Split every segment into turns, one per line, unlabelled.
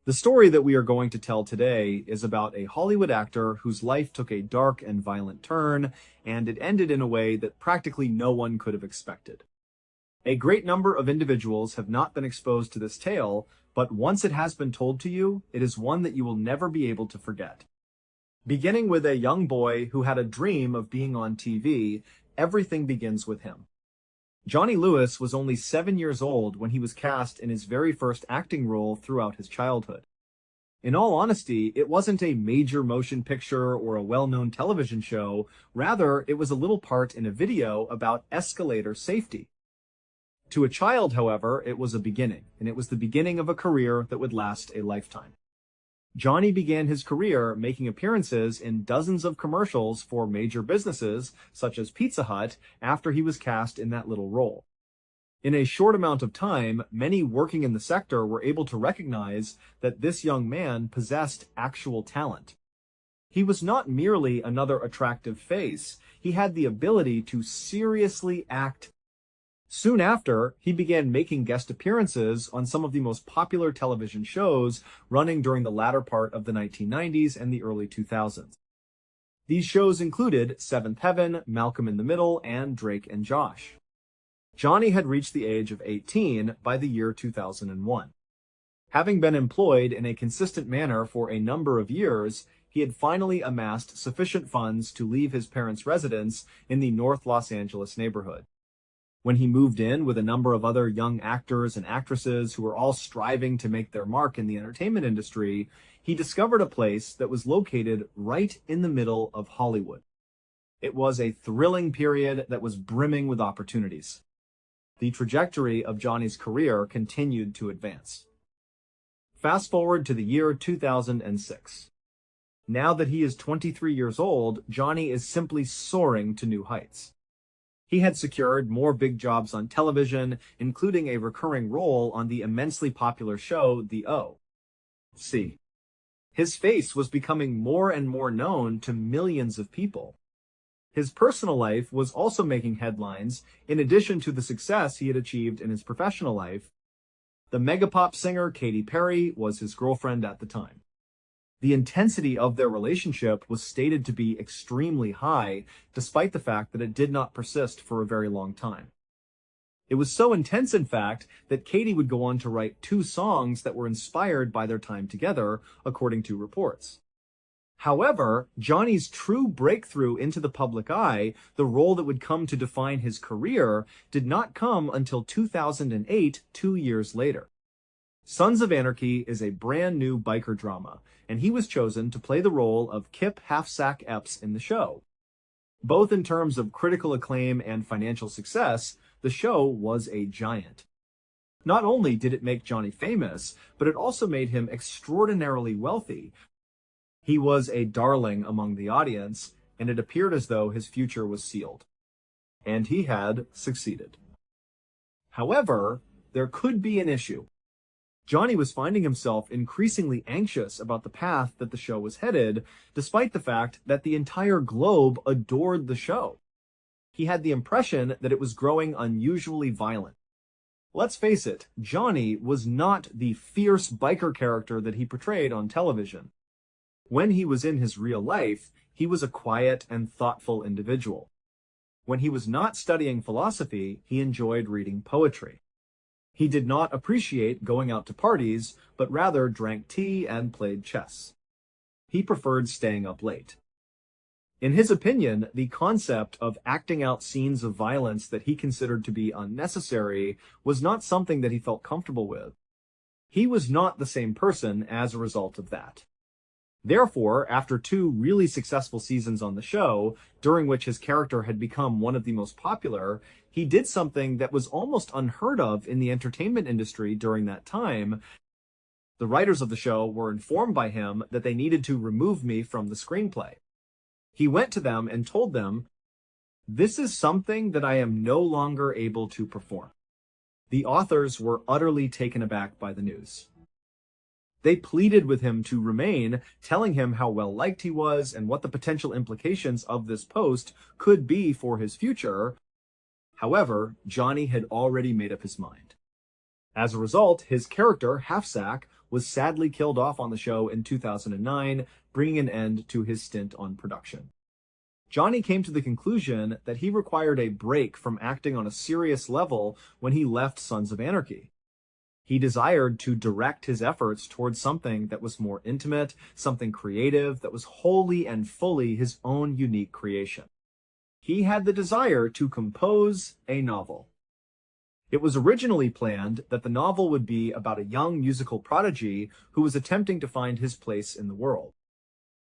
The story that we are going to tell today is about a Hollywood actor whose life took a dark and violent turn, and it ended in a way that practically no one could have expected. A great number of individuals have not been exposed to this tale, but once it has been told to you, it is one that you will never be able to forget. Beginning with a young boy who had a dream of being on TV, everything begins with him. Johnny Lewis was only 7 years old when he was cast in his very first acting role throughout his childhood. In all honesty, it wasn't a major motion picture or a well-known television show. Rather, it was a little part in a video about escalator safety. To a child, however, it was a beginning, and it was the beginning of a career that would last a lifetime. Johnny began his career making appearances in dozens of commercials for major businesses, such as Pizza Hut, after he was cast in that little role. In a short amount of time, many working in the sector were able to recognize that this young man possessed actual talent. He was not merely another attractive face, he had the ability to seriously act. Soon after, he began making guest appearances on some of the most popular television shows running during the latter part of the 1990s and the early 2000s. These shows included Seventh Heaven, Malcolm in the Middle, and Drake and Josh. Johnny had reached the age of 18 by the year 2001. Having been employed in a consistent manner for a number of years, he had finally amassed sufficient funds to leave his parents' residence in the North Los Angeles neighborhood. When he moved in with a number of other young actors and actresses who were all striving to make their mark in the entertainment industry, he discovered a place that was located right in the middle of Hollywood. It was a thrilling period that was brimming with opportunities. The trajectory of Johnny's career continued to advance. Fast forward to the year 2006. Now that he is 23 years old, Johnny is simply soaring to new heights. He had secured more big jobs on television, including a recurring role on the immensely popular show The O.C. His face was becoming more and more known to millions of people. His personal life was also making headlines, in addition to the success he had achieved in his professional life. The megapop singer Katy Perry was his girlfriend at the time. The intensity of their relationship was stated to be extremely high, despite the fact that it did not persist for a very long time. It was so intense, in fact, that Katy would go on to write 2 songs that were inspired by their time together, according to reports. However, Johnny's true breakthrough into the public eye, the role that would come to define his career, did not come until 2008, 2 years later. Sons of Anarchy is a brand new biker drama, and he was chosen to play the role of Kip Halfsack Epps in the show. Both in terms of critical acclaim and financial success, the show was a giant. Not only did it make Johnny famous, but it also made him extraordinarily wealthy. He was a darling among the audience, and it appeared as though his future was sealed. And he had succeeded. However, there could be an issue. Johnny was finding himself increasingly anxious about the path that the show was headed, despite the fact that the entire globe adored the show. He had the impression that it was growing unusually violent. Let's face it, Johnny was not the fierce biker character that he portrayed on television. When he was in his real life, he was a quiet and thoughtful individual. When he was not studying philosophy, he enjoyed reading poetry. He did not appreciate going out to parties, but rather drank tea and played chess. He preferred staying up late. In his opinion, the concept of acting out scenes of violence that he considered to be unnecessary was not something that he felt comfortable with. He was not the same person as a result of that. Therefore, after 2 really successful seasons on the show, during which his character had become one of the most popular, he did something that was almost unheard of in the entertainment industry during that time. The writers of the show were informed by him that they needed to remove me from the screenplay. He went to them and told them, "This is something that I am no longer able to perform." The authors were utterly taken aback by the news. They pleaded with him to remain, telling him how well-liked he was and what the potential implications of this post could be for his future. However, Johnny had already made up his mind. As a result, his character, Halfsack, was sadly killed off on the show in 2009, bringing an end to his stint on production. Johnny came to the conclusion that he required a break from acting on a serious level when he left Sons of Anarchy. He desired to direct his efforts towards something that was more intimate, something creative, that was wholly and fully his own unique creation. He had the desire to compose a novel. It was originally planned that the novel would be about a young musical prodigy who was attempting to find his place in the world.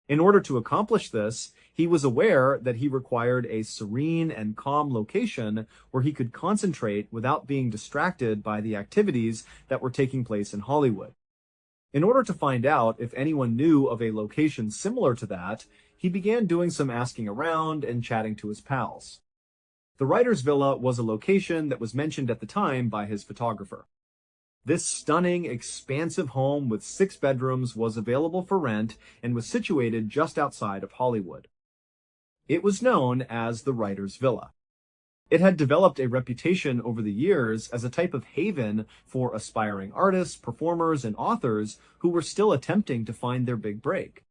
In order to accomplish this, he was aware that he required a serene and calm location where he could concentrate without being distracted by the activities that were taking place in Hollywood. In order to find out if anyone knew of a location similar to that, he began doing some asking around and chatting to his pals. The writer's villa was a location that was mentioned at the time by his photographer. This stunning, expansive home with 6 bedrooms was available for rent and was situated just outside of Hollywood. It was known as the writer's villa. It had developed a reputation over the years as a type of haven for aspiring artists, performers, and authors who were still attempting to find their big break.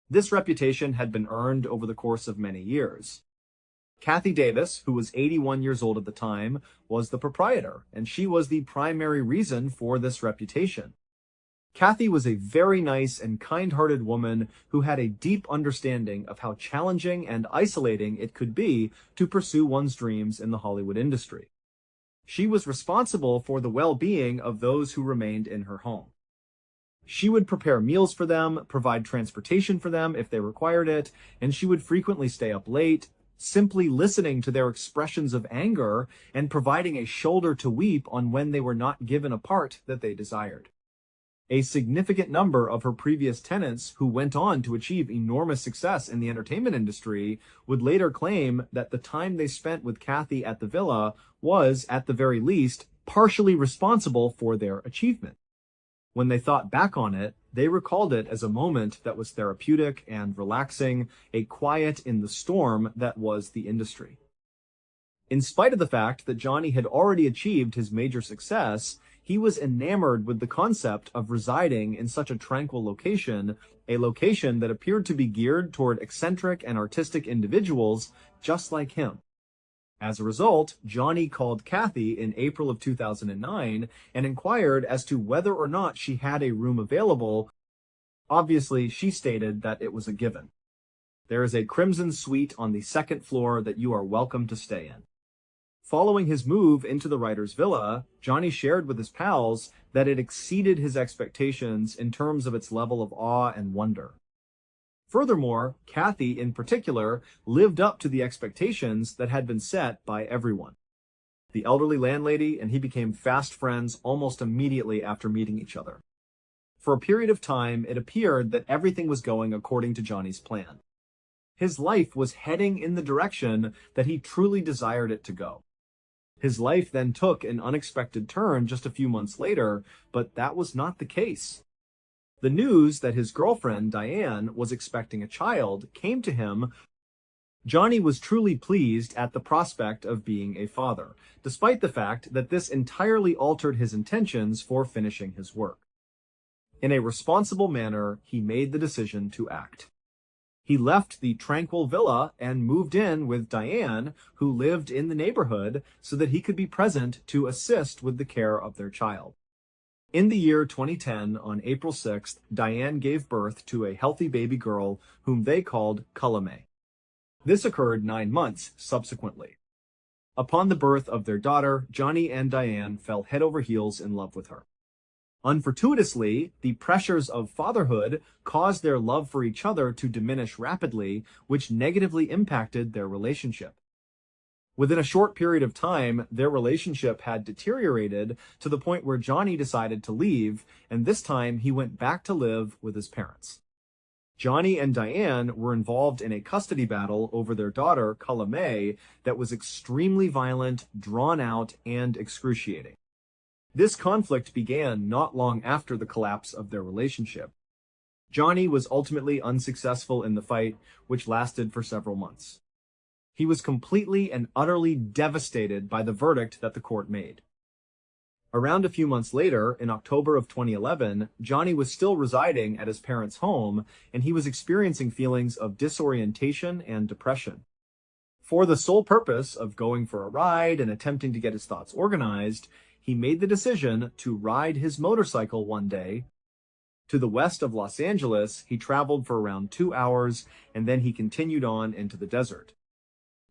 This reputation had been earned over the course of many years. Kathy Davis, who was 81 years old at the time, was the proprietor, and she was the primary reason for this reputation. Kathy was a very nice and kind-hearted woman who had a deep understanding of how challenging and isolating it could be to pursue one's dreams in the Hollywood industry. She was responsible for the well-being of those who remained in her home. She would prepare meals for them, provide transportation for them if they required it, and she would frequently stay up late, simply listening to their expressions of anger and providing a shoulder to weep on when they were not given a part that they desired. A significant number of her previous tenants, who went on to achieve enormous success in the entertainment industry, would later claim that the time they spent with Kathy at the villa was, at the very least, partially responsible for their achievement. When they thought back on it, they recalled it as a moment that was therapeutic and relaxing, a quiet in the storm that was the industry. In spite of the fact that Johnny had already achieved his major success, he was enamored with the concept of residing in such a tranquil location, a location that appeared to be geared toward eccentric and artistic individuals just like him. As a result, Johnny called Kathy in April of 2009 and inquired as to whether or not she had a room available. Obviously, she stated that it was a given. There is a crimson suite on the 2nd floor that you are welcome to stay in. Following his move into the writer's villa, Johnny shared with his pals that it exceeded his expectations in terms of its level of awe and wonder. Furthermore, Kathy, in particular, lived up to the expectations that had been set by everyone. The elderly landlady and he became fast friends almost immediately after meeting each other. For a period of time, it appeared that everything was going according to Johnny's plan. His life was heading in the direction that he truly desired it to go. His life then took an unexpected turn just a few months later, but that was not the case. The news that his girlfriend, Diane, was expecting a child came to him. Johnny was truly pleased at the prospect of being a father, despite the fact that this entirely altered his intentions for finishing his work. In a responsible manner, he made the decision to act. He left the tranquil villa and moved in with Diane, who lived in the neighborhood, so that he could be present to assist with the care of their child. In the year 2010, on April 6th, Diane gave birth to a healthy baby girl whom they called Kalame. This occurred 9 months subsequently. Upon the birth of their daughter, Johnny and Diane fell head over heels in love with her. Unfortuitously, the pressures of fatherhood caused their love for each other to diminish rapidly, which negatively impacted their relationship. Within a short period of time, their relationship had deteriorated to the point where Johnny decided to leave, and this time he went back to live with his parents. Johnny and Diane were involved in a custody battle over their daughter, Kalame, that was extremely violent, drawn out, and excruciating. This conflict began not long after the collapse of their relationship. Johnny was ultimately unsuccessful in the fight, which lasted for several months. He was completely and utterly devastated by the verdict that the court made. Around a few months later, in October of 2011, Johnny was still residing at his parents' home, and he was experiencing feelings of disorientation and depression. For the sole purpose of going for a ride and attempting to get his thoughts organized, he made the decision to ride his motorcycle one day. To the west of Los Angeles, he traveled for around 2 hours, and then he continued on into the desert.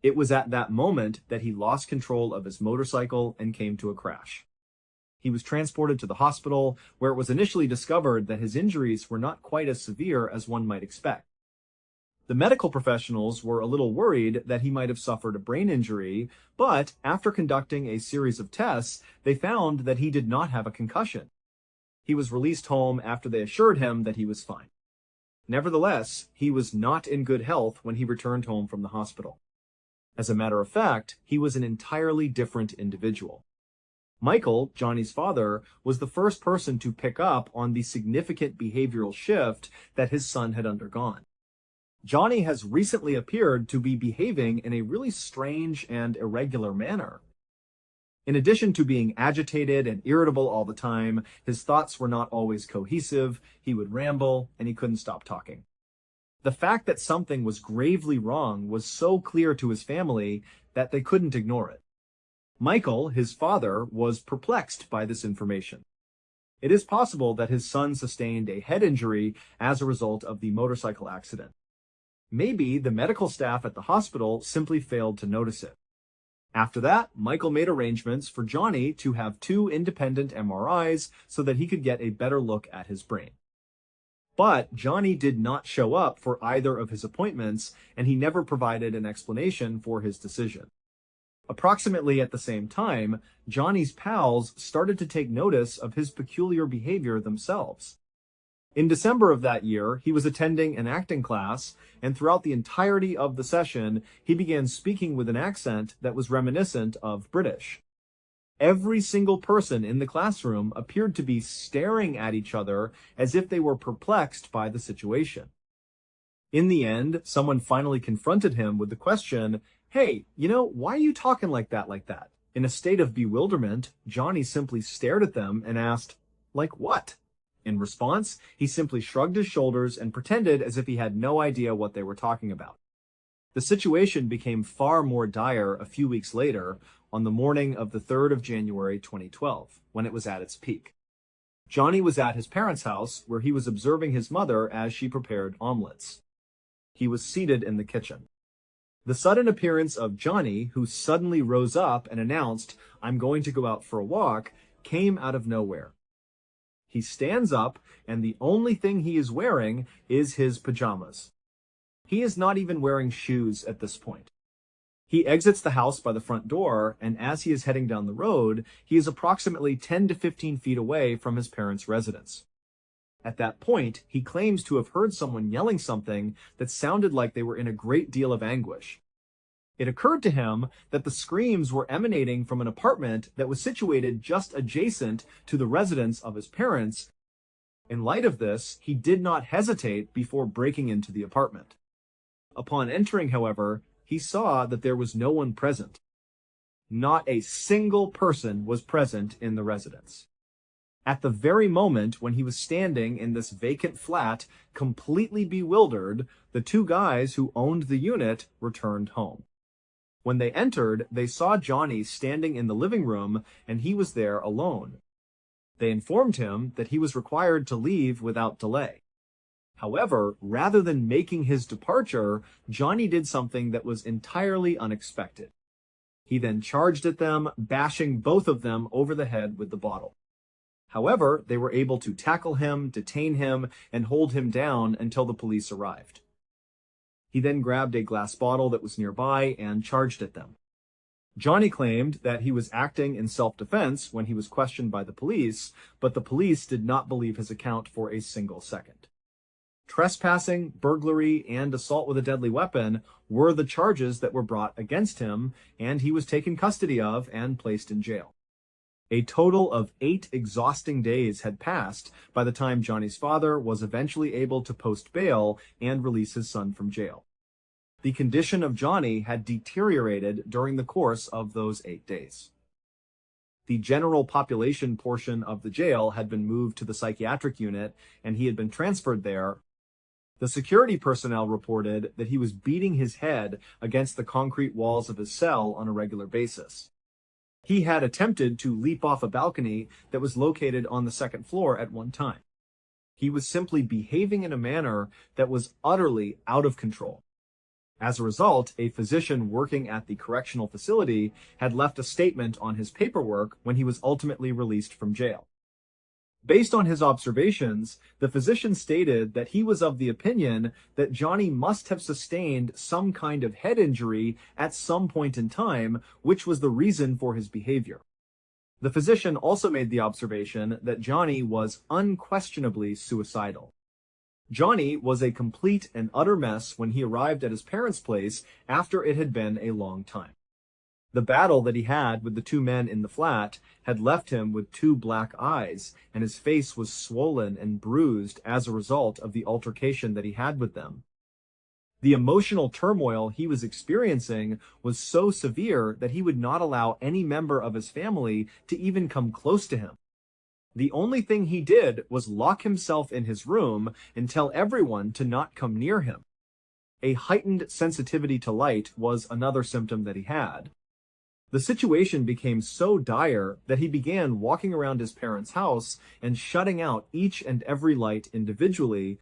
It was at that moment that he lost control of his motorcycle and came to a crash. He was transported to the hospital, where it was initially discovered that his injuries were not quite as severe as one might expect. The medical professionals were a little worried that he might have suffered a brain injury, but after conducting a series of tests, they found that he did not have a concussion. He was released home after they assured him that he was fine. Nevertheless, he was not in good health when he returned home from the hospital. As a matter of fact, he was an entirely different individual. Michael, Johnny's father, was the first person to pick up on the significant behavioral shift that his son had undergone. Johnny has recently appeared to be behaving in a really strange and irregular manner. In addition to being agitated and irritable all the time, his thoughts were not always cohesive, he would ramble, and he couldn't stop talking. The fact that something was gravely wrong was so clear to his family that they couldn't ignore it. Michael, his father, was perplexed by this information. It is possible that his son sustained a head injury as a result of the motorcycle accident. Maybe the medical staff at the hospital simply failed to notice it. After that, Michael made arrangements for Johnny to have 2 independent MRIs so that he could get a better look at his brain. But Johnny did not show up for either of his appointments, and he never provided an explanation for his decision. Approximately at the same time, Johnny's pals started to take notice of his peculiar behavior themselves. In December of that year, he was attending an acting class, and throughout the entirety of the session, he began speaking with an accent that was reminiscent of British. Every single person in the classroom appeared to be staring at each other as if they were perplexed by the situation. In the end, someone finally confronted him with the question, "Hey, why are you talking like that? In a state of bewilderment, Johnny simply stared at them and asked, "Like what?" In response, he simply shrugged his shoulders and pretended as if he had no idea what they were talking about. The situation became far more dire a few weeks later, on the morning of the 3rd of January 2012, when it was at its peak. Johnny was at his parents' house, where he was observing his mother as she prepared omelets. He was seated in the kitchen. The sudden appearance of Johnny, who suddenly rose up and announced, "I'm going to go out for a walk," came out of nowhere. He stands up, and the only thing he is wearing is his pajamas. He is not even wearing shoes at this point. He exits the house by the front door, and as he is heading down the road, he is approximately 10 to 15 feet away from his parents' residence. At that point, he claims to have heard someone yelling something that sounded like they were in a great deal of anguish. It occurred to him that the screams were emanating from an apartment that was situated just adjacent to the residence of his parents. In light of this, he did not hesitate before breaking into the apartment. Upon entering, however, he saw that there was no one present. Not a single person was present in the residence. At the very moment when he was standing in this vacant flat, completely bewildered, the 2 guys who owned the unit returned home. When they entered, they saw Johnny standing in the living room, and he was there alone. They informed him that he was required to leave without delay. However, rather than making his departure, Johnny did something that was entirely unexpected. He then charged at them, bashing both of them over the head with the bottle. However, they were able to tackle him, detain him, and hold him down until the police arrived. He then grabbed a glass bottle that was nearby and charged at them. Johnny claimed that he was acting in self-defense when he was questioned by the police, but the police did not believe his account for a single second. Trespassing, burglary, and assault with a deadly weapon were the charges that were brought against him, and he was taken custody of and placed in jail. A total of 8 exhausting days had passed by the time Johnny's father was eventually able to post bail and release his son from jail. The condition of Johnny had deteriorated during the course of those 8 days. The general population portion of the jail had been moved to the psychiatric unit, and he had been transferred there. The security personnel reported that he was beating his head against the concrete walls of his cell on a regular basis. He had attempted to leap off a balcony that was located on the second floor at one time. He was simply behaving in a manner that was utterly out of control. As a result, a physician working at the correctional facility had left a statement on his paperwork when he was ultimately released from jail. Based on his observations, the physician stated that he was of the opinion that Johnny must have sustained some kind of head injury at some point in time, which was the reason for his behavior. The physician also made the observation that Johnny was unquestionably suicidal. Johnny was a complete and utter mess when he arrived at his parents' place after it had been a long time. The battle that he had with the two men in the flat had left him with two black eyes, and his face was swollen and bruised as a result of the altercation that he had with them. The emotional turmoil he was experiencing was so severe that he would not allow any member of his family to even come close to him. The only thing he did was lock himself in his room and tell everyone to not come near him. A heightened sensitivity to light was another symptom that he had. The situation became so dire that he began walking around his parents' house and shutting out each and every light individually.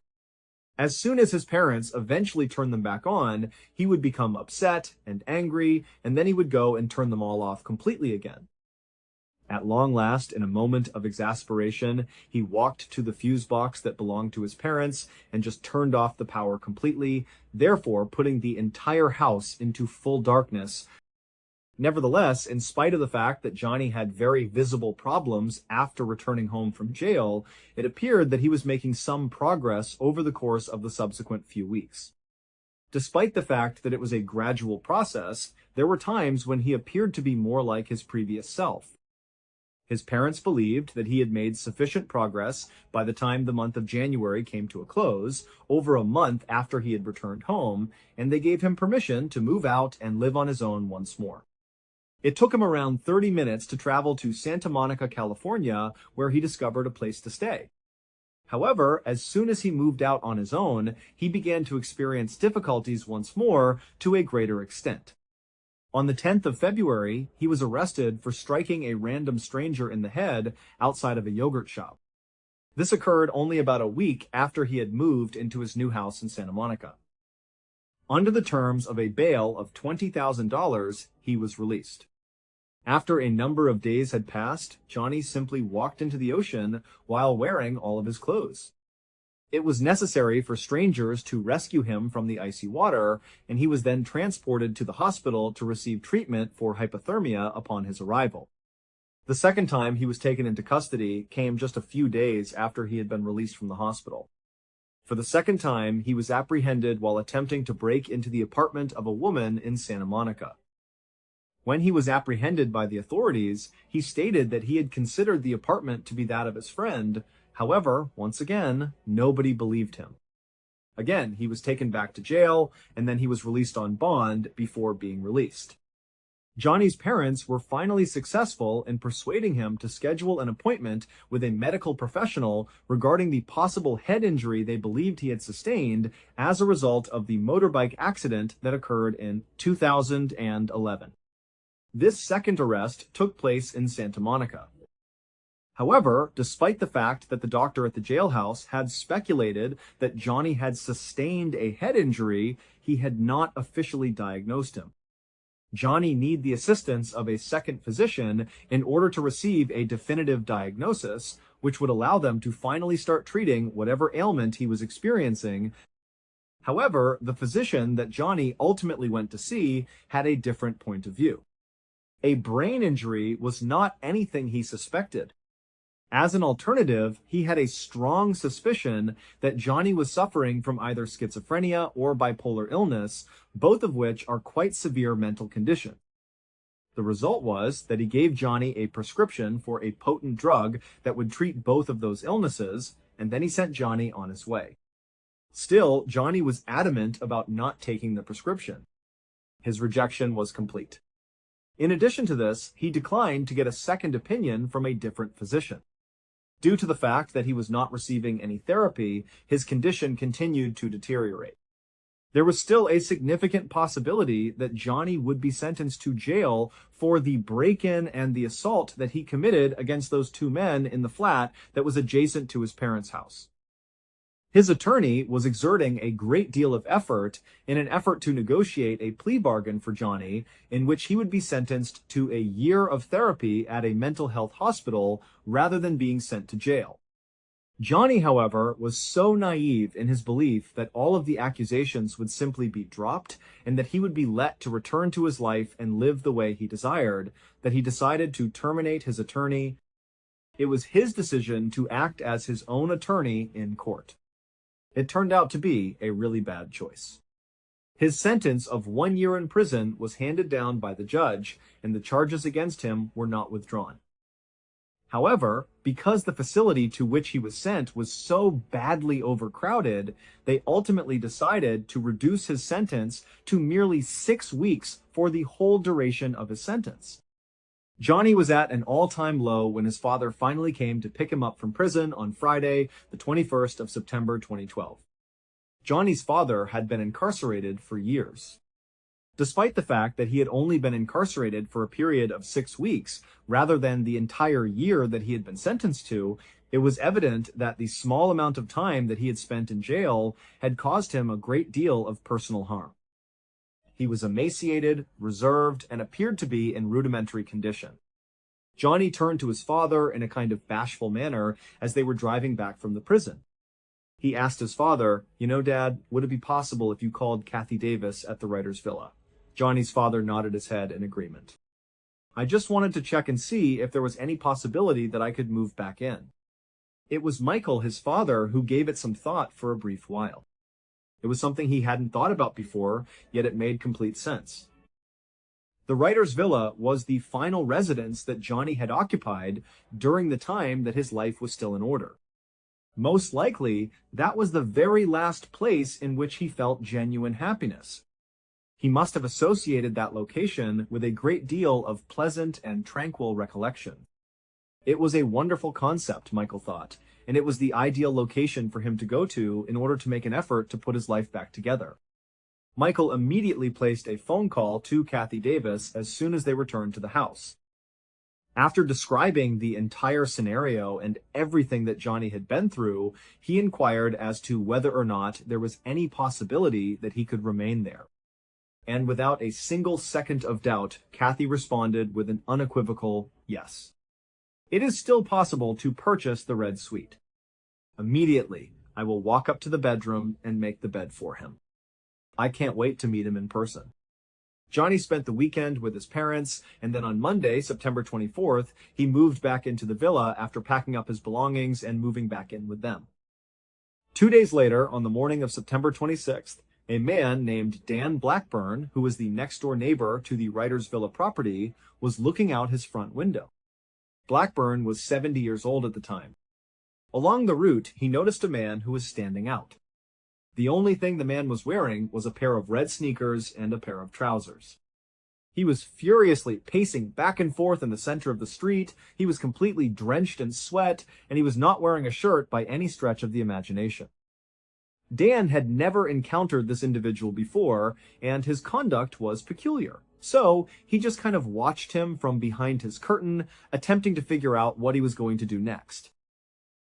As soon as his parents eventually turned them back on, he would become upset and angry, and then he would go and turn them all off completely again. At long last, in a moment of exasperation, he walked to the fuse box that belonged to his parents and just turned off the power completely, therefore putting the entire house into full darkness. Nevertheless, in spite of the fact that Johnny had very visible problems after returning home from jail, it appeared that he was making some progress over the course of the subsequent few weeks. Despite the fact that it was a gradual process, there were times when he appeared to be more like his previous self. His parents believed that he had made sufficient progress by the time the month of January came to a close, over a month after he had returned home, and they gave him permission to move out and live on his own once more. It took him around 30 minutes to travel to Santa Monica, California, where he discovered a place to stay. However, as soon as he moved out on his own, he began to experience difficulties once more to a greater extent. On the 10th of February, he was arrested for striking a random stranger in the head outside of a yogurt shop. This occurred only about a week after he had moved into his new house in Santa Monica. Under the terms of a bail of $20,000, he was released. After a number of days had passed, Johnny simply walked into the ocean while wearing all of his clothes. It was necessary for strangers to rescue him from the icy water, and he was then transported to the hospital to receive treatment for hypothermia upon his arrival. The second time he was taken into custody came just a few days after he had been released from the hospital. For the second time, he was apprehended while attempting to break into the apartment of a woman in Santa Monica. When he was apprehended by the authorities, he stated that he had considered the apartment to be that of his friend. However, once again, nobody believed him. Again, he was taken back to jail, and then he was released on bond before being released. Johnny's parents were finally successful in persuading him to schedule an appointment with a medical professional regarding the possible head injury they believed he had sustained as a result of the motorbike accident that occurred in 2011. This second arrest took place in Santa Monica. However, despite the fact that the doctor at the jailhouse had speculated that Johnny had sustained a head injury, he had not officially diagnosed him. Johnny needed the assistance of a second physician in order to receive a definitive diagnosis, which would allow them to finally start treating whatever ailment he was experiencing. However, the physician that Johnny ultimately went to see had a different point of view. A brain injury was not anything he suspected. As an alternative, he had a strong suspicion that Johnny was suffering from either schizophrenia or bipolar illness, both of which are quite severe mental conditions. The result was that he gave Johnny a prescription for a potent drug that would treat both of those illnesses, and then he sent Johnny on his way. Still, Johnny was adamant about not taking the prescription. His rejection was complete. In addition to this, he declined to get a second opinion from a different physician. Due to the fact that he was not receiving any therapy, his condition continued to deteriorate. There was still a significant possibility that Johnny would be sentenced to jail for the break-in and the assault that he committed against those two men in the flat that was adjacent to his parents' house. His attorney was exerting a great deal of effort in an effort to negotiate a plea bargain for Johnny in which he would be sentenced to a year of therapy at a mental health hospital rather than being sent to jail. Johnny, however, was so naive in his belief that all of the accusations would simply be dropped and that he would be let to return to his life and live the way he desired, that he decided to terminate his attorney. It was his decision to act as his own attorney in court. It turned out to be a really bad choice. His sentence of 1 year in prison was handed down by the judge, and the charges against him were not withdrawn. However, because the facility to which he was sent was so badly overcrowded, they ultimately decided to reduce his sentence to merely 6 weeks for the whole duration of his sentence. Johnny was at an all-time low when his father finally came to pick him up from prison on Friday, the 21st of September 2012. Johnny's father had been incarcerated for years. Despite the fact that he had only been incarcerated for a period of 6 weeks, rather than the entire year that he had been sentenced to, it was evident that the small amount of time that he had spent in jail had caused him a great deal of personal harm. He was emaciated, reserved, and appeared to be in rudimentary condition. Johnny turned to his father in a kind of bashful manner as they were driving back from the prison. He asked his father, "You know, Dad, would it be possible if you called Kathy Davis at the writer's villa?" Johnny's father nodded his head in agreement. "I just wanted to check and see if there was any possibility that I could move back in." It was Michael, his father, who gave it some thought for a brief while. It was something he hadn't thought about before, yet it made complete sense. The writer's villa was the final residence that Johnny had occupied during the time that his life was still in order. Most likely, that was the very last place in which he felt genuine happiness. He must have associated that location with a great deal of pleasant and tranquil recollection. It was a wonderful concept, Michael thought, and it was the ideal location for him to go to in order to make an effort to put his life back together. Michael immediately placed a phone call to Kathy Davis as soon as they returned to the house. After describing the entire scenario and everything that Johnny had been through, he inquired as to whether or not there was any possibility that he could remain there. And without a single second of doubt, Kathy responded with an unequivocal yes. "It is still possible to purchase the red suite. Immediately, I will walk up to the bedroom and make the bed for him. I can't wait to meet him in person." Johnny spent the weekend with his parents, and then on Monday, September 24th, he moved back into the villa after packing up his belongings and moving back in with them. 2 days later, on the morning of September 26th, a man named Dan Blackburn, who was the next-door neighbor to the writer's villa property, was looking out his front window. Blackburn was 70 years old at the time. Along the route, he noticed a man who was standing out. The only thing the man was wearing was a pair of red sneakers and a pair of trousers. He was furiously pacing back and forth in the center of the street, he was completely drenched in sweat, and he was not wearing a shirt by any stretch of the imagination. Dan had never encountered this individual before, and his conduct was peculiar. So he just kind of watched him from behind his curtain, attempting to figure out what he was going to do next.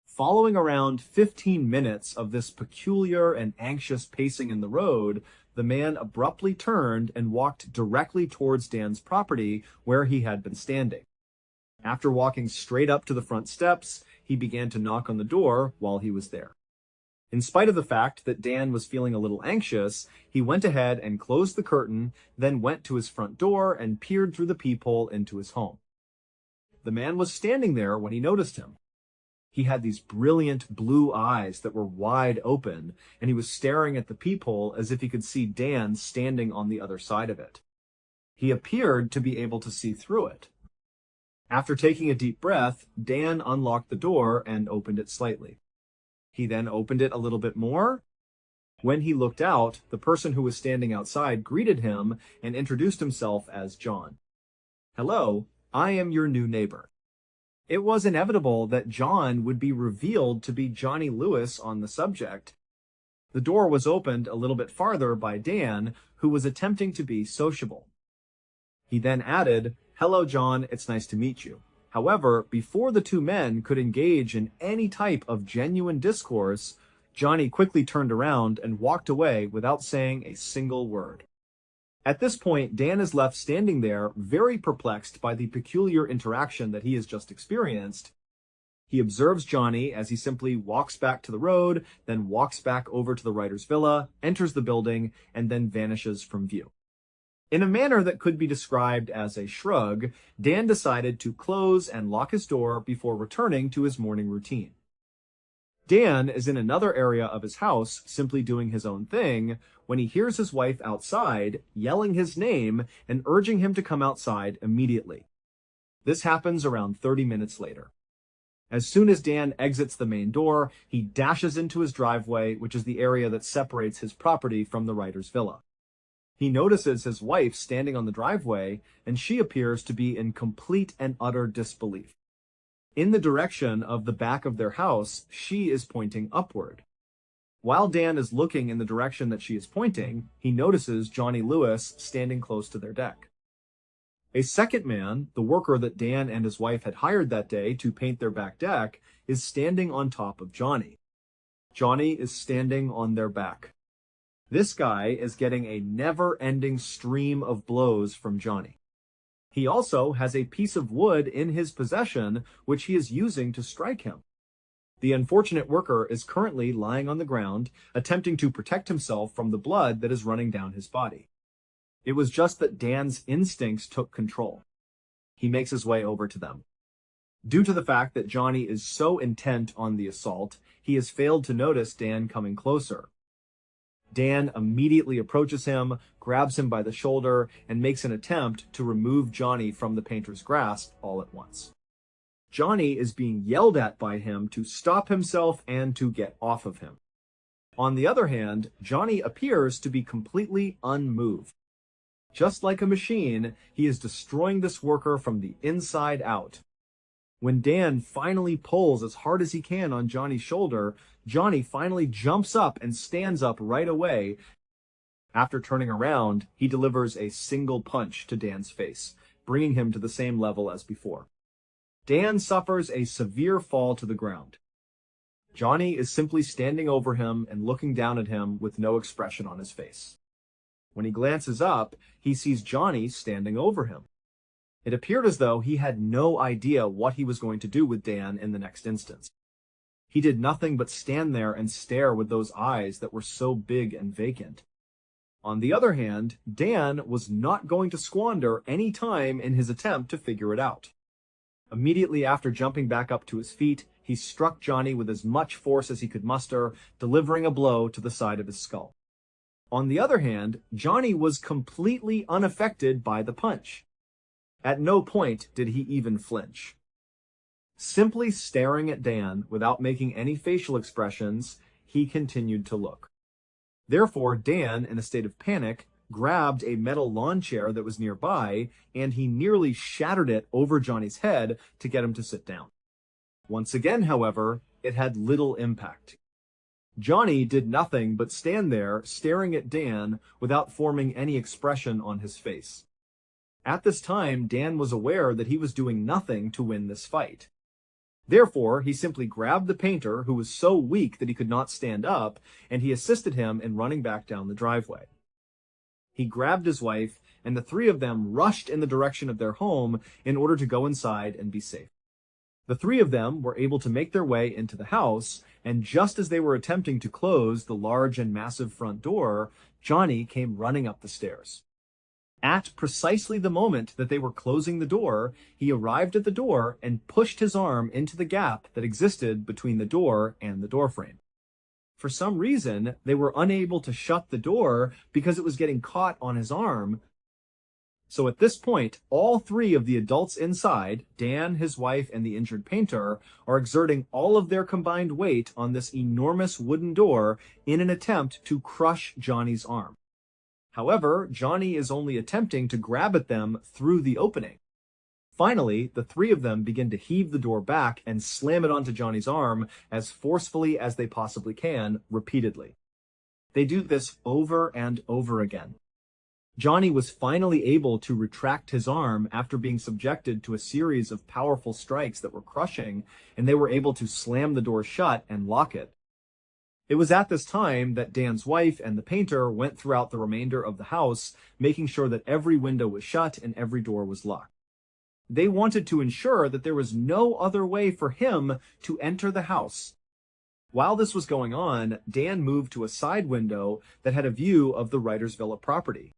Following around 15 minutes of this peculiar and anxious pacing in the road, the man abruptly turned and walked directly towards Dan's property where he had been standing. After walking straight up to the front steps, he began to knock on the door while he was there. In spite of the fact that Dan was feeling a little anxious, he went ahead and closed the curtain, then went to his front door and peered through the peephole into his home. The man was standing there when he noticed him. He had these brilliant blue eyes that were wide open, and he was staring at the peephole as if he could see Dan standing on the other side of it. He appeared to be able to see through it. After taking a deep breath, Dan unlocked the door and opened it slightly. He then opened it a little bit more. When he looked out, the person who was standing outside greeted him and introduced himself as John. Hello, I am your new neighbor. It was inevitable that John would be revealed to be Johnny Lewis on the subject. The door was opened a little bit farther by Dan, who was attempting to be sociable. He then added, "Hello, John, it's nice to meet you." However, before the two men could engage in any type of genuine discourse, Johnny quickly turned around and walked away without saying a single word. At this point, Dan is left standing there, very perplexed by the peculiar interaction that he has just experienced. He observes Johnny as he simply walks back to the road, then walks back over to the writer's villa, enters the building, and then vanishes from view. In a manner that could be described as a shrug, Dan decided to close and lock his door before returning to his morning routine. Dan is in another area of his house, simply doing his own thing, when he hears his wife outside, yelling his name and urging him to come outside immediately. This happens around 30 minutes later. As soon as Dan exits the main door, he dashes into his driveway, which is the area that separates his property from the writer's villa. He notices his wife standing on the driveway, and she appears to be in complete and utter disbelief. In the direction of the back of their house, she is pointing upward. While Dan is looking in the direction that she is pointing, he notices Johnny Lewis standing close to their deck. A second man, the worker that Dan and his wife had hired that day to paint their back deck, is standing on top of Johnny. Johnny is standing on their back. This guy is getting a never-ending stream of blows from Johnny. He also has a piece of wood in his possession, which he is using to strike him. The unfortunate worker is currently lying on the ground, attempting to protect himself from the blood that is running down his body. It was just that Dan's instincts took control. He makes his way over to them. Due to the fact that Johnny is so intent on the assault, he has failed to notice Dan coming closer. Dan immediately approaches him, grabs him by the shoulder, and makes an attempt to remove Johnny from the painter's grasp all at once. Johnny is being yelled at by him to stop himself and to get off of him. On the other hand, Johnny appears to be completely unmoved. Just like a machine, he is destroying this worker from the inside out. When Dan finally pulls as hard as he can on Johnny's shoulder, Johnny finally jumps up and stands up right away. After turning around, he delivers a single punch to Dan's face, bringing him to the same level as before. Dan suffers a severe fall to the ground. Johnny is simply standing over him and looking down at him with no expression on his face. When he glances up, he sees Johnny standing over him. It appeared as though he had no idea what he was going to do with Dan in the next instance. He did nothing but stand there and stare with those eyes that were so big and vacant. On the other hand, Dan was not going to squander any time in his attempt to figure it out. Immediately after jumping back up to his feet, he struck Johnny with as much force as he could muster, delivering a blow to the side of his skull. On the other hand, Johnny was completely unaffected by the punch. At no point did he even flinch. Simply staring at Dan without making any facial expressions, he continued to look. Therefore, Dan, in a state of panic, grabbed a metal lawn chair that was nearby, and he nearly shattered it over Johnny's head to get him to sit down. Once again, however, it had little impact. Johnny did nothing but stand there, staring at Dan without forming any expression on his face. At this time, Dan was aware that he was doing nothing to win this fight. Therefore, he simply grabbed the painter, who was so weak that he could not stand up, and he assisted him in running back down the driveway. He grabbed his wife, and the three of them rushed in the direction of their home in order to go inside and be safe. The three of them were able to make their way into the house, and just as they were attempting to close the large and massive front door, Johnny came running up the stairs. At precisely the moment that they were closing the door, he arrived at the door and pushed his arm into the gap that existed between the door and the doorframe. For some reason, they were unable to shut the door because it was getting caught on his arm. So at this point, all three of the adults inside, Dan, his wife, and the injured painter, are exerting all of their combined weight on this enormous wooden door in an attempt to crush Johnny's arm. However, Johnny is only attempting to grab at them through the opening. Finally, the three of them begin to heave the door back and slam it onto Johnny's arm as forcefully as they possibly can, repeatedly. They do this over and over again. Johnny was finally able to retract his arm after being subjected to a series of powerful strikes that were crushing, and they were able to slam the door shut and lock it. It was at this time that Dan's wife and the painter went throughout the remainder of the house, making sure that every window was shut and every door was locked. They wanted to ensure that there was no other way for him to enter the house. While this was going on, Dan moved to a side window that had a view of the writer's villa property.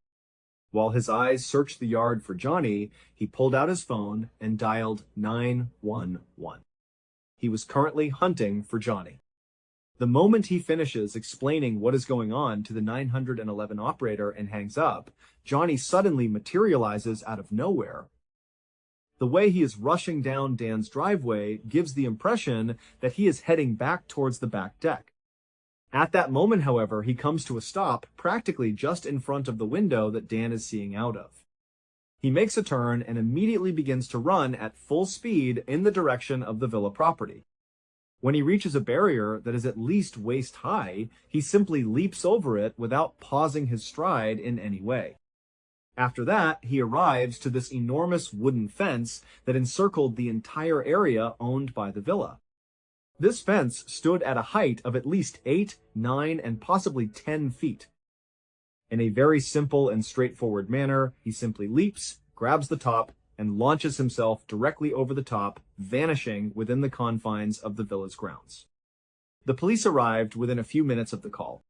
While his eyes searched the yard for Johnny, he pulled out his phone and dialed 911. He was currently hunting for Johnny. The moment he finishes explaining what is going on to the 911 operator and hangs up, Johnny suddenly materializes out of nowhere. The way he is rushing down Dan's driveway gives the impression that he is heading back towards the back deck. At that moment, however, he comes to a stop practically just in front of the window that Dan is seeing out of. He makes a turn and immediately begins to run at full speed in the direction of the villa property. When he reaches a barrier that is at least waist high, he simply leaps over it without pausing his stride in any way. After that, he arrives to this enormous wooden fence that encircled the entire area owned by the villa. This fence stood at a height of at least 8, 9, and possibly 10 feet. In a very simple and straightforward manner, he simply leaps, grabs the top, and launches himself directly over the top, vanishing within the confines of the villa's grounds. The police arrived within a few minutes of the call.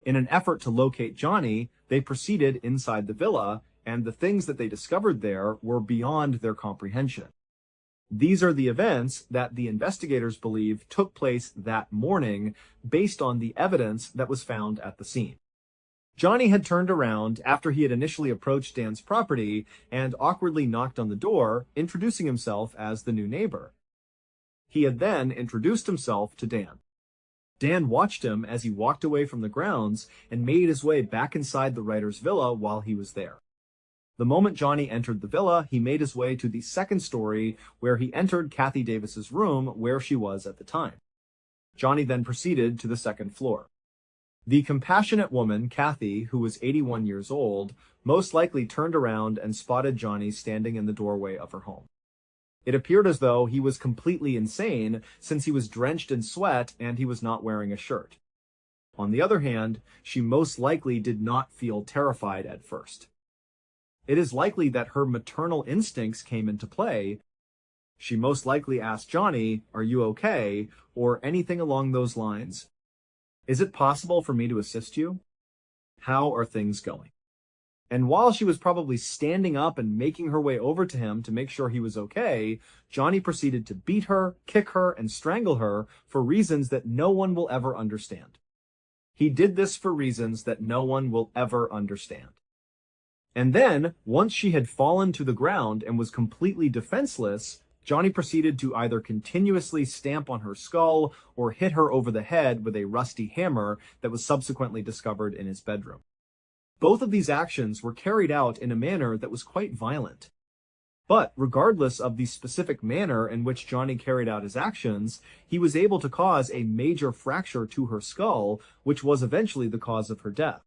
In an effort to locate Johnny, they proceeded inside the villa, and the things that they discovered there were beyond their comprehension. These are the events that the investigators believe took place that morning based on the evidence that was found at the scene. Johnny had turned around after he had initially approached Dan's property and awkwardly knocked on the door, introducing himself as the new neighbor. He had then introduced himself to Dan. Dan watched him as he walked away from the grounds and made his way back inside the writer's villa while he was there. The moment Johnny entered the villa, he made his way to the second story where he entered Kathy Davis's room where she was at the time. Johnny then proceeded to the second floor. The compassionate woman, Kathy, who was 81 years old, most likely turned around and spotted Johnny standing in the doorway of her home. It appeared as though he was completely insane since he was drenched in sweat and he was not wearing a shirt. On the other hand, she most likely did not feel terrified at first. It is likely that her maternal instincts came into play. She most likely asked Johnny, "Are you okay?" or anything along those lines. "Is it possible for me to assist you? How are things going?" And while she was probably standing up and making her way over to him to make sure he was okay, Johnny proceeded to beat her, kick her, and strangle her for reasons that no one will ever understand. He did this for reasons that no one will ever understand. And then, once she had fallen to the ground and was completely defenseless, Johnny proceeded to either continuously stamp on her skull or hit her over the head with a rusty hammer that was subsequently discovered in his bedroom. Both of these actions were carried out in a manner that was quite violent. But regardless of the specific manner in which Johnny carried out his actions, he was able to cause a major fracture to her skull, which was eventually the cause of her death.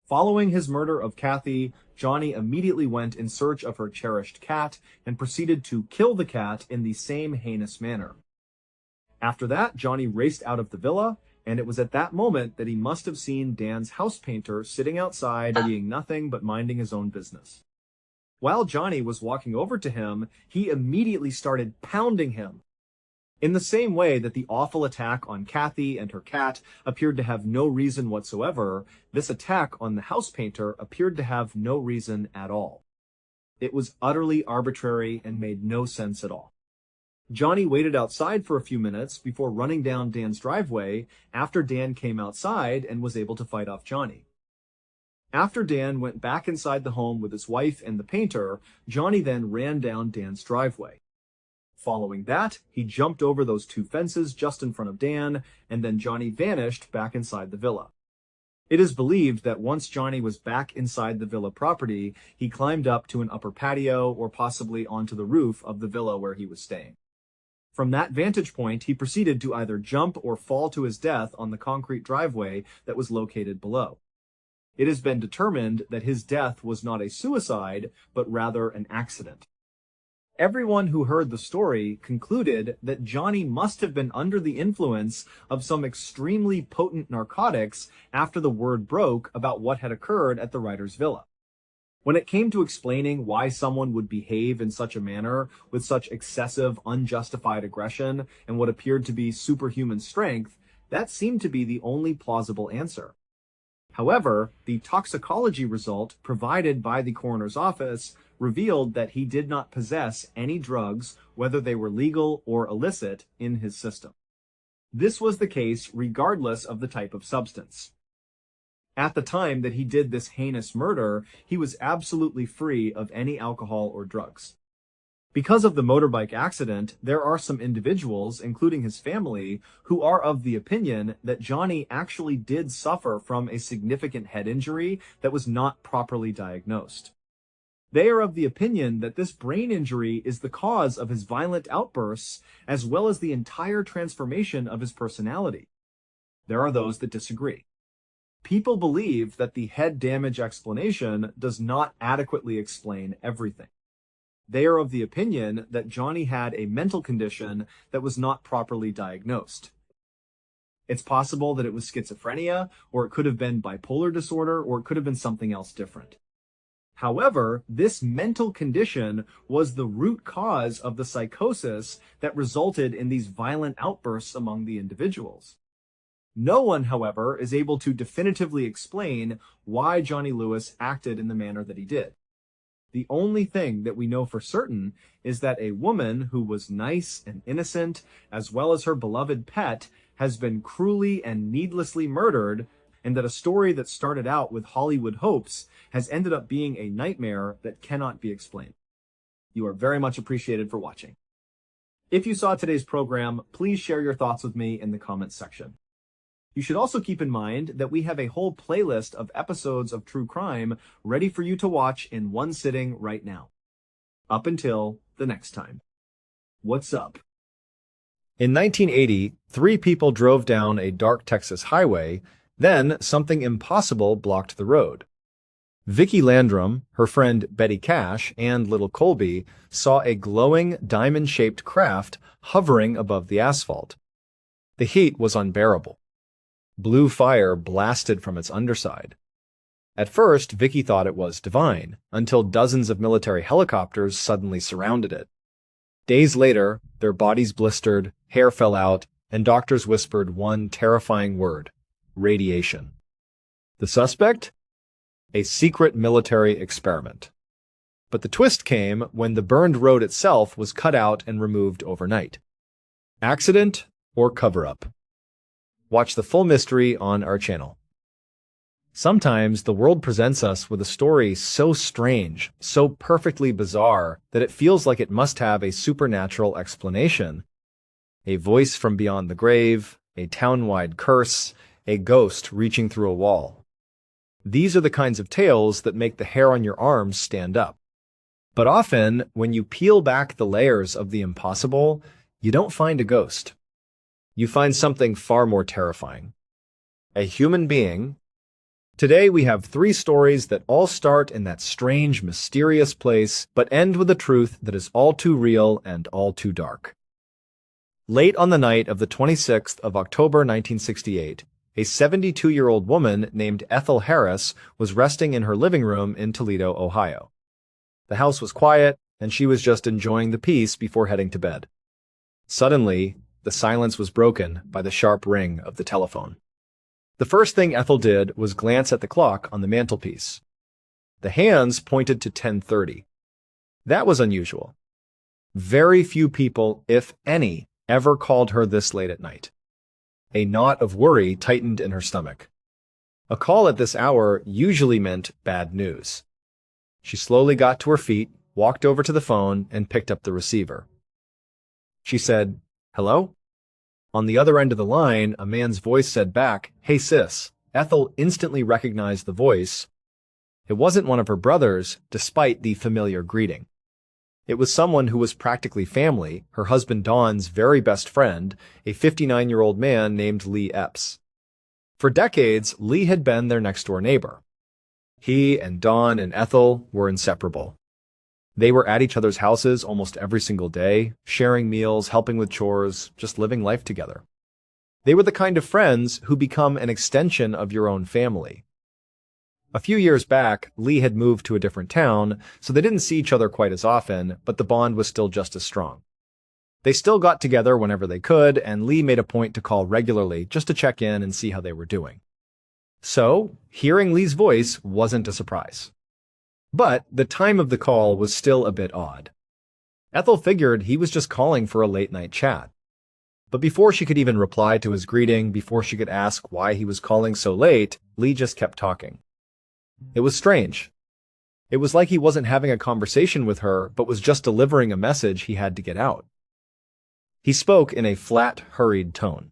Following his murder of Kathy, Johnny immediately went in search of her cherished cat and proceeded to kill the cat in the same heinous manner. After that, Johnny raced out of the villa, and it was at that moment that he must have seen Dan's house painter sitting outside, doing nothing but minding his own business. While Johnny was walking over to him, he immediately started pounding him. In the same way that the awful attack on Kathy and her cat appeared to have no reason whatsoever, this attack on the house painter appeared to have no reason at all. It was utterly arbitrary and made no sense at all. Johnny waited outside for a few minutes before running down Dan's driveway after Dan came outside and was able to fight off Johnny. After Dan went back inside the home with his wife and the painter, Johnny then ran down Dan's driveway. Following that, he jumped over those two fences just in front of Dan, and then Johnny vanished back inside the villa. It is believed that once Johnny was back inside the villa property, he climbed up to an upper patio or possibly onto the roof of the villa where he was staying. From that vantage point, he proceeded to either jump or fall to his death on the concrete driveway that was located below. It has been determined that his death was not a suicide, but rather an accident. Everyone who heard the story concluded that Johnny must have been under the influence of some extremely potent narcotics after the word broke about what had occurred at the writer's villa. When it came to explaining why someone would behave in such a manner with such excessive, unjustified aggression and what appeared to be superhuman strength, that seemed to be the only plausible answer. However, the toxicology result provided by the coroner's office revealed that he did not possess any drugs, whether they were legal or illicit, in his system. This was the case regardless of the type of substance. At the time that he did this heinous murder, he was absolutely free of any alcohol or drugs. Because of the motorbike accident, there are some individuals, including his family, who are of the opinion that Johnny actually did suffer from a significant head injury that was not properly diagnosed. They are of the opinion that this brain injury is the cause of his violent outbursts, as well as the entire transformation of his personality. There are those that disagree. People believe that the head damage explanation does not adequately explain everything. They are of the opinion that Johnny had a mental condition that was not properly diagnosed. It's possible that it was schizophrenia, or it could have been bipolar disorder, or it could have been something else different. However, this mental condition was the root cause of the psychosis that resulted in these violent outbursts among the individuals. No one, however, is able to definitively explain why Johnny Lewis acted in the manner that he did. The only thing that we know for certain is that a woman who was nice and innocent, as well as her beloved pet, has been cruelly and needlessly murdered, and that a story that started out with Hollywood hopes has ended up being a nightmare that cannot be explained. You are very much appreciated for watching. If you saw today's program, please share your thoughts with me in the comments section. You should also keep in mind that we have a whole playlist of episodes of true crime ready for you to watch in one sitting right now. Up until the next time. What's up?
In 1980, 3 people drove down a dark Texas highway, then something impossible blocked the road. Vicki Landrum, her friend Betty Cash, and little Colby saw a glowing diamond-shaped craft hovering above the asphalt. The heat was unbearable. Blue fire blasted from its underside. At first, Vicki thought it was divine, until dozens of military helicopters suddenly surrounded it. Days later, their bodies blistered, hair fell out, and doctors whispered one terrifying word: radiation. The suspect? A secret military experiment. But the twist came when the burned road itself was cut out and removed overnight. Accident or cover-up? Watch the full mystery on our channel. Sometimes the world presents us with a story so strange, so perfectly bizarre, that it feels like it must have a supernatural explanation. A voice from beyond the grave, a town-wide curse, a ghost reaching through a wall. These are the kinds of tales that make the hair on your arms stand up. But often, when you peel back the layers of the impossible, you don't find a ghost. You find something far more terrifying. A human being. Today we have 3 stories that all start in that strange, mysterious place, but end with a truth that is all too real and all too dark. Late on the night of the 26th of October 1968, a 72-year-old woman named Ethel Harris was resting in her living room in Toledo, Ohio. The house was quiet, and she was just enjoying the peace before heading to bed. Suddenly, the silence was broken by the sharp ring of the telephone. The first thing Ethel did was glance at the clock on the mantelpiece. The hands pointed to 10:30. That was unusual. Very few people, if any, ever called her this late at night. A knot of worry tightened in her stomach. A call at this hour usually meant bad news. She slowly got to her feet, walked over to the phone, and picked up the receiver. She said, "Hello?" On the other end of the line, a man's voice said back, "Hey sis, Ethel instantly recognized the voice. It wasn't one of her brothers, despite the familiar greeting. It was someone who was practically family, her husband Don's very best friend, a 59-year-old man named Lee Epps. For decades, Lee had been their next-door neighbor. He and Don and Ethel were inseparable. They were at each other's houses almost every single day, sharing meals, helping with chores, just living life together. They were the kind of friends who become an extension of your own family. A few years back, Lee had moved to a different town, so they didn't see each other quite as often, but the bond was still just as strong. They still got together whenever they could, and Lee made a point to call regularly just to check in and see how they were doing. So, hearing Lee's voice wasn't a surprise. But the time of the call was still a bit odd. Ethel figured he was just calling for a late-night chat. But before she could even reply to his greeting, before she could ask why he was calling so late, Lee just kept talking. It was strange. It was like he wasn't having a conversation with her, but was just delivering a message he had to get out. He spoke in a flat, hurried tone.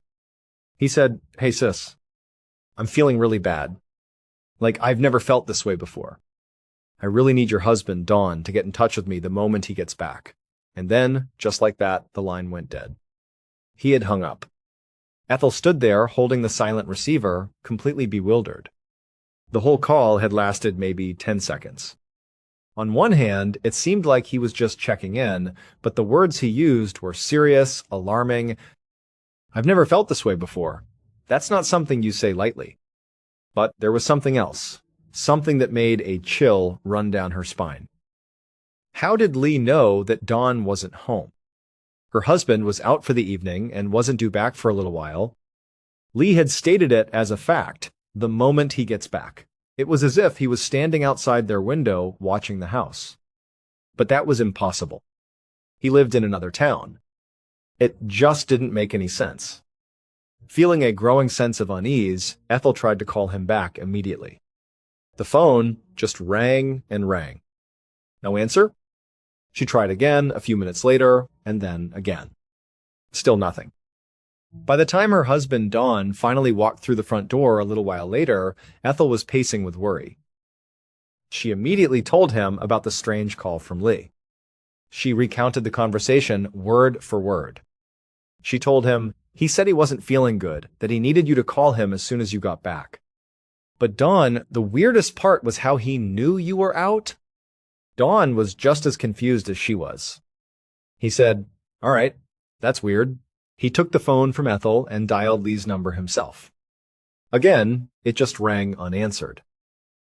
He said, "Hey sis, I'm feeling really bad. Like I've never felt this way before. I really need your husband, Don, to get in touch with me the moment he gets back." And then, just like that, the line went dead. He had hung up. Ethel stood there, holding the silent receiver, completely bewildered. The whole call had lasted maybe 10 seconds. On one hand, it seemed like he was just checking in, but the words he used were serious, alarming. "I've never felt this way before. That's not something you say lightly." But there was something else, something that made a chill run down her spine. How did Lee know that Dawn wasn't home? Her husband was out for the evening and wasn't due back for a little while. Lee had stated it as a fact, the moment he gets back. It was as if he was standing outside their window watching the house. But that was impossible. He lived in another town. It just didn't make any sense. Feeling a growing sense of unease, Ethel tried to call him back immediately. The phone just rang and rang. No answer? She tried again a few minutes later, and then again. Still nothing. By the time her husband, Don, finally walked through the front door a little while later, Ethel was pacing with worry. She immediately told him about the strange call from Lee. She recounted the conversation word for word. She told him, "He said he wasn't feeling good, that he needed you to call him as soon as you got back. But Don, the weirdest part was how he knew you were out." Don was just as confused as she was. He said, "All right, that's weird." He took the phone from Ethel and dialed Lee's number himself. Again, it just rang unanswered.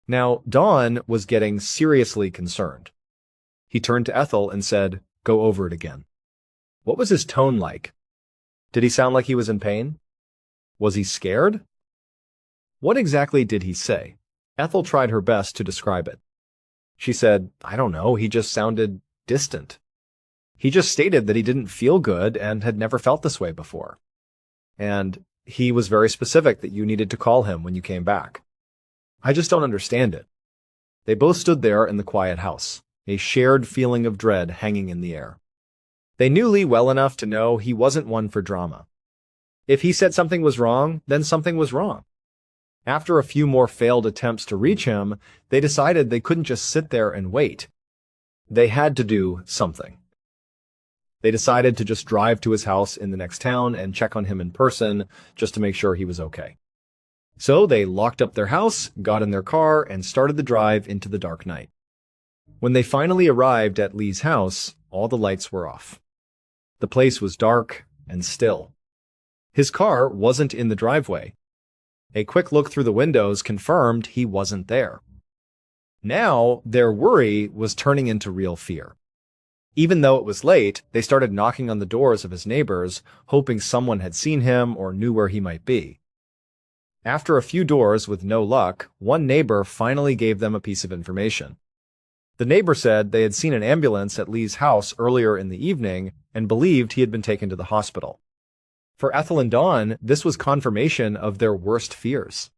Now, Don was getting seriously concerned. He turned to Ethel and said, "Go over it again." What was his tone like? Did he sound like he was in pain? Was he scared? What exactly did he say? Ethel tried her best to describe it. She said, "I don't know, he just sounded distant. He just stated that he didn't feel good and had never felt this way before. And he was very specific that you needed to call him when you came back. I just don't understand it." They both stood there in the quiet house, a shared feeling of dread hanging in the air. They knew Lee well enough to know he wasn't one for drama. If he said something was wrong, then something was wrong. After a few more failed attempts to reach him, they decided they couldn't just sit there and wait. They had to do something. They decided to just drive to his house in the next town and check on him in person just to make sure he was okay. So they locked up their house, got in their car, and started the drive into the dark night. When they finally arrived at Lee's house, all the lights were off. The place was dark and still. His car wasn't in the driveway. A quick look through the windows confirmed he wasn't there. Now, their worry was turning into real fear. Even though it was late, they started knocking on the doors of his neighbors, hoping someone had seen him or knew where he might be. After a few doors with no luck, one neighbor finally gave them a piece of information. The neighbor said they had seen an ambulance at Lee's house earlier in the evening and believed he had been taken to the hospital. For Ethel and Dawn, this was confirmation of their worst fears.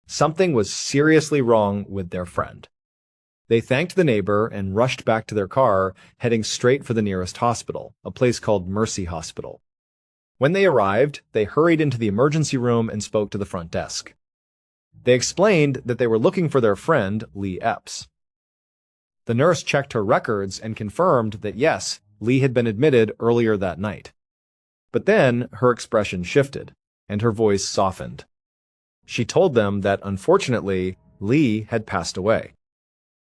Something was seriously wrong with their friend. They thanked the neighbor and rushed back to their car, heading straight for the nearest hospital, a place called Mercy Hospital. When they arrived, they hurried into the emergency room and spoke to the front desk. They explained that they were looking for their friend, Lee Epps. The nurse checked her records and confirmed that yes, Lee had been admitted earlier that night. But then her expression shifted, and her voice softened. She told them that, unfortunately, Lee had passed away.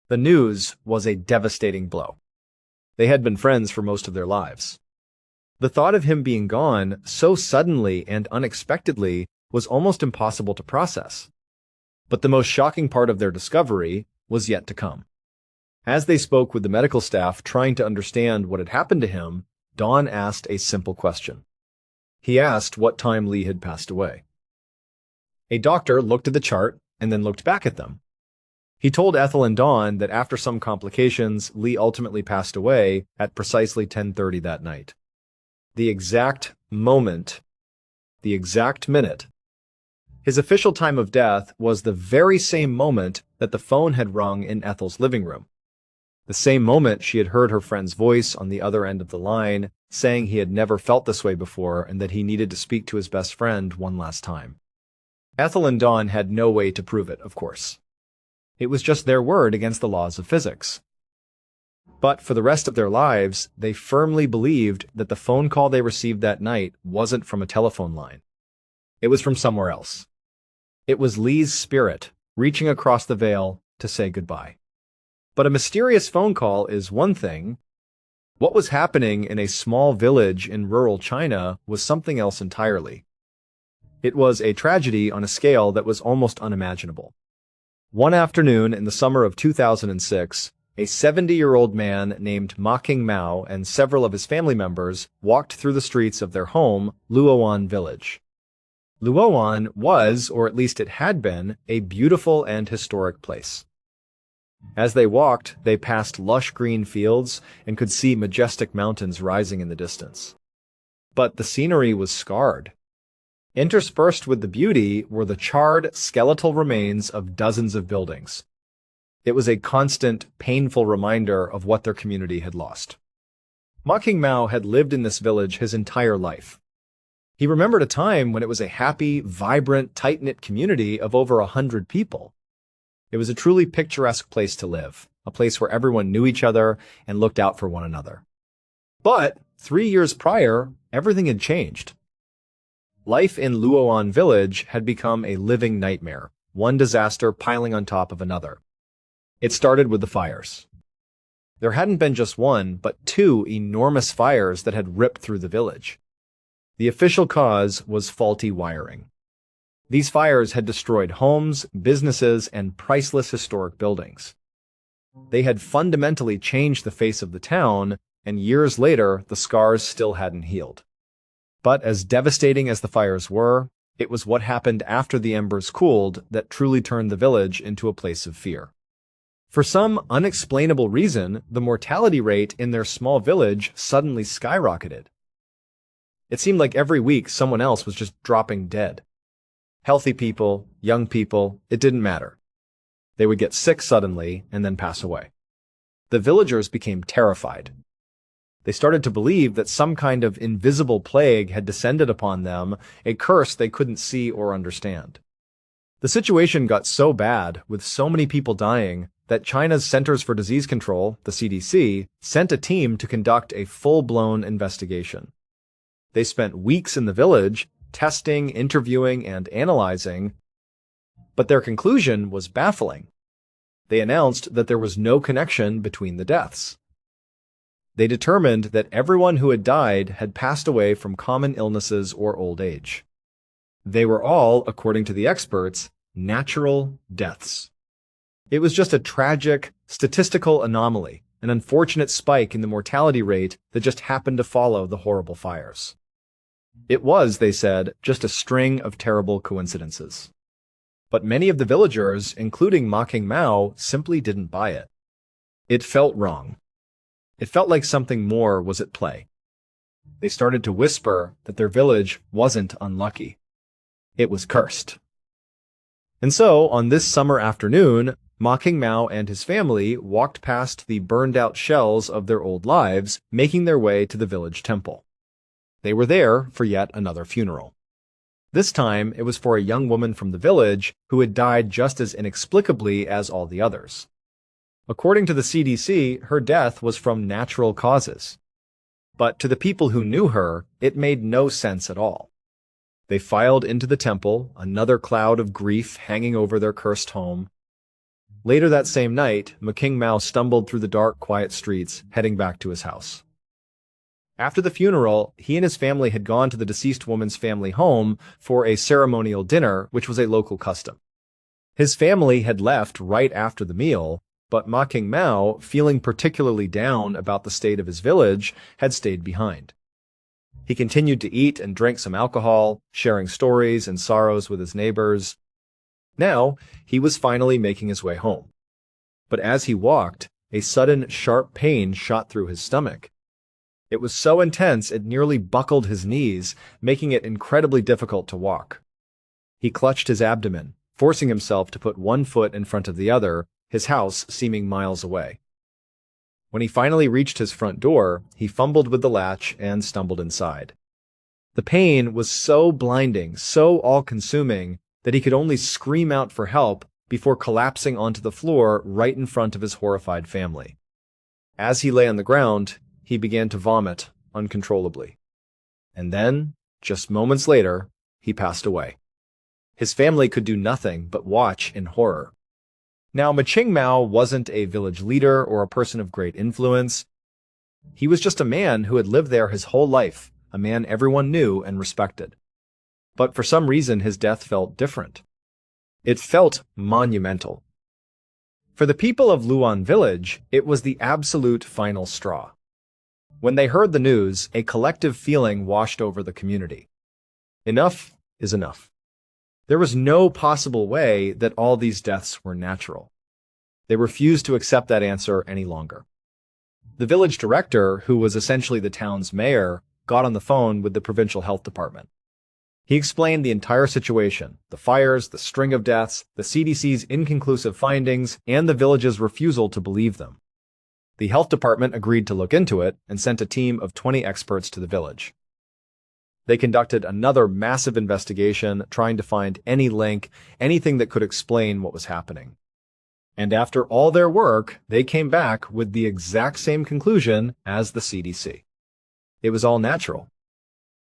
The news was a devastating blow. They had been friends for most of their lives. The thought of him being gone so suddenly and unexpectedly was almost impossible to process. But the most shocking part of their discovery was yet to come. As they spoke with the medical staff trying to understand what had happened to him, Don asked a simple question. He asked what time Lee had passed away. A doctor looked at the chart and then looked back at them. He told Ethel and Dawn that after some complications, Lee ultimately passed away at precisely 10:30 that night. The exact moment, the exact minute. His official time of death was the very same moment that the phone had rung in Ethel's living room. The same moment she had heard her friend's voice on the other end of the line, saying he had never felt this way before and that he needed to speak to his best friend one last time. Ethel and Dawn had no way to prove it, of course. It was just their word against the laws of physics. But for the rest of their lives, they firmly believed that the phone call they received that night wasn't from a telephone line. It was from somewhere else. It was Lee's spirit reaching across the veil to say goodbye. But a mysterious phone call is one thing. What was happening in a small village in rural China was something else entirely. It was a tragedy on a scale that was almost unimaginable. One afternoon in the summer of 2006, a 70-year-old man named Ma King Mao and several of his family members walked through the streets of their home, Luoan village. Luoan was, or at least it had been, a beautiful and historic place. As they walked, they passed lush green fields and could see majestic mountains rising in the distance. But the scenery was scarred. Interspersed with the beauty were the charred, skeletal remains of dozens of buildings. It was a constant, painful reminder of what their community had lost. Ma King Mao had lived in this village his entire life. He remembered a time when it was a happy, vibrant, tight-knit community of over 100 people. It was a truly picturesque place to live, a place where everyone knew each other and looked out for one another. But 3 years prior, everything had changed. Life in Luoan village had become a living nightmare, one disaster piling on top of another. It started with the fires. There hadn't been just one, but two enormous fires that had ripped through the village. The official cause was faulty wiring. These fires had destroyed homes, businesses, and priceless historic buildings. They had fundamentally changed the face of the town, and years later, the scars still hadn't healed. But as devastating as the fires were, it was what happened after the embers cooled that truly turned the village into a place of fear. For some unexplainable reason, the mortality rate in their small village suddenly skyrocketed. It seemed like every week someone else was just dropping dead. Healthy people, young people, it didn't matter. They would get sick suddenly and then pass away. The villagers became terrified. They started to believe that some kind of invisible plague had descended upon them, a curse they couldn't see or understand. The situation got so bad, with so many people dying, that China's Centers for Disease Control, the CDC, sent a team to conduct a full-blown investigation. They spent weeks in the village, testing, interviewing, and analyzing, but their conclusion was baffling. They announced that there was no connection between the deaths. They determined that everyone who had died had passed away from common illnesses or old age. They were all, according to the experts, natural deaths. It was just a tragic, statistical anomaly, an unfortunate spike in the mortality rate that just happened to follow the horrible fires. It was, they said, just a string of terrible coincidences. But many of the villagers, including Ma King Mao, simply didn't buy it. It felt wrong. It felt like something more was at play. They started to whisper that their village wasn't unlucky. It was cursed. And so, on this summer afternoon, Ma King Mao and his family walked past the burned-out shells of their old lives, making their way to the village temple. They were there for yet another funeral. This time, it was for a young woman from the village who had died just as inexplicably as all the others. According to the CDC, her death was from natural causes. But to the people who knew her, it made no sense at all. They filed into the temple, another cloud of grief hanging over their cursed home. Later that same night, King Mao stumbled through the dark, quiet streets, heading back to his house. After the funeral, he and his family had gone to the deceased woman's family home for a ceremonial dinner, which was a local custom. His family had left right after the meal, but King Mao, feeling particularly down about the state of his village, had stayed behind. He continued to eat and drink some alcohol, sharing stories and sorrows with his neighbors. Now, he was finally making his way home. But as he walked, a sudden sharp pain shot through his stomach. It was so intense it nearly buckled his knees, making it incredibly difficult to walk. He clutched his abdomen, forcing himself to put one foot in front of the other, his house seeming miles away. When he finally reached his front door, he fumbled with the latch and stumbled inside. The pain was so blinding, so all-consuming, that he could only scream out for help before collapsing onto the floor right in front of his horrified family. As he lay on the ground, he began to vomit uncontrollably. And then, just moments later, he passed away. His family could do nothing but watch in horror. Now, King Mao wasn't a village leader or a person of great influence. He was just a man who had lived there his whole life, a man everyone knew and respected. But for some reason, his death felt different. It felt monumental. For the people of Luan village, it was the absolute final straw. When they heard the news, a collective feeling washed over the community. Enough is enough. There was no possible way that all these deaths were natural. They refused to accept that answer any longer. The village director, who was essentially the town's mayor, got on the phone with the provincial health department. He explained the entire situation, the fires, the string of deaths, the CDC's inconclusive findings, and the village's refusal to believe them. The health department agreed to look into it and sent a team of 20 experts to the village. They conducted another massive investigation, trying to find any link, anything that could explain what was happening. And after all their work, they came back with the exact same conclusion as the CDC. It was all natural.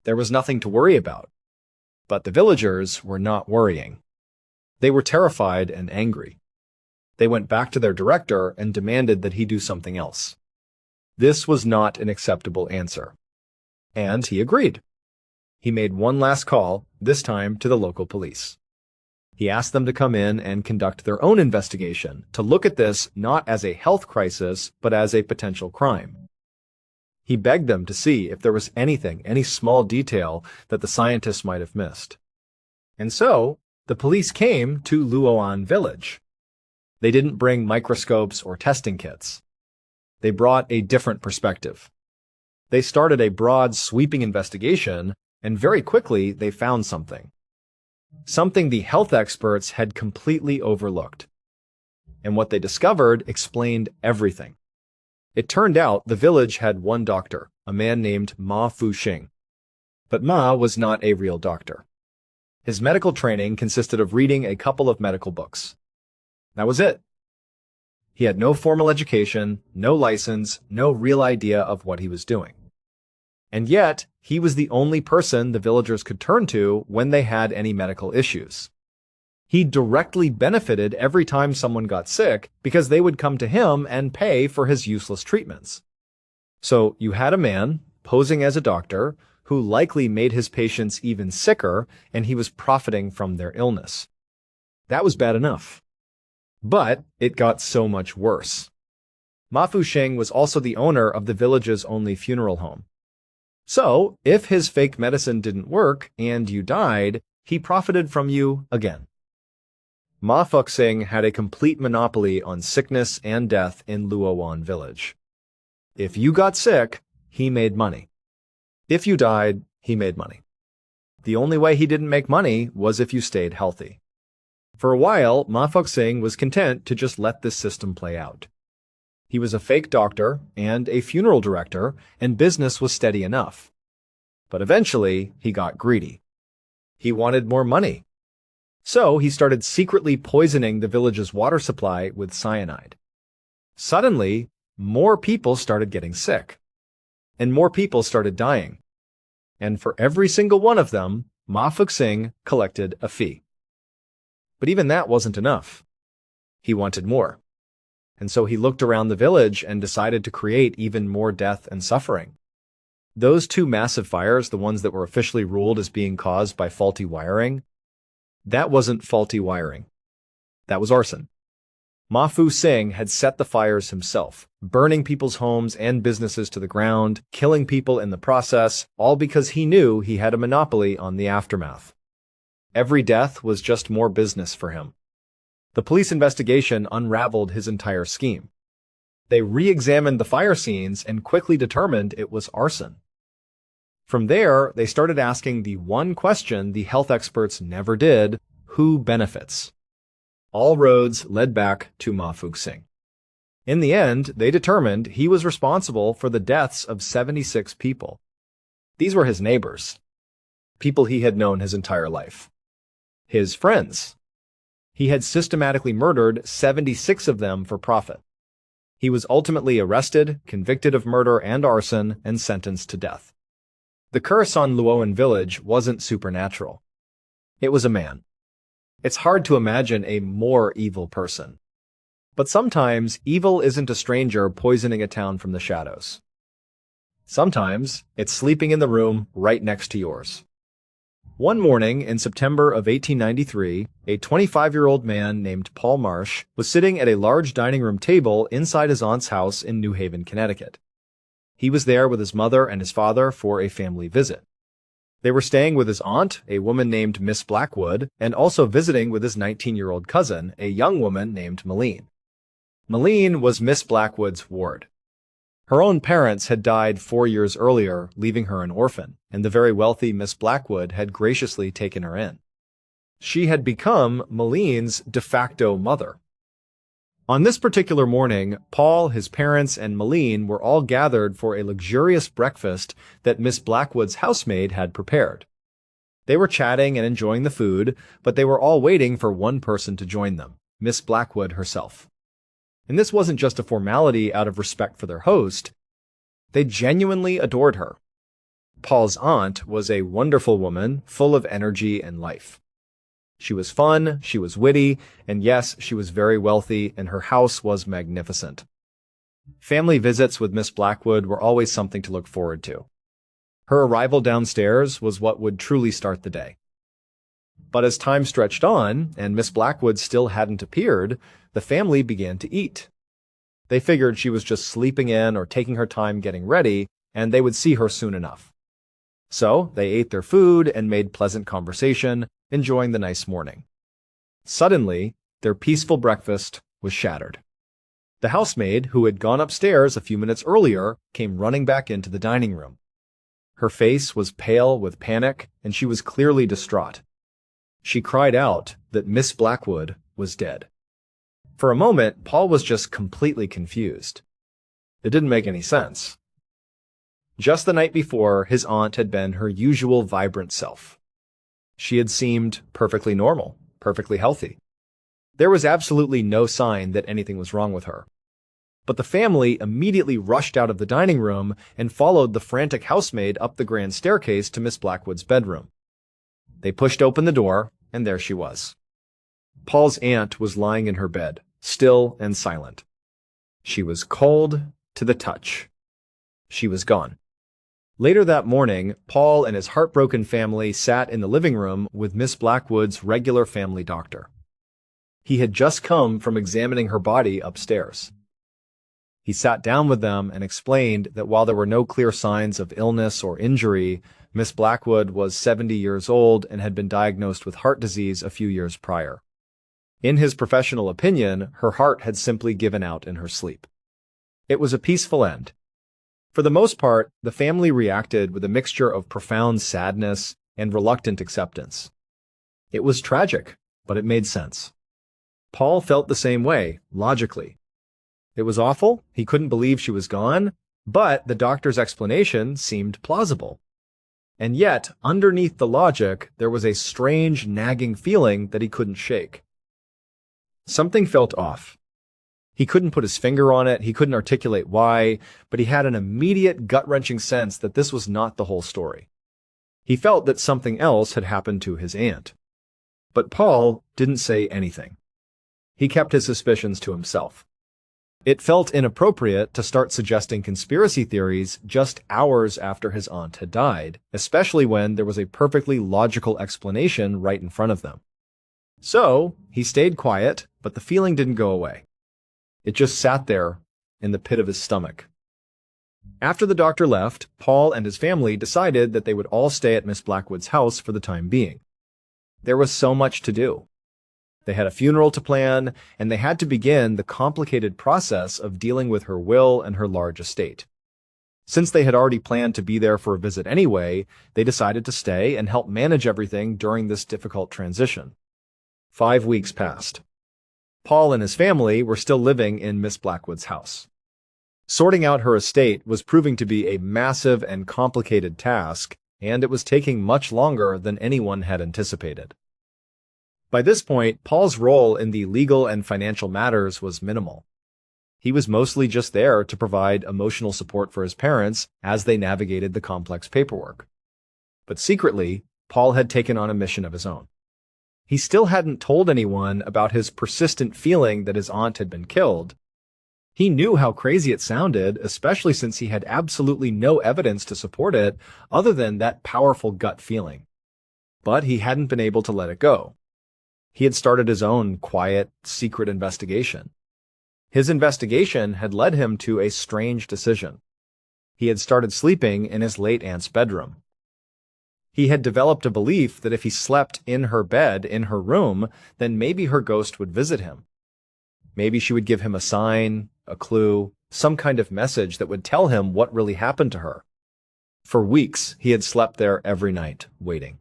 There was nothing to worry about. But the villagers were not worrying. They were terrified and angry. They went back to their director and demanded that he do something else. This was not an acceptable answer. And he agreed. He made one last call, this time to the local police. He asked them to come in and conduct their own investigation, to look at this not as a health crisis, but as a potential crime. He begged them to see if there was anything, any small detail that the scientists might have missed. And so, the police came to Luoan village. They didn't bring microscopes or testing kits. They brought a different perspective. They started a broad, sweeping investigation, and very quickly they found something. Something the health experts had completely overlooked. And what they discovered explained everything. It turned out the village had one doctor, a man named Ma Fuxing. But Ma was not a real doctor. His medical training consisted of reading a couple of medical books. That was it. He had no formal education, no license, no real idea of what he was doing. And yet, he was the only person the villagers could turn to when they had any medical issues. He directly benefited every time someone got sick because they would come to him and pay for his useless treatments. So you had a man, posing as a doctor, who likely made his patients even sicker, and he was profiting from their illness. That was bad enough. But it got so much worse. Ma Fuxing was also the owner of the village's only funeral home. So, if his fake medicine didn't work and you died, he profited from you again. Ma Fuxing had a complete monopoly on sickness and death in Luoan village. If you got sick, he made money. If you died, he made money. The only way he didn't make money was if you stayed healthy. For a while, Ma Fuxing was content to just let this system play out. He was a fake doctor and a funeral director, and business was steady enough. But eventually, he got greedy. He wanted more money. So he started secretly poisoning the village's water supply with cyanide. Suddenly, more people started getting sick, and more people started dying. And for every single one of them, Ma Fuxing collected a fee. But even that wasn't enough. He wanted more. And so he looked around the village and decided to create even more death and suffering. Those two massive fires, the ones that were officially ruled as being caused by faulty wiring, that wasn't faulty wiring. That was arson. Ma Fuxing had set the fires himself, burning people's homes and businesses to the ground, killing people in the process, all because he knew he had a monopoly on the aftermath. Every death was just more business for him. The police investigation unraveled his entire scheme. They re-examined the fire scenes and quickly determined it was arson. From there, they started asking the one question the health experts never did: who benefits? All roads led back to Ma Fuxing. In the end, they determined he was responsible for the deaths of 76 people. These were his neighbors, people he had known his entire life. His friends. He had systematically murdered 76 of them for profit. He was ultimately arrested, convicted of murder and arson, and sentenced to death. The curse on Luoan village wasn't supernatural. It was a man. It's hard to imagine a more evil person. But sometimes evil isn't a stranger poisoning a town from the shadows. Sometimes it's sleeping in the room right next to yours. One morning in September of 1893, a 25-year-old man named Paul Marsh was sitting at a large dining room table inside his aunt's house in New Haven, Connecticut. He was there with his mother and his father for a family visit. They were staying with his aunt, a woman named Miss Blackwood, and also visiting with his 19-year-old cousin, a young woman named Malene. Malene was Miss Blackwood's ward. Her own parents had died 4 years earlier, leaving her an orphan, and the very wealthy Miss Blackwood had graciously taken her in. She had become Malene's de facto mother. On this particular morning, Paul, his parents, and Malene were all gathered for a luxurious breakfast that Miss Blackwood's housemaid had prepared. They were chatting and enjoying the food, but they were all waiting for one person to join them, Miss Blackwood herself. And this wasn't just a formality out of respect for their host. They genuinely adored her. Paul's aunt was a wonderful woman, full of energy and life. She was fun, she was witty, and yes, she was very wealthy, and her house was magnificent. Family visits with Miss Blackwood were always something to look forward to. Her arrival downstairs was what would truly start the day. But as time stretched on, and Miss Blackwood still hadn't appeared, the family began to eat. They figured she was just sleeping in or taking her time getting ready, and they would see her soon enough. So they ate their food and made pleasant conversation, enjoying the nice morning. Suddenly, their peaceful breakfast was shattered. The housemaid, who had gone upstairs a few minutes earlier, came running back into the dining room. Her face was pale with panic, and she was clearly distraught. She cried out that Miss Blackwood was dead. For a moment, Paul was just completely confused. It didn't make any sense. Just the night before, his aunt had been her usual vibrant self. She had seemed perfectly normal, perfectly healthy. There was absolutely no sign that anything was wrong with her. But the family immediately rushed out of the dining room and followed the frantic housemaid up the grand staircase to Miss Blackwood's bedroom. They pushed open the door, and there she was. Paul's aunt was lying in her bed, still and silent. She was cold to the touch. She was gone. Later that morning, Paul and his heartbroken family sat in the living room with Miss Blackwood's regular family doctor. He had just come from examining her body upstairs. He sat down with them and explained that while there were no clear signs of illness or injury, Miss Blackwood was 70 years old and had been diagnosed with heart disease a few years prior. In his professional opinion, her heart had simply given out in her sleep. It was a peaceful end. For the most part, the family reacted with a mixture of profound sadness and reluctant acceptance. It was tragic, but it made sense. Paul felt the same way, logically. It was awful, he couldn't believe she was gone, but the doctor's explanation seemed plausible. And yet, underneath the logic, there was a strange, nagging feeling that he couldn't shake. Something felt off. He couldn't put his finger on it, he couldn't articulate why, but he had an immediate gut-wrenching sense that this was not the whole story. He felt that something else had happened to his aunt. But Paul didn't say anything. He kept his suspicions to himself. It felt inappropriate to start suggesting conspiracy theories just hours after his aunt had died, especially when there was a perfectly logical explanation right in front of them. So, he stayed quiet, but the feeling didn't go away. It just sat there in the pit of his stomach. After the doctor left, Paul and his family decided that they would all stay at Miss Blackwood's house for the time being. There was so much to do. They had a funeral to plan, and they had to begin the complicated process of dealing with her will and her large estate. Since they had already planned to be there for a visit anyway, they decided to stay and help manage everything during this difficult transition. 5 weeks passed. Paul and his family were still living in Miss Blackwood's house. Sorting out her estate was proving to be a massive and complicated task, and it was taking much longer than anyone had anticipated. By this point, Paul's role in the legal and financial matters was minimal. He was mostly just there to provide emotional support for his parents as they navigated the complex paperwork. But secretly, Paul had taken on a mission of his own. He still hadn't told anyone about his persistent feeling that his aunt had been killed. He knew how crazy it sounded, especially since he had absolutely no evidence to support it other than that powerful gut feeling. But he hadn't been able to let it go. He had started his own quiet, secret investigation. His investigation had led him to a strange decision. He had started sleeping in his late aunt's bedroom. He had developed a belief that if he slept in her bed, in her room, then maybe her ghost would visit him. Maybe she would give him a sign, a clue, some kind of message that would tell him what really happened to her. For weeks, he had slept there every night, waiting.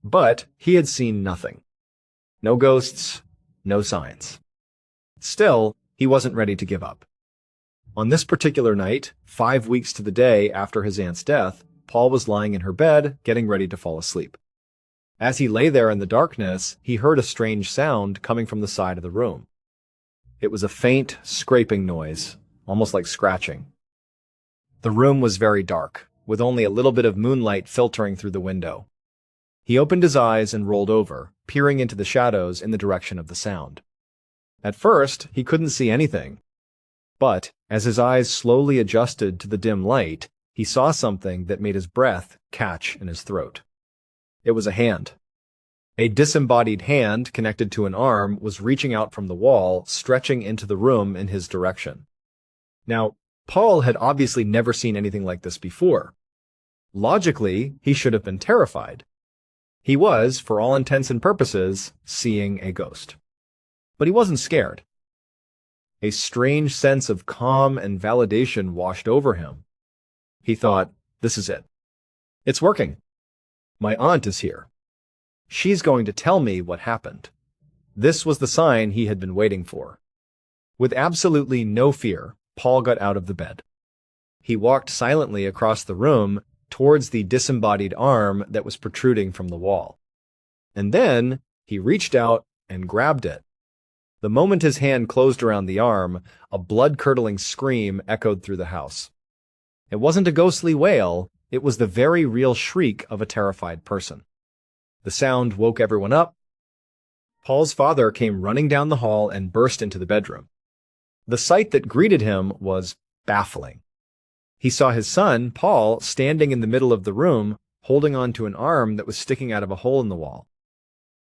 But he had seen nothing. No ghosts, no signs. Still, he wasn't ready to give up. On this particular night, 5 weeks to the day after his aunt's death, Paul was lying in her bed, getting ready to fall asleep. As he lay there in the darkness, he heard a strange sound coming from the side of the room. It was a faint, scraping noise, almost like scratching. The room was very dark, with only a little bit of moonlight filtering through the window. He opened his eyes and rolled over, peering into the shadows in the direction of the sound. At first, he couldn't see anything. But, as his eyes slowly adjusted to the dim light, he saw something that made his breath catch in his throat. It was a hand. A disembodied hand connected to an arm was reaching out from the wall, stretching into the room in his direction. Now, Paul had obviously never seen anything like this before. Logically, he should have been terrified. He was, for all intents and purposes, seeing a ghost. But he wasn't scared. A strange sense of calm and validation washed over him. He thought, this is it. It's working. My aunt is here. She's going to tell me what happened. This was the sign he had been waiting for. With absolutely no fear, Paul got out of the bed. He walked silently across the room towards the disembodied arm that was protruding from the wall. And then he reached out and grabbed it. The moment his hand closed around the arm, a blood-curdling scream echoed through the house. It wasn't a ghostly wail, it was the very real shriek of a terrified person. The sound woke everyone up. Paul's father came running down the hall and burst into the bedroom. The sight that greeted him was baffling. He saw his son, Paul, standing in the middle of the room, holding on to an arm that was sticking out of a hole in the wall.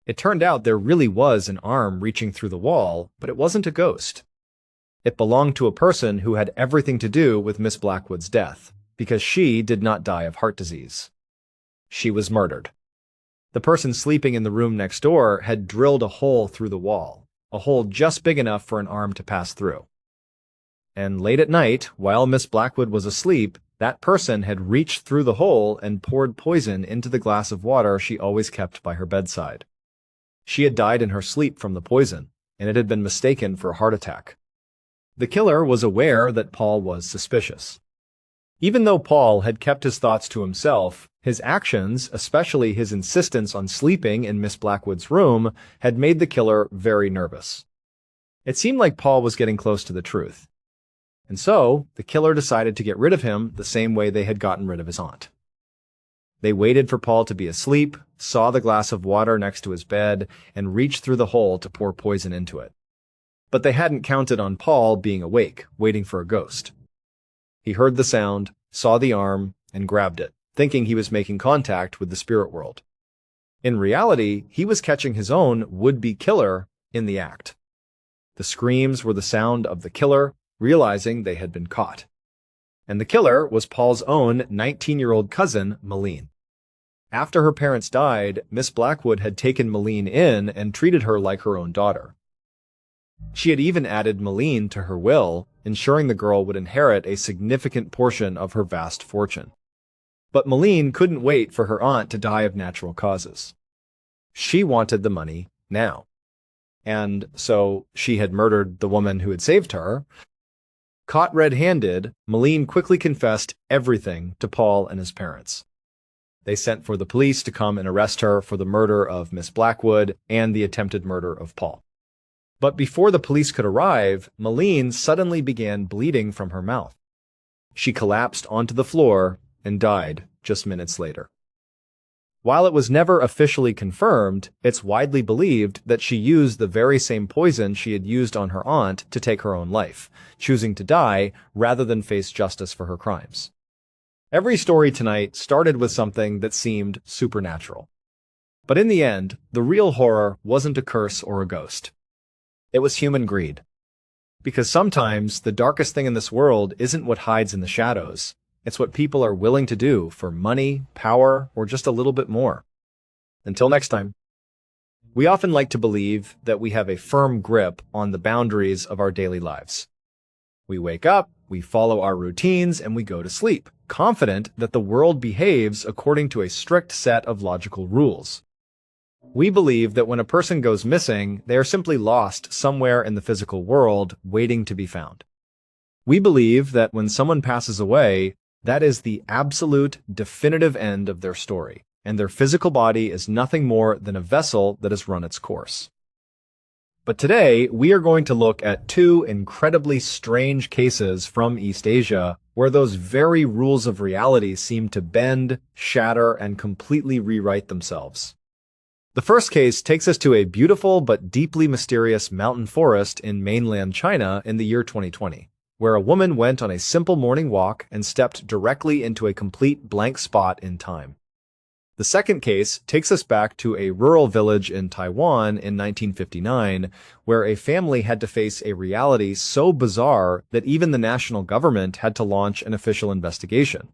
It turned out there really was an arm reaching through the wall, but it wasn't a ghost. It belonged to a person who had everything to do with Miss Blackwood's death, because she did not die of heart disease. She was murdered. The person sleeping in the room next door had drilled a hole through the wall, a hole just big enough for an arm to pass through. And late at night, while Miss Blackwood was asleep, that person had reached through the hole and poured poison into the glass of water she always kept by her bedside. She had died in her sleep from the poison, and it had been mistaken for a heart attack. The killer was aware that Paul was suspicious. Even though Paul had kept his thoughts to himself, His actions, especially his insistence on sleeping in Miss Blackwood's room, had made the killer very nervous. It seemed like Paul was getting close to the truth. And so, the killer decided to get rid of him the same way they had gotten rid of his aunt. They waited for Paul to be asleep, saw the glass of water next to his bed, and reached through the hole to pour poison into it. But they hadn't counted on Paul being awake, waiting for a ghost. He heard the sound, saw the arm, and grabbed it, thinking he was making contact with the spirit world. In reality, he was catching his own would-be killer in the act. The screams were the sound of the killer, realizing they had been caught. And the killer was Paul's own 19-year-old cousin, Malene. After her parents died, Miss Blackwood had taken Malene in and treated her like her own daughter. She had even added Malene to her will, ensuring the girl would inherit a significant portion of her vast fortune. But Malene couldn't wait for her aunt to die of natural causes. She wanted the money now. And so she had murdered the woman who had saved her. Caught red-handed, Malene quickly confessed everything to Paul and his parents. They sent for the police to come and arrest her for the murder of Miss Blackwood and the attempted murder of Paul. But before the police could arrive, Malene suddenly began bleeding from her mouth. She collapsed onto the floor and died just minutes later. While it was never officially confirmed, it's widely believed that she used the very same poison she had used on her aunt to take her own life, choosing to die rather than face justice for her crimes. Every story tonight started with something that seemed supernatural. But in the end, the real horror wasn't a curse or a ghost. It was human greed. Because sometimes the darkest thing in this world isn't what hides in the shadows. It's what people are willing to do for money, power, or just a little bit more. Until next time. We often like to believe that we have a firm grip on the boundaries of our daily lives. We wake up, we follow our routines, and we go to sleep, confident that the world behaves according to a strict set of logical rules. We believe that when a person goes missing, they are simply lost somewhere in the physical world, waiting to be found. We believe that when someone passes away, that is the absolute, definitive end of their story, and their physical body is nothing more than a vessel that has run its course. But today, we are going to look at two incredibly strange cases from East Asia where those very rules of reality seem to bend, shatter, and completely rewrite themselves. The first case takes us to a beautiful but deeply mysterious mountain forest in mainland China in the year 2020. Where a woman went on a simple morning walk and stepped directly into a complete blank spot in time. The second case takes us back to a rural village in Taiwan in 1959, where a family had to face a reality so bizarre that even the national government had to launch an official investigation.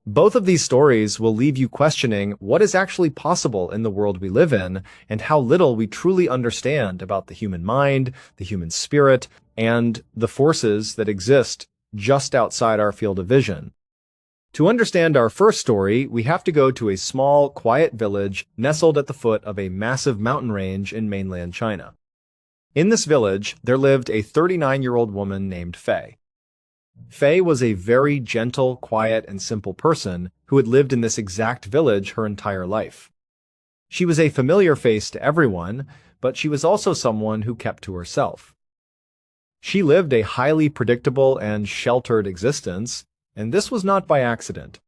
Both of these stories will leave you questioning what is actually possible in the world we live in and how little we truly understand about the human mind, the human spirit, and the forces that exist just outside our field of vision. To understand our first story, we have to go to a small, quiet village nestled at the foot of a massive mountain range in mainland China. In this village, there lived a 39-year-old woman named Fei. Fei was a very gentle, quiet, and simple person who had lived in this exact village her entire life. She was a familiar face to everyone, but she was also someone who kept to herself. She lived a highly predictable and sheltered existence, and this was not by accident.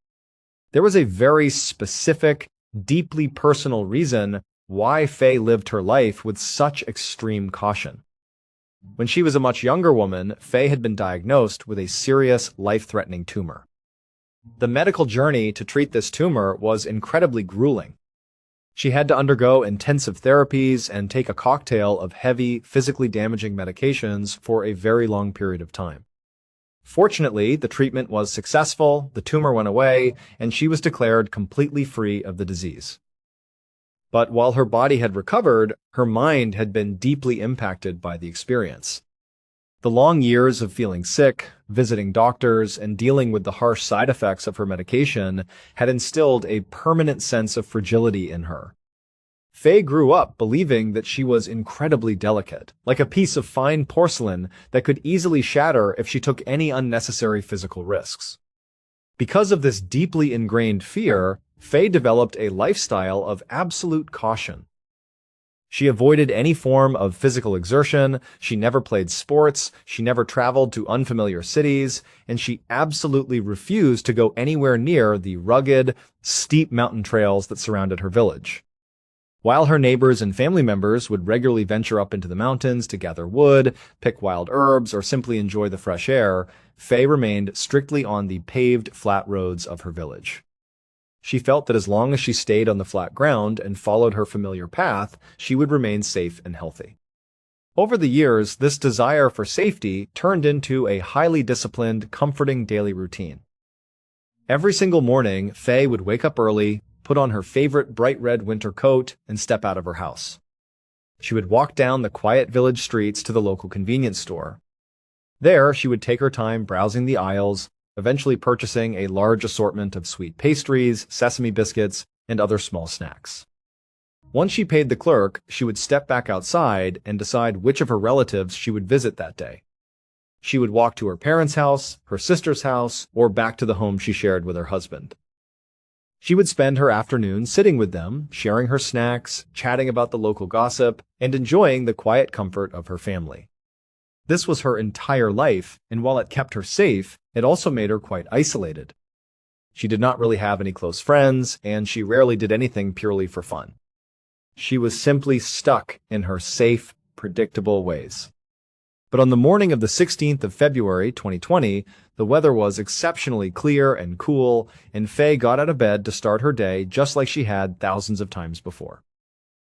There was a very specific, deeply personal reason why Fei lived her life with such extreme caution. When she was a much younger woman, Fei had been diagnosed with a serious, life-threatening tumor. The medical journey to treat this tumor was incredibly grueling. She had to undergo intensive therapies and take a cocktail of heavy, physically damaging medications for a very long period of time. Fortunately, the treatment was successful, the tumor went away, and she was declared completely free of the disease. But while her body had recovered, her mind had been deeply impacted by the experience. The long years of feeling sick, visiting doctors, and dealing with the harsh side effects of her medication had instilled a permanent sense of fragility in her. Fei grew up believing that she was incredibly delicate, like a piece of fine porcelain that could easily shatter if she took any unnecessary physical risks. Because of this deeply ingrained fear, Faye developed a lifestyle of absolute caution. She avoided any form of physical exertion, she never played sports, she never traveled to unfamiliar cities, and she absolutely refused to go anywhere near the rugged, steep mountain trails that surrounded her village. While her neighbors and family members would regularly venture up into the mountains to gather wood, pick wild herbs, or simply enjoy the fresh air, Faye remained strictly on the paved, flat roads of her village. She felt that as long as she stayed on the flat ground and followed her familiar path, she would remain safe and healthy. Over the years, this desire for safety turned into a highly disciplined, comforting daily routine. Every single morning, Faye would wake up early, put on her favorite bright red winter coat, and step out of her house. She would walk down the quiet village streets to the local convenience store. There, she would take her time browsing the aisles, eventually purchasing a large assortment of sweet pastries, sesame biscuits, and other small snacks. Once she paid the clerk, she would step back outside and decide which of her relatives she would visit that day. She would walk to her parents' house, her sister's house, or back to the home she shared with her husband. She would spend her afternoon sitting with them, sharing her snacks, chatting about the local gossip, and enjoying the quiet comfort of her family. This was her entire life, and while it kept her safe, it also made her quite isolated. She did not really have any close friends, and she rarely did anything purely for fun. She was simply stuck in her safe, predictable ways. But on the morning of the 16th of February, 2020, the weather was exceptionally clear and cool, and Faye got out of bed to start her day just like she had thousands of times before.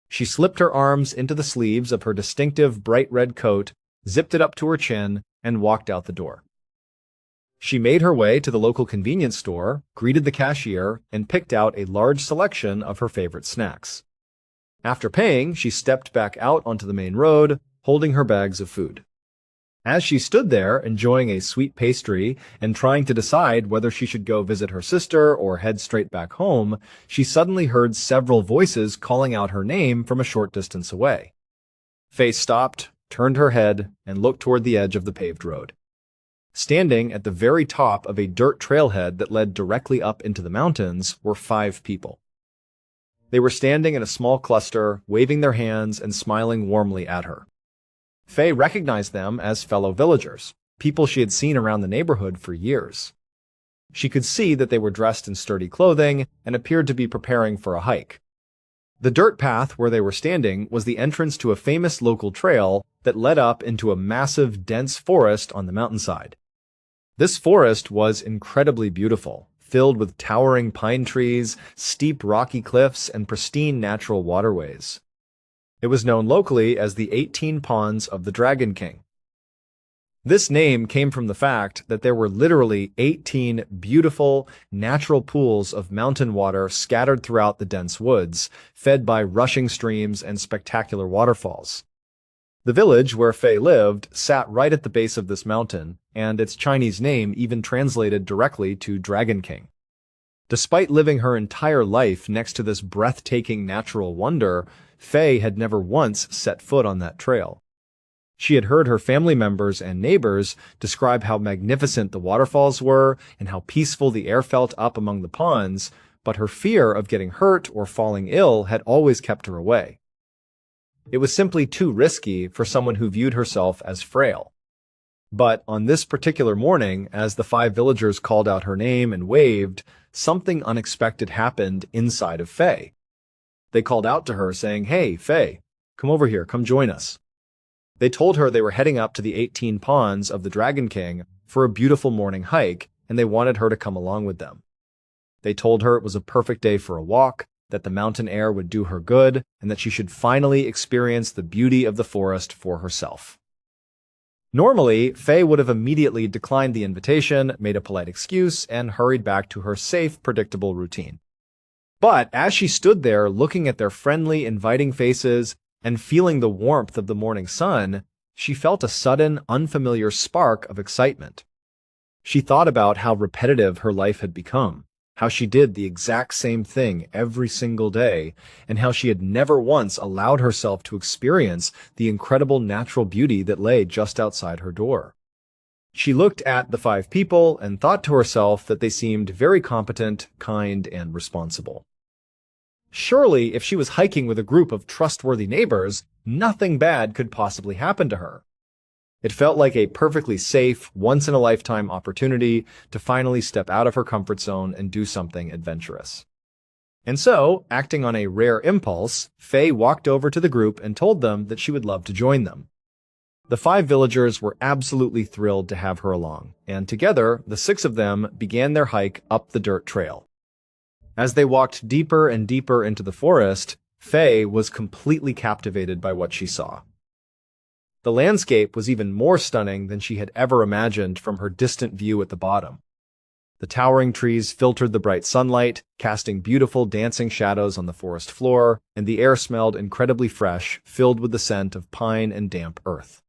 She slipped her arms into the sleeves of her distinctive bright red coat, zipped it up to her chin, and walked out the door. She made her way to the local convenience store, greeted the cashier, and picked out a large selection of her favorite snacks. After paying, she stepped back out onto the main road, holding her bags of food. As she stood there, enjoying a sweet pastry and trying to decide whether she should go visit her sister or head straight back home, she suddenly heard several voices calling out her name from a short distance away. Faye stopped, turned her head, and looked toward the edge of the paved road. Standing at the very top of a dirt trailhead that led directly up into the mountains were 5 people. They were standing in a small cluster, waving their hands and smiling warmly at her. Faye recognized them as fellow villagers, people she had seen around the neighborhood for years. She could see that they were dressed in sturdy clothing and appeared to be preparing for a hike. The dirt path where they were standing was the entrance to a famous local trail that led up into a massive, dense forest on the mountainside. This forest was incredibly beautiful, filled with towering pine trees, steep rocky cliffs, and pristine natural waterways. It was known locally as the 18 Ponds of the Dragon King. This name came from the fact that there were literally 18 beautiful, natural pools of mountain water scattered throughout the dense woods, fed by rushing streams and spectacular waterfalls. The village where Faye lived sat right at the base of this mountain, and its Chinese name even translated directly to Dragon King. Despite living her entire life next to this breathtaking natural wonder, Faye had never once set foot on that trail. She had heard her family members and neighbors describe how magnificent the waterfalls were and how peaceful the air felt up among the ponds, but her fear of getting hurt or falling ill had always kept her away. It was simply too risky for someone who viewed herself as frail. But on this particular morning, as the 5 villagers called out her name and waved, something unexpected happened inside of Faye. They called out to her saying, "Hey, Faye, come over here, come join us." They told her they were heading up to the 18 Ponds of the Dragon King for a beautiful morning hike, and they wanted her to come along with them. They told her it was a perfect day for a walk, that the mountain air would do her good, and that she should finally experience the beauty of the forest for herself. Normally, Faye would have immediately declined the invitation, made a polite excuse, and hurried back to her safe, predictable routine. But as she stood there looking at their friendly, inviting faces and feeling the warmth of the morning sun, she felt a sudden, unfamiliar spark of excitement. She thought about how repetitive her life had become, how she did the exact same thing every single day, and how she had never once allowed herself to experience the incredible natural beauty that lay just outside her door. She looked at the 5 people and thought to herself that they seemed very competent, kind, and responsible. Surely, if she was hiking with a group of trustworthy neighbors, nothing bad could possibly happen to her. It felt like a perfectly safe, once-in-a-lifetime opportunity to finally step out of her comfort zone and do something adventurous. And so, acting on a rare impulse, Faye walked over to the group and told them that she would love to join them. The 5 villagers were absolutely thrilled to have her along, and together, the 6 of them began their hike up the dirt trail. As they walked deeper and deeper into the forest, Faye was completely captivated by what she saw. The landscape was even more stunning than she had ever imagined from her distant view at the bottom. The towering trees filtered the bright sunlight, casting beautiful dancing shadows on the forest floor, and the air smelled incredibly fresh, filled with the scent of pine and damp earth.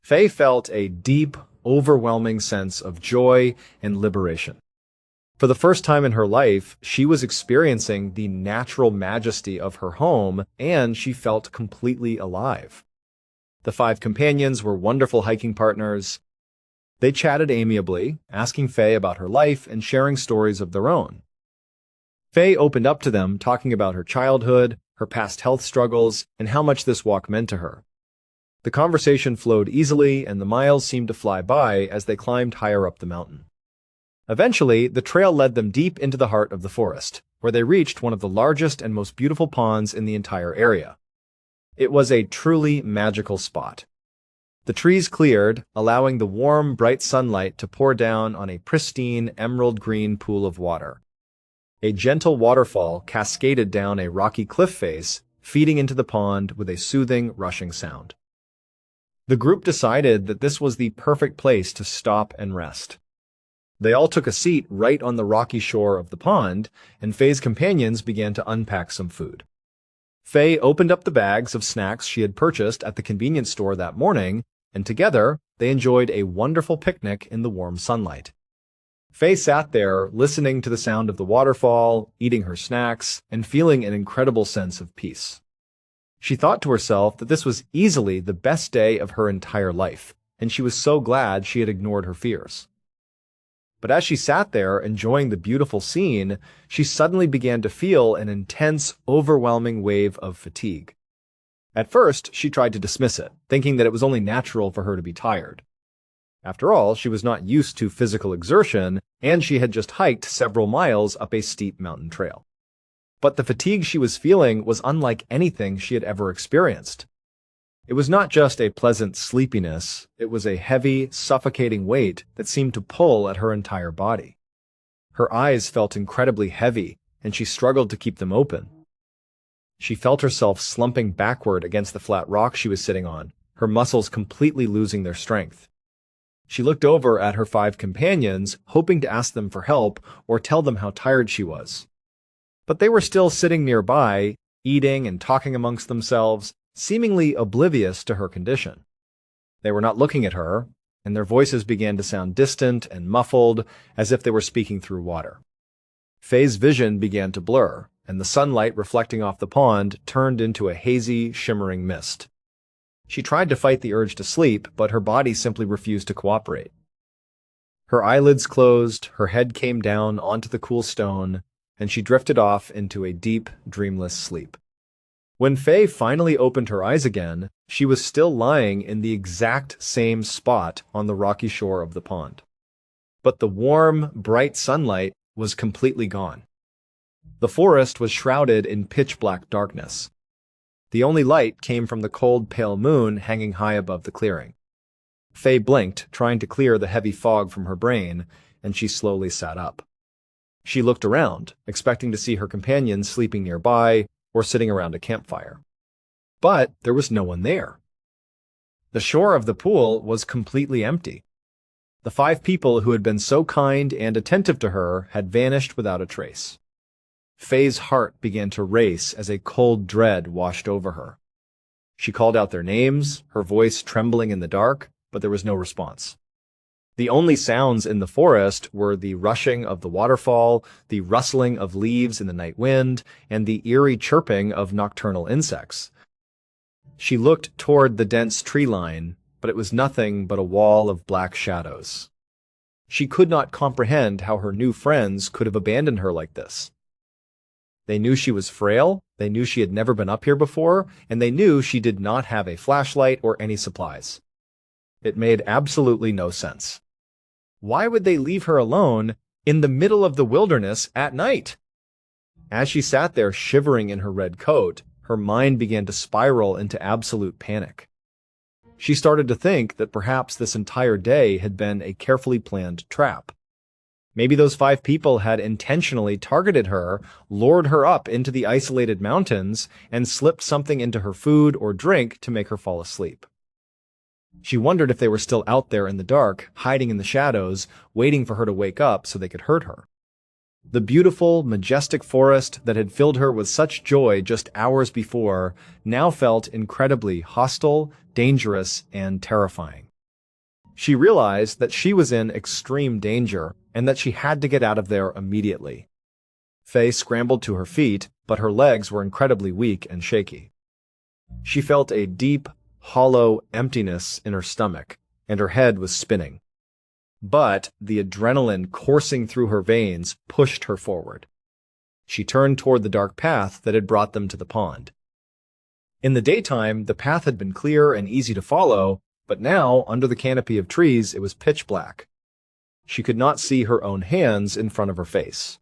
Faye felt a deep, overwhelming sense of joy and liberation. For the first time in her life, she was experiencing the natural majesty of her home, and she felt completely alive. The 5 companions were wonderful hiking partners. They chatted amiably, asking Faye about her life and sharing stories of their own. Faye opened up to them, talking about her childhood, her past health struggles, and how much this walk meant to her. The conversation flowed easily, and the miles seemed to fly by as they climbed higher up the mountain. Eventually, the trail led them deep into the heart of the forest, where they reached one of the largest and most beautiful ponds in the entire area. It was a truly magical spot. The trees cleared, allowing the warm, bright sunlight to pour down on a pristine, emerald-green pool of water. A gentle waterfall cascaded down a rocky cliff face, feeding into the pond with a soothing, rushing sound. The group decided that this was the perfect place to stop and rest. They all took a seat right on the rocky shore of the pond, and Faye's companions began to unpack some food. Faye opened up the bags of snacks she had purchased at the convenience store that morning, and together they enjoyed a wonderful picnic in the warm sunlight. Faye sat there, listening to the sound of the waterfall, eating her snacks, and feeling an incredible sense of peace. She thought to herself that this was easily the best day of her entire life, and she was so glad she had ignored her fears. But as she sat there enjoying the beautiful scene, she suddenly began to feel an intense, overwhelming wave of fatigue. At first, she tried to dismiss it, thinking that it was only natural for her to be tired. After all, she was not used to physical exertion, and she had just hiked several miles up a steep mountain trail. But the fatigue she was feeling was unlike anything she had ever experienced. It was not just a pleasant sleepiness, it was a heavy, suffocating weight that seemed to pull at her entire body. Her eyes felt incredibly heavy, and she struggled to keep them open. She felt herself slumping backward against the flat rock she was sitting on, her muscles completely losing their strength. She looked over at her 5 companions, hoping to ask them for help or tell them how tired she was. But they were still sitting nearby, eating and talking amongst themselves, seemingly oblivious to her condition. They were not looking at her, and their voices began to sound distant and muffled, as if they were speaking through water. Faye's vision began to blur, and the sunlight reflecting off the pond turned into a hazy, shimmering mist. She tried to fight the urge to sleep, but her body simply refused to cooperate. Her eyelids closed, her head came down onto the cool stone, and she drifted off into a deep, dreamless sleep. When Faye finally opened her eyes again, she was still lying in the exact same spot on the rocky shore of the pond. But the warm, bright sunlight was completely gone. The forest was shrouded in pitch-black darkness. The only light came from the cold, pale moon hanging high above the clearing. Faye blinked, trying to clear the heavy fog from her brain, and she slowly sat up. She looked around, expecting to see her companions sleeping nearby or sitting around a campfire. But there was no one there. The shore of the pool was completely empty. The 5 people who had been so kind and attentive to her had vanished without a trace. Faye's heart began to race as a cold dread washed over her. She called out their names, her voice trembling in the dark, but there was no response. The only sounds in the forest were the rushing of the waterfall, the rustling of leaves in the night wind, and the eerie chirping of nocturnal insects. She looked toward the dense tree line, but it was nothing but a wall of black shadows. She could not comprehend how her new friends could have abandoned her like this. They knew she was frail, they knew she had never been up here before, and they knew she did not have a flashlight or any supplies. It made absolutely no sense. Why would they leave her alone in the middle of the wilderness at night? As she sat there shivering in her red coat, her mind began to spiral into absolute panic. She started to think that perhaps this entire day had been a carefully planned trap. Maybe those 5 people had intentionally targeted her, lured her up into the isolated mountains, and slipped something into her food or drink to make her fall asleep. She wondered if they were still out there in the dark, hiding in the shadows, waiting for her to wake up so they could hurt her. The beautiful, majestic forest that had filled her with such joy just hours before now felt incredibly hostile, dangerous, and terrifying. She realized that she was in extreme danger and that she had to get out of there immediately. Faye scrambled to her feet, but her legs were incredibly weak and shaky. She felt a deep, hollow emptiness in her stomach, and her head was spinning. But the adrenaline coursing through her veins pushed her forward. She turned toward the dark path that had brought them to the pond. In the daytime, the path had been clear and easy to follow, but now, under the canopy of trees, it was pitch black. She could not see her own hands in front of her face.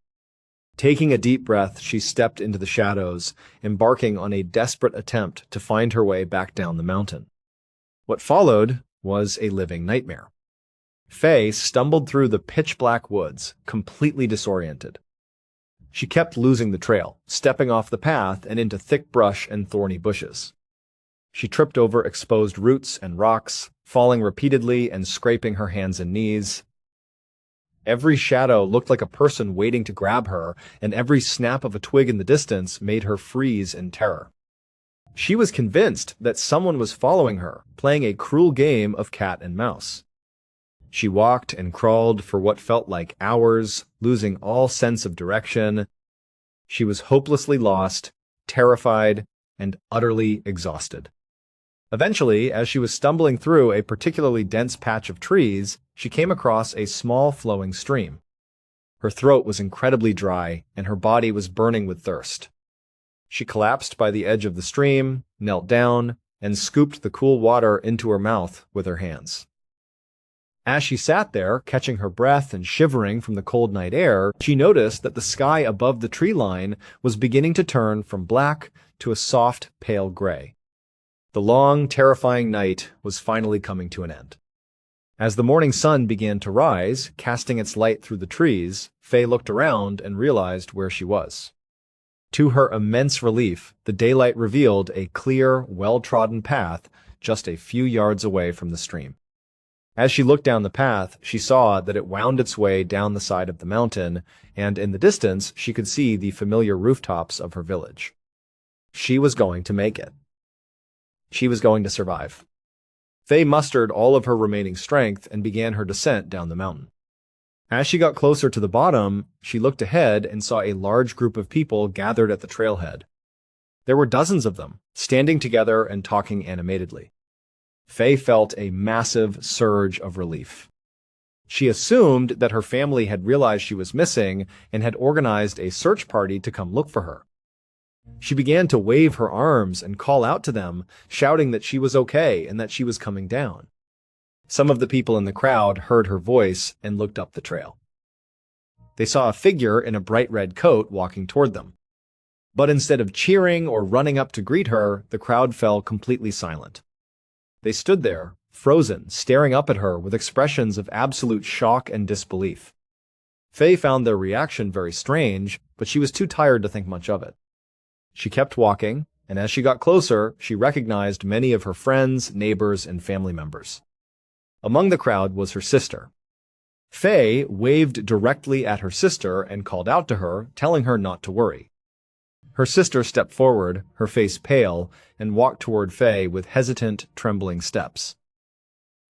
Taking a deep breath, she stepped into the shadows, embarking on a desperate attempt to find her way back down the mountain. What followed was a living nightmare. Faye stumbled through the pitch-black woods, completely disoriented. She kept losing the trail, stepping off the path and into thick brush and thorny bushes. She tripped over exposed roots and rocks, falling repeatedly and scraping her hands and knees. Every shadow looked like a person waiting to grab her, and every snap of a twig in the distance made her freeze in terror. She was convinced that someone was following her, playing a cruel game of cat and mouse. She walked and crawled for what felt like hours, losing all sense of direction. She was hopelessly lost, terrified, and utterly exhausted. Eventually, as she was stumbling through a particularly dense patch of trees, she came across a small flowing stream. Her throat was incredibly dry, and her body was burning with thirst. She collapsed by the edge of the stream, knelt down, and scooped the cool water into her mouth with her hands. As she sat there, catching her breath and shivering from the cold night air, she noticed that the sky above the tree line was beginning to turn from black to a soft, pale gray. The long, terrifying night was finally coming to an end. As the morning sun began to rise, casting its light through the trees, Faye looked around and realized where she was. To her immense relief, the daylight revealed a clear, well-trodden path just a few yards away from the stream. As she looked down the path, she saw that it wound its way down the side of the mountain, and in the distance she could see the familiar rooftops of her village. She was going to make it. She was going to survive. Faye mustered all of her remaining strength and began her descent down the mountain. As she got closer to the bottom, she looked ahead and saw a large group of people gathered at the trailhead. There were dozens of them, standing together and talking animatedly. Faye felt a massive surge of relief. She assumed that her family had realized she was missing and had organized a search party to come look for her. She began to wave her arms and call out to them, shouting that she was okay and that she was coming down. Some of the people in the crowd heard her voice and looked up the trail. They saw a figure in a bright red coat walking toward them. But instead of cheering or running up to greet her, the crowd fell completely silent. They stood there, frozen, staring up at her with expressions of absolute shock and disbelief. Faye found their reaction very strange, but she was too tired to think much of it. She kept walking, and as she got closer, she recognized many of her friends, neighbors, and family members. Among the crowd was her sister. Faye waved directly at her sister and called out to her, telling her not to worry. Her sister stepped forward, her face pale, and walked toward Faye with hesitant, trembling steps.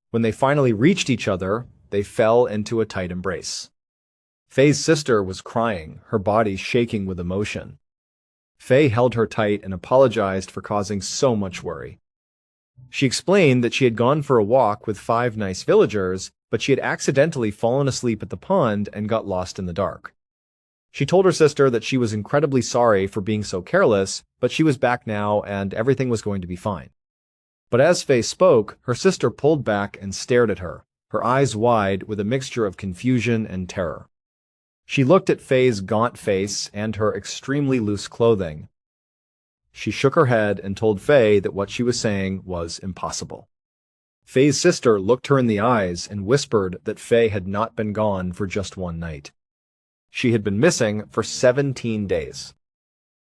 When they finally reached each other, they fell into a tight embrace. Faye's sister was crying, her body shaking with emotion. Faye held her tight and apologized for causing so much worry. She explained that she had gone for a walk with 5 nice villagers, but she had accidentally fallen asleep at the pond and got lost in the dark. She told her sister that she was incredibly sorry for being so careless, but she was back now and everything was going to be fine. But as Faye spoke, her sister pulled back and stared at her, her eyes wide with a mixture of confusion and terror. She looked at Faye's gaunt face and her extremely loose clothing. She shook her head and told Faye that what she was saying was impossible. Faye's sister looked her in the eyes and whispered that Faye had not been gone for just one night. She had been missing for 17 days.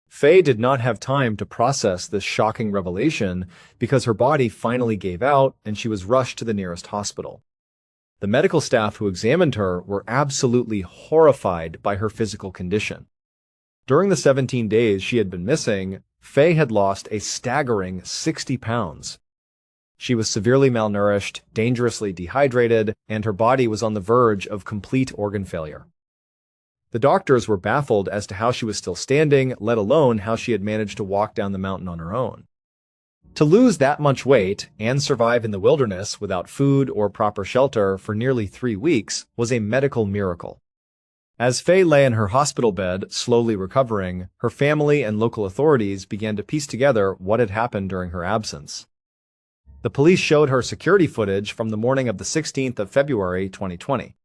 Faye did not have time to process this shocking revelation because her body finally gave out and she was rushed to the nearest hospital. The medical staff who examined her were absolutely horrified by her physical condition. During the 17 days she had been missing, Faye had lost a staggering 60 pounds. She was severely malnourished, dangerously dehydrated, and her body was on the verge of complete organ failure. The doctors were baffled as to how she was still standing, let alone how she had managed to walk down the mountain on her own. To lose that much weight and survive in the wilderness without food or proper shelter for nearly 3 weeks was a medical miracle. As Faye lay in her hospital bed, slowly recovering, her family and local authorities began to piece together what had happened during her absence. The police showed her security footage from the morning of the 16th of February 2020.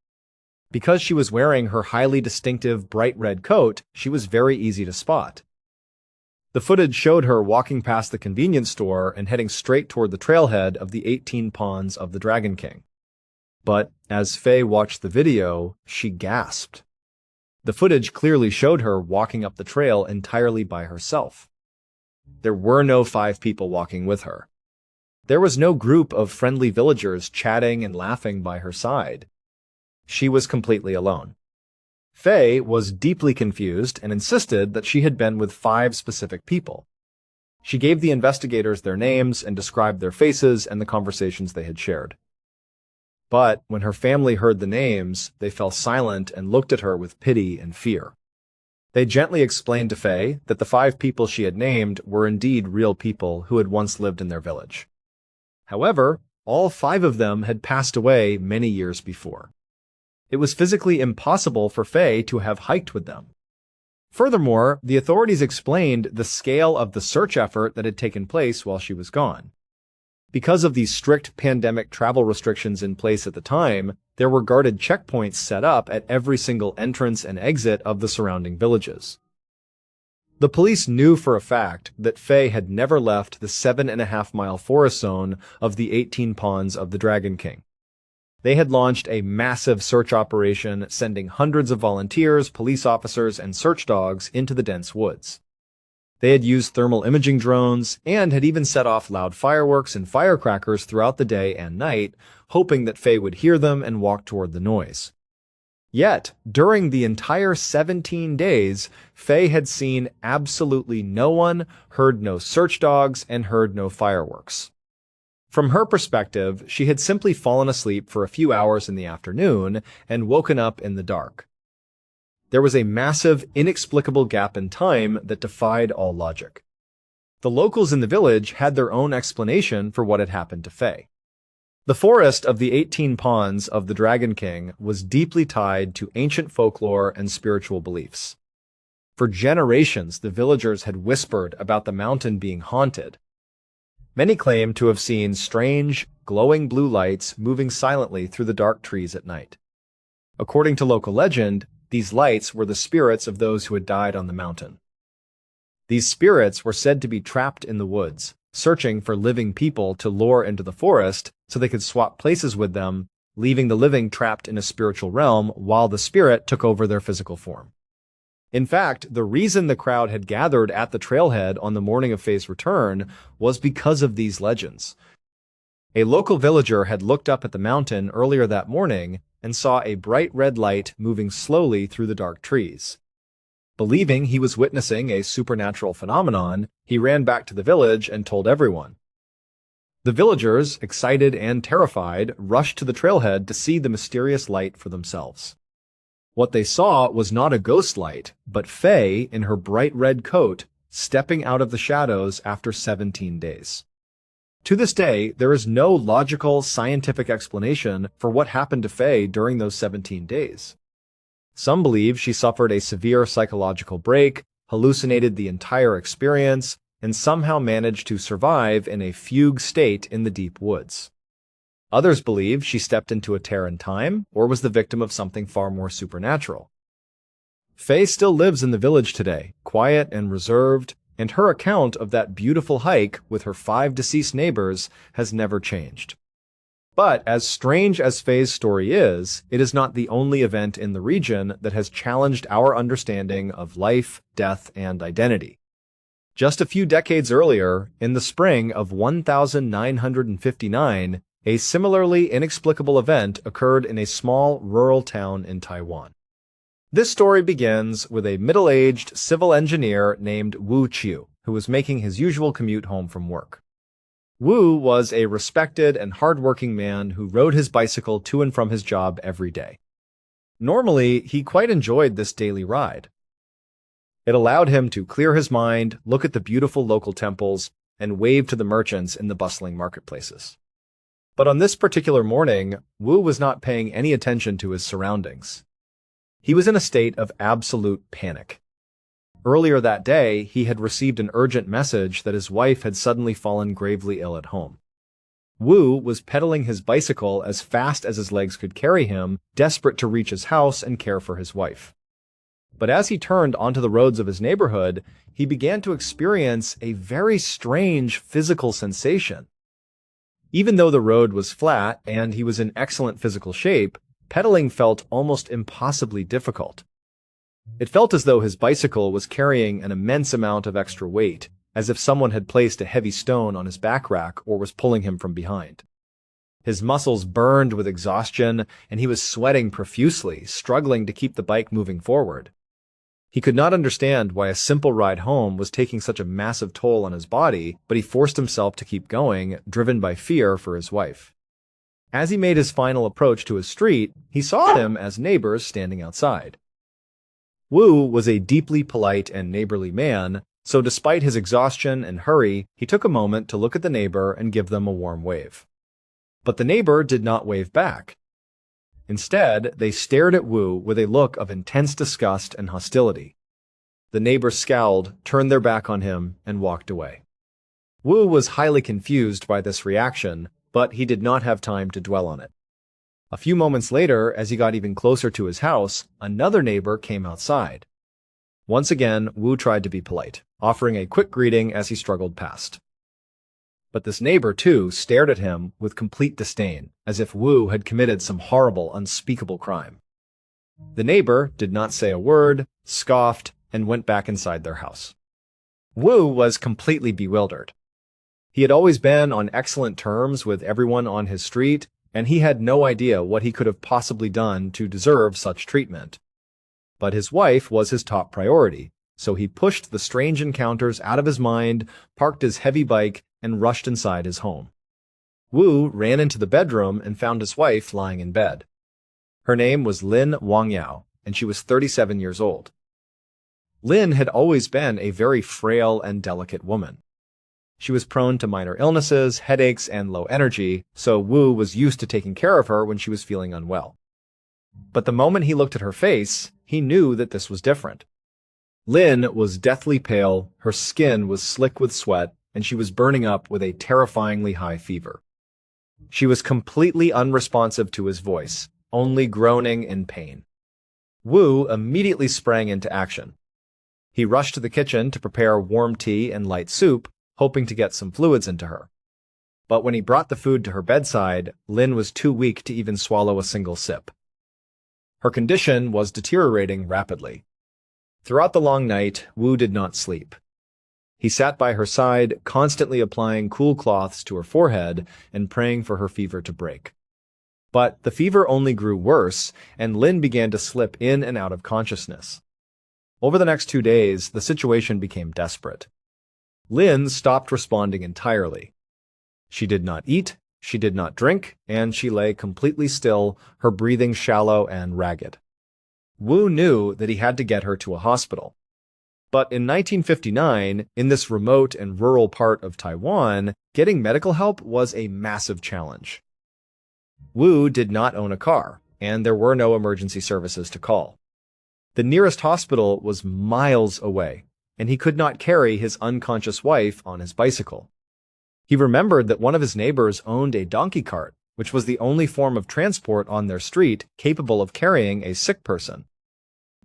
Because she was wearing her highly distinctive bright red coat, she was very easy to spot. The footage showed her walking past the convenience store and heading straight toward the trailhead of the 18 Ponds of the Dragon King. But as Faye watched the video, she gasped. The footage clearly showed her walking up the trail entirely by herself. There were no 5 people walking with her. There was no group of friendly villagers chatting and laughing by her side. She was completely alone. Faye was deeply confused and insisted that she had been with 5 specific people. She gave the investigators their names and described their faces and the conversations they had shared. But when her family heard the names, they fell silent and looked at her with pity and fear. They gently explained to Faye that the 5 people she had named were indeed real people who had once lived in their village. However, all 5 of them had passed away many years before. It was physically impossible for Faye to have hiked with them. Furthermore, the authorities explained the scale of the search effort that had taken place while she was gone. Because of these strict pandemic travel restrictions in place at the time, there were guarded checkpoints set up at every single entrance and exit of the surrounding villages. The police knew for a fact that Faye had never left the 7.5-mile forest zone of the 18 Ponds of the Dragon King. They had launched a massive search operation, sending hundreds of volunteers, police officers, and search dogs into the dense woods. They had used thermal imaging drones and had even set off loud fireworks and firecrackers throughout the day and night, hoping that Faye would hear them and walk toward the noise. Yet, during the entire 17 days, Faye had seen absolutely no one, heard no search dogs, and heard no fireworks. From her perspective, she had simply fallen asleep for a few hours in the afternoon and woken up in the dark. There was a massive, inexplicable gap in time that defied all logic. The locals in the village had their own explanation for what had happened to Faye. The forest of the 18 Ponds of the Dragon King was deeply tied to ancient folklore and spiritual beliefs. For generations, the villagers had whispered about the mountain being haunted. Many claim to have seen strange, glowing blue lights moving silently through the dark trees at night. According to local legend, these lights were the spirits of those who had died on the mountain. These spirits were said to be trapped in the woods, searching for living people to lure into the forest so they could swap places with them, leaving the living trapped in a spiritual realm while the spirit took over their physical form. In fact, the reason the crowd had gathered at the trailhead on the morning of Faye's return was because of these legends. A local villager had looked up at the mountain earlier that morning and saw a bright red light moving slowly through the dark trees. Believing he was witnessing a supernatural phenomenon, he ran back to the village and told everyone. The villagers, excited and terrified, rushed to the trailhead to see the mysterious light for themselves. What they saw was not a ghost light, but Faye in her bright red coat, stepping out of the shadows after 17 days. To this day, there is no logical, scientific explanation for what happened to Faye during those 17 days. Some believe she suffered a severe psychological break, hallucinated the entire experience, and somehow managed to survive in a fugue state in the deep woods. Others believe she stepped into a tear in time or was the victim of something far more supernatural. Faye still lives in the village today, quiet and reserved, and her account of that beautiful hike with her 5 deceased neighbors has never changed. But as strange as Faye's story is, it is not the only event in the region that has challenged our understanding of life, death, and identity. Just a few decades earlier, in the spring of 1959, a similarly inexplicable event occurred in a small rural town in Taiwan. This story begins with a middle-aged civil engineer named Wu Chiu, who was making his usual commute home from work. Wu was a respected and hard-working man who rode his bicycle to and from his job every day. Normally, he quite enjoyed this daily ride. It allowed him to clear his mind, look at the beautiful local temples, and wave to the merchants in the bustling marketplaces. But on this particular morning, Wu was not paying any attention to his surroundings. He was in a state of absolute panic. Earlier that day, he had received an urgent message that his wife had suddenly fallen gravely ill at home. Wu was pedaling his bicycle as fast as his legs could carry him, desperate to reach his house and care for his wife. But as he turned onto the roads of his neighborhood, he began to experience a very strange physical sensation. Even though the road was flat and he was in excellent physical shape, pedaling felt almost impossibly difficult. It felt as though his bicycle was carrying an immense amount of extra weight, as if someone had placed a heavy stone on his back rack or was pulling him from behind. His muscles burned with exhaustion, and he was sweating profusely, struggling to keep the bike moving forward. He could not understand why a simple ride home was taking such a massive toll on his body, but he forced himself to keep going, driven by fear for his wife. As he made his final approach to his street, he saw them as neighbors standing outside. Wu was a deeply polite and neighborly man, so despite his exhaustion and hurry, he took a moment to look at the neighbor and give them a warm wave. But the neighbor did not wave back. Instead, they stared at Wu with a look of intense disgust and hostility. The neighbors scowled, turned their back on him, and walked away. Wu was highly confused by this reaction, but he did not have time to dwell on it. A few moments later, as he got even closer to his house, another neighbor came outside. Once again, Wu tried to be polite, offering a quick greeting as he struggled past. But this neighbor, too, stared at him with complete disdain, as if Wu had committed some horrible, unspeakable crime. The neighbor did not say a word, scoffed, and went back inside their house. Wu was completely bewildered. He had always been on excellent terms with everyone on his street, and he had no idea what he could have possibly done to deserve such treatment. But his wife was his top priority, so he pushed the strange encounters out of his mind, parked his heavy bike, and rushed inside his home. Wu ran into the bedroom and found his wife lying in bed. Her name was Lin Wangyao, and she was 37 years old. Lin had always been a very frail and delicate woman. She was prone to minor illnesses, headaches, and low energy, so Wu was used to taking care of her when she was feeling unwell. But the moment he looked at her face, he knew that this was different. Lin was deathly pale, her skin was slick with sweat, and she was burning up with a terrifyingly high fever. She was completely unresponsive to his voice, only groaning in pain. Wu immediately sprang into action. He rushed to the kitchen to prepare warm tea and light soup, hoping to get some fluids into her. But when he brought the food to her bedside, Lin was too weak to even swallow a single sip. Her condition was deteriorating rapidly. Throughout the long night, Wu did not sleep. He sat by her side, constantly applying cool cloths to her forehead and praying for her fever to break. But the fever only grew worse, and Lin began to slip in and out of consciousness. Over the next 2 days, the situation became desperate. Lin stopped responding entirely. She did not eat, she did not drink, and she lay completely still, her breathing shallow and ragged. Wu knew that he had to get her to a hospital. But in 1959, in this remote and rural part of Taiwan, getting medical help was a massive challenge. Wu did not own a car, and there were no emergency services to call. The nearest hospital was miles away, and he could not carry his unconscious wife on his bicycle. He remembered that one of his neighbors owned a donkey cart, which was the only form of transport on their street capable of carrying a sick person.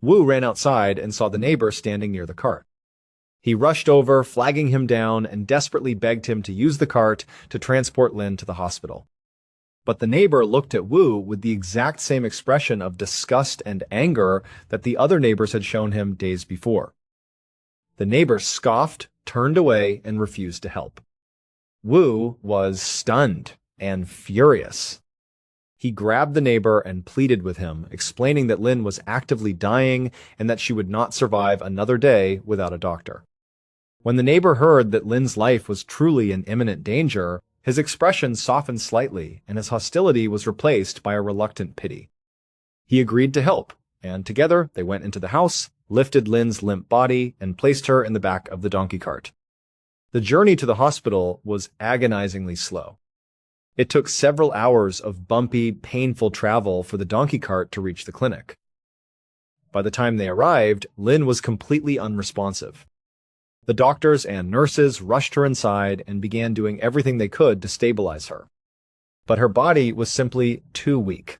Wu ran outside and saw the neighbor standing near the cart. He rushed over, flagging him down, and desperately begged him to use the cart to transport Lin to the hospital. But the neighbor looked at Wu with the exact same expression of disgust and anger that the other neighbors had shown him days before. The neighbor scoffed, turned away, and refused to help. Wu was stunned and furious. He grabbed the neighbor and pleaded with him, explaining that Lin was actively dying and that she would not survive another day without a doctor. When the neighbor heard that Lin's life was truly in imminent danger, his expression softened slightly and his hostility was replaced by a reluctant pity. He agreed to help, and together they went into the house, lifted Lin's limp body, and placed her in the back of the donkey cart. The journey to the hospital was agonizingly slow. It took several hours of bumpy, painful travel for the donkey cart to reach the clinic. By the time they arrived, Lin was completely unresponsive. The doctors and nurses rushed her inside and began doing everything they could to stabilize her. But her body was simply too weak.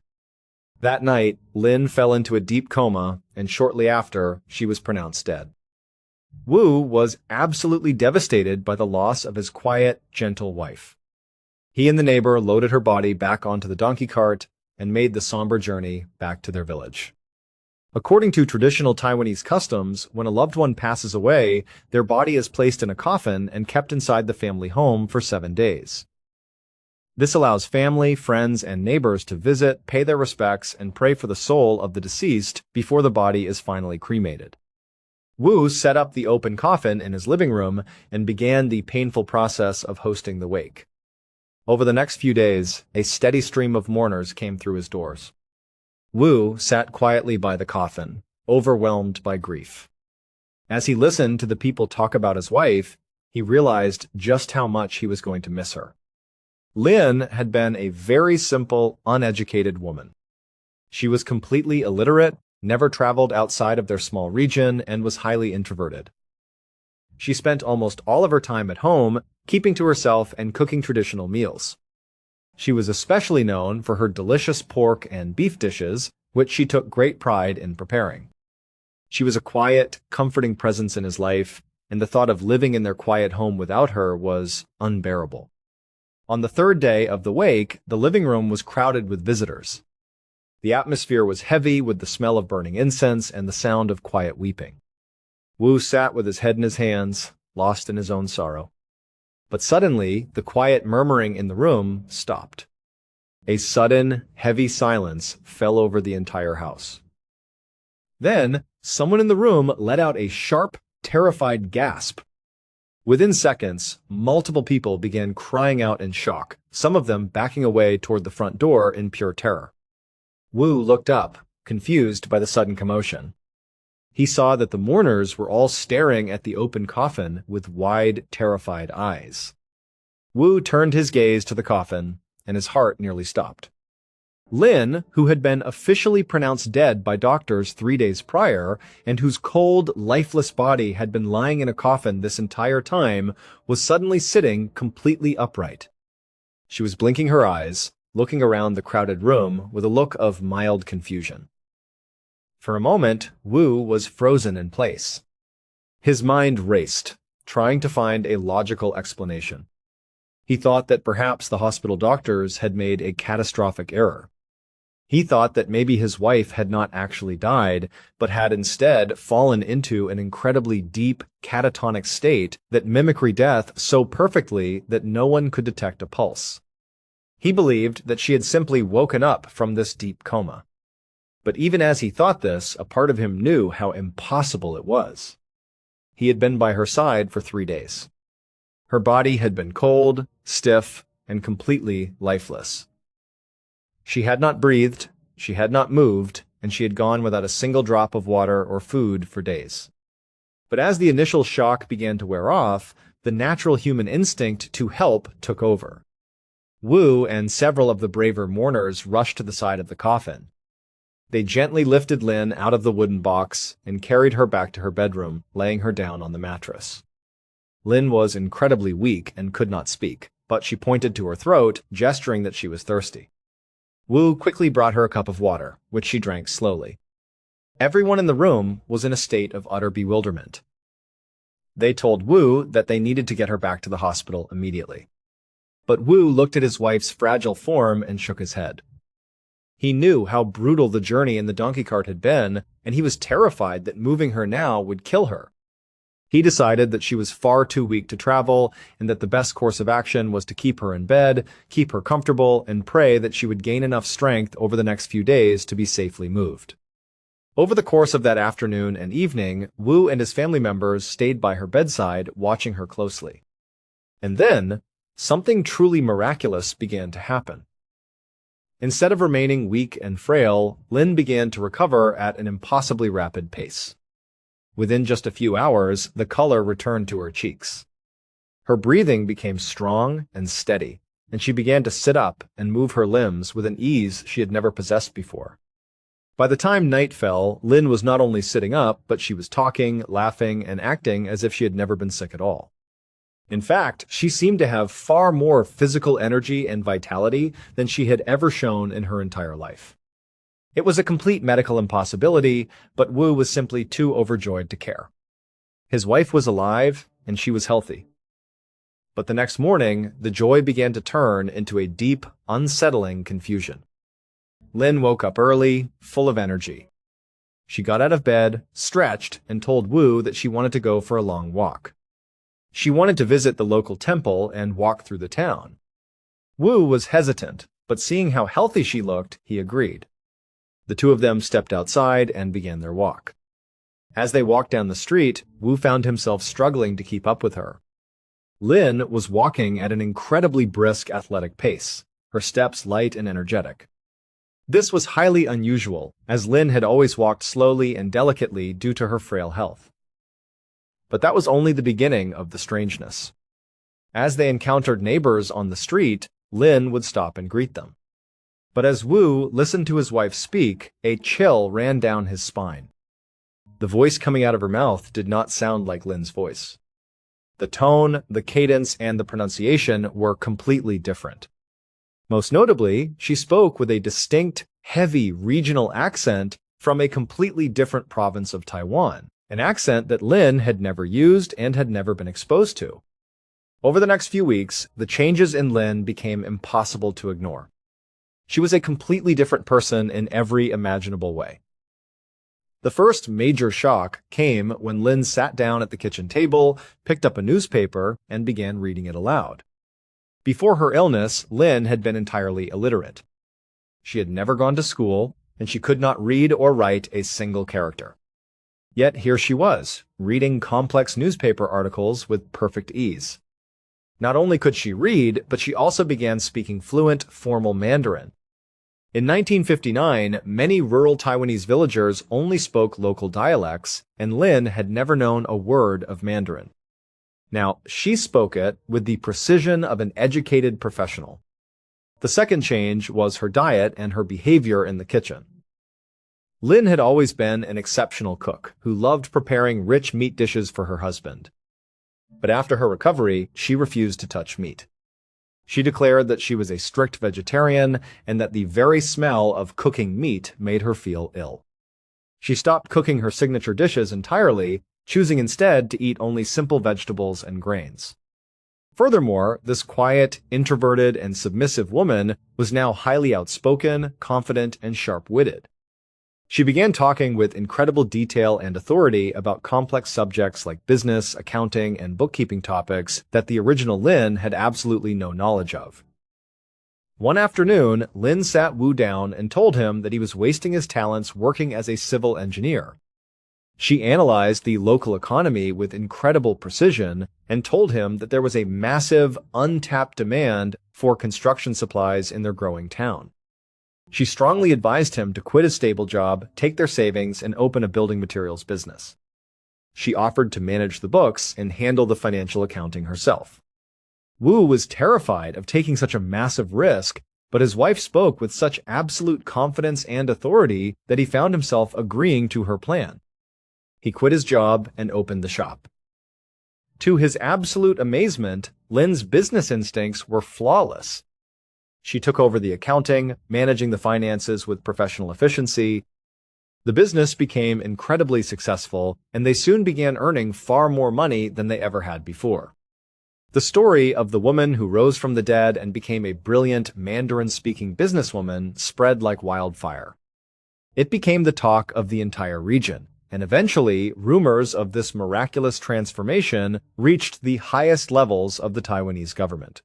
That night, Lin fell into a deep coma, and shortly after, she was pronounced dead. Wu was absolutely devastated by the loss of his quiet, gentle wife. He and the neighbor loaded her body back onto the donkey cart and made the somber journey back to their village. According to traditional Taiwanese customs, when a loved one passes away, their body is placed in a coffin and kept inside the family home for 7 days. This allows family, friends, and neighbors to visit, pay their respects, and pray for the soul of the deceased before the body is finally cremated. Wu set up the open coffin in his living room and began the painful process of hosting the wake. Over the next few days, a steady stream of mourners came through his doors. Wu sat quietly by the coffin, overwhelmed by grief. As he listened to the people talk about his wife, he realized just how much he was going to miss her. Lin had been a very simple, uneducated woman. She was completely illiterate, never traveled outside of their small region, and was highly introverted. She spent almost all of her time at home, keeping to herself and cooking traditional meals. She was especially known for her delicious pork and beef dishes, which she took great pride in preparing. She was a quiet, comforting presence in his life, and the thought of living in their quiet home without her was unbearable. On the third day of the wake, the living room was crowded with visitors. The atmosphere was heavy with the smell of burning incense and the sound of quiet weeping. Wu sat with his head in his hands, lost in his own sorrow. But suddenly, the quiet murmuring in the room stopped. A sudden, heavy silence fell over the entire house. Then, someone in the room let out a sharp, terrified gasp. Within seconds, multiple people began crying out in shock, some of them backing away toward the front door in pure terror. Wu looked up, confused by the sudden commotion. He saw that the mourners were all staring at the open coffin with wide, terrified eyes. Wu turned his gaze to the coffin, and his heart nearly stopped. Lin, who had been officially pronounced dead by doctors 3 days prior, and whose cold, lifeless body had been lying in a coffin this entire time, was suddenly sitting completely upright. She was blinking her eyes, looking around the crowded room with a look of mild confusion. For a moment, Wu was frozen in place. His mind raced, trying to find a logical explanation. He thought that perhaps the hospital doctors had made a catastrophic error. He thought that maybe his wife had not actually died, but had instead fallen into an incredibly deep, catatonic state that mimicry death so perfectly that no one could detect a pulse. He believed that she had simply woken up from this deep coma. But even as he thought this, a part of him knew how impossible it was. He had been by her side for 3 days. Her body had been cold, stiff, and completely lifeless. She had not breathed, she had not moved, and she had gone without a single drop of water or food for days. But as the initial shock began to wear off, the natural human instinct to help took over. Wu and several of the braver mourners rushed to the side of the coffin. They gently lifted Lin out of the wooden box and carried her back to her bedroom, laying her down on the mattress. Lin was incredibly weak and could not speak, but she pointed to her throat, gesturing that she was thirsty. Wu quickly brought her a cup of water, which she drank slowly. Everyone in the room was in a state of utter bewilderment. They told Wu that they needed to get her back to the hospital immediately. But Wu looked at his wife's fragile form and shook his head. He knew how brutal the journey in the donkey cart had been, and he was terrified that moving her now would kill her. He decided that she was far too weak to travel, and that the best course of action was to keep her in bed, keep her comfortable, and pray that she would gain enough strength over the next few days to be safely moved. Over the course of that afternoon and evening, Wu and his family members stayed by her bedside, watching her closely. And then, something truly miraculous began to happen. Instead of remaining weak and frail, Lin began to recover at an impossibly rapid pace. Within just a few hours, the color returned to her cheeks. Her breathing became strong and steady, and she began to sit up and move her limbs with an ease she had never possessed before. By the time night fell, Lin was not only sitting up, but she was talking, laughing, and acting as if she had never been sick at all. In fact, she seemed to have far more physical energy and vitality than she had ever shown in her entire life. It was a complete medical impossibility, but Wu was simply too overjoyed to care. His wife was alive, and she was healthy. But the next morning, the joy began to turn into a deep, unsettling confusion. Lin woke up early, full of energy. She got out of bed, stretched, and told Wu that she wanted to go for a long walk. She wanted to visit the local temple and walk through the town. Wu was hesitant, but seeing how healthy she looked, he agreed. The two of them stepped outside and began their walk. As they walked down the street, Wu found himself struggling to keep up with her. Lin was walking at an incredibly brisk, athletic pace, her steps light and energetic. This was highly unusual, as Lin had always walked slowly and delicately due to her frail health. But that was only the beginning of the strangeness. As they encountered neighbors on the street, Lin would stop and greet them. But as Wu listened to his wife speak, a chill ran down his spine. The voice coming out of her mouth did not sound like Lin's voice. The tone, the cadence, and the pronunciation were completely different. Most notably, she spoke with a distinct, heavy regional accent from a completely different province of Taiwan, an accent that Lin had never used and had never been exposed to. Over the next few weeks, the changes in Lin became impossible to ignore. She was a completely different person in every imaginable way. The first major shock came when Lin sat down at the kitchen table, picked up a newspaper, and began reading it aloud. Before her illness, Lin had been entirely illiterate. She had never gone to school, and she could not read or write a single character. Yet here she was, reading complex newspaper articles with perfect ease. Not only could she read, but she also began speaking fluent, formal Mandarin. In 1959, many rural Taiwanese villagers only spoke local dialects, and Lin had never known a word of Mandarin. Now, she spoke it with the precision of an educated professional. The second change was her diet and her behavior in the kitchen. Lin had always been an exceptional cook who loved preparing rich meat dishes for her husband. But after her recovery, she refused to touch meat. She declared that she was a strict vegetarian and that the very smell of cooking meat made her feel ill. She stopped cooking her signature dishes entirely, choosing instead to eat only simple vegetables and grains. Furthermore, this quiet, introverted, and submissive woman was now highly outspoken, confident, and sharp-witted. She began talking with incredible detail and authority about complex subjects like business, accounting, and bookkeeping topics that the original Lin had absolutely no knowledge of. One afternoon, Lin sat Wu down and told him that he was wasting his talents working as a civil engineer. She analyzed the local economy with incredible precision and told him that there was a massive, untapped demand for construction supplies in their growing town. She strongly advised him to quit his stable job, take their savings, and open a building materials business. She offered to manage the books and handle the financial accounting herself. Wu was terrified of taking such a massive risk, but his wife spoke with such absolute confidence and authority that he found himself agreeing to her plan. He quit his job and opened the shop. To his absolute amazement, Lin's business instincts were flawless. She took over the accounting, managing the finances with professional efficiency. The business became incredibly successful, and they soon began earning far more money than they ever had before. The story of the woman who rose from the dead and became a brilliant Mandarin-speaking businesswoman spread like wildfire. It became the talk of the entire region, and eventually rumors of this miraculous transformation reached the highest levels of the Taiwanese government.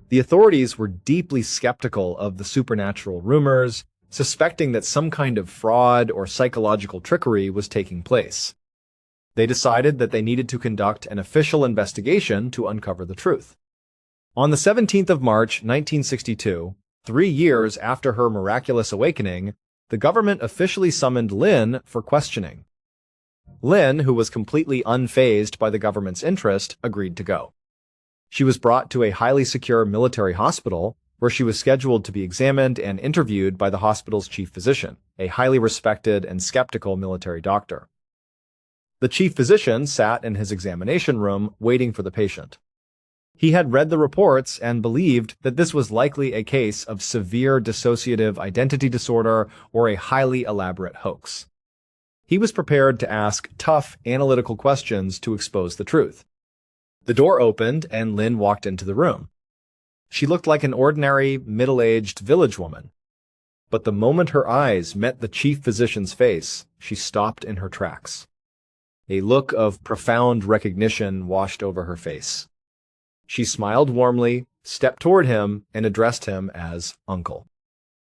The authorities were deeply skeptical of the supernatural rumors, suspecting that some kind of fraud or psychological trickery was taking place. They decided that they needed to conduct an official investigation to uncover the truth. On the 17th of March, 1962, 3 years after her miraculous awakening, the government officially summoned Lin for questioning. Lin, who was completely unfazed by the government's interest, agreed to go. She was brought to a highly secure military hospital, where she was scheduled to be examined and interviewed by the hospital's chief physician, a highly respected and skeptical military doctor. The chief physician sat in his examination room waiting for the patient. He had read the reports and believed that this was likely a case of severe dissociative identity disorder or a highly elaborate hoax. He was prepared to ask tough, analytical questions to expose the truth. The door opened and Lin walked into the room. She looked like an ordinary, middle-aged village woman. But the moment her eyes met the chief physician's face, she stopped in her tracks. A look of profound recognition washed over her face. She smiled warmly, stepped toward him, and addressed him as Uncle.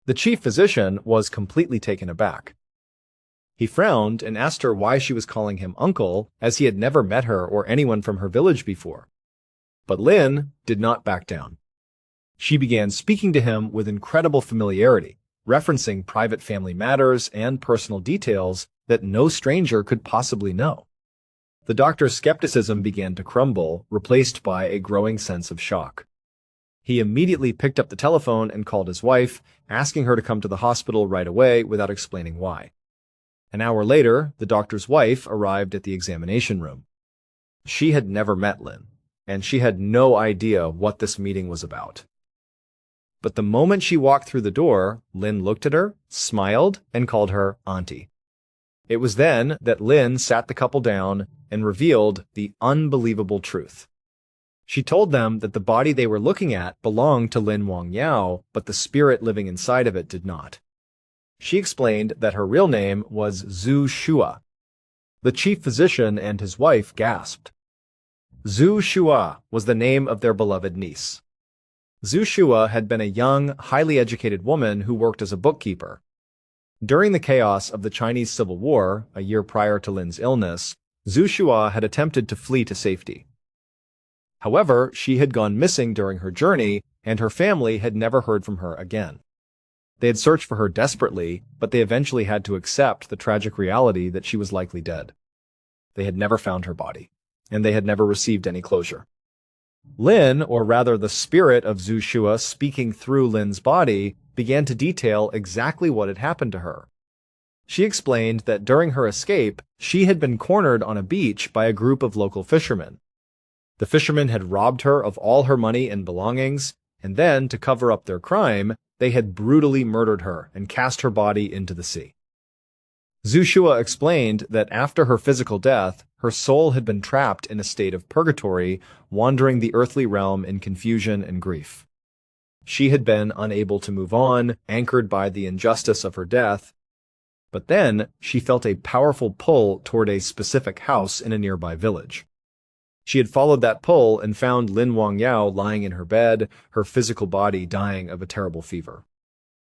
The chief physician was completely taken aback. He frowned and asked her why she was calling him Uncle, as he had never met her or anyone from her village before. But Lin did not back down. She began speaking to him with incredible familiarity, referencing private family matters and personal details that no stranger could possibly know. The doctor's skepticism began to crumble, replaced by a growing sense of shock. He immediately picked up the telephone and called his wife, asking her to come to the hospital right away without explaining why. An hour later, the doctor's wife arrived at the examination room. She had never met Lin, and she had no idea what this meeting was about. But the moment she walked through the door, Lin looked at her, smiled, and called her Auntie. It was then that Lin sat the couple down and revealed the unbelievable truth. She told them that the body they were looking at belonged to Lin Wangyao, but the spirit living inside of it did not. She explained that her real name was Zhu Shua. The chief physician and his wife gasped. Zhu Shua was the name of their beloved niece. Zhu Shua had been a young, highly educated woman who worked as a bookkeeper. During the chaos of the Chinese Civil War, a year prior to Lin's illness, Zhu Shua had attempted to flee to safety. However, she had gone missing during her journey, and her family had never heard from her again. They had searched for her desperately, but they eventually had to accept the tragic reality that she was likely dead. They had never found her body, and they had never received any closure. Lin, or rather the spirit of Zhu Shua speaking through Lin's body, began to detail exactly what had happened to her. She explained that during her escape, she had been cornered on a beach by a group of local fishermen. The fishermen had robbed her of all her money and belongings, and then, to cover up their crime, they had brutally murdered her and cast her body into the sea. Zhu Shua explained that after her physical death, her soul had been trapped in a state of purgatory, wandering the earthly realm in confusion and grief. She had been unable to move on, anchored by the injustice of her death. But then, she felt a powerful pull toward a specific house in a nearby village. She had followed that pull and found Lin Wangyao lying in her bed, her physical body dying of a terrible fever.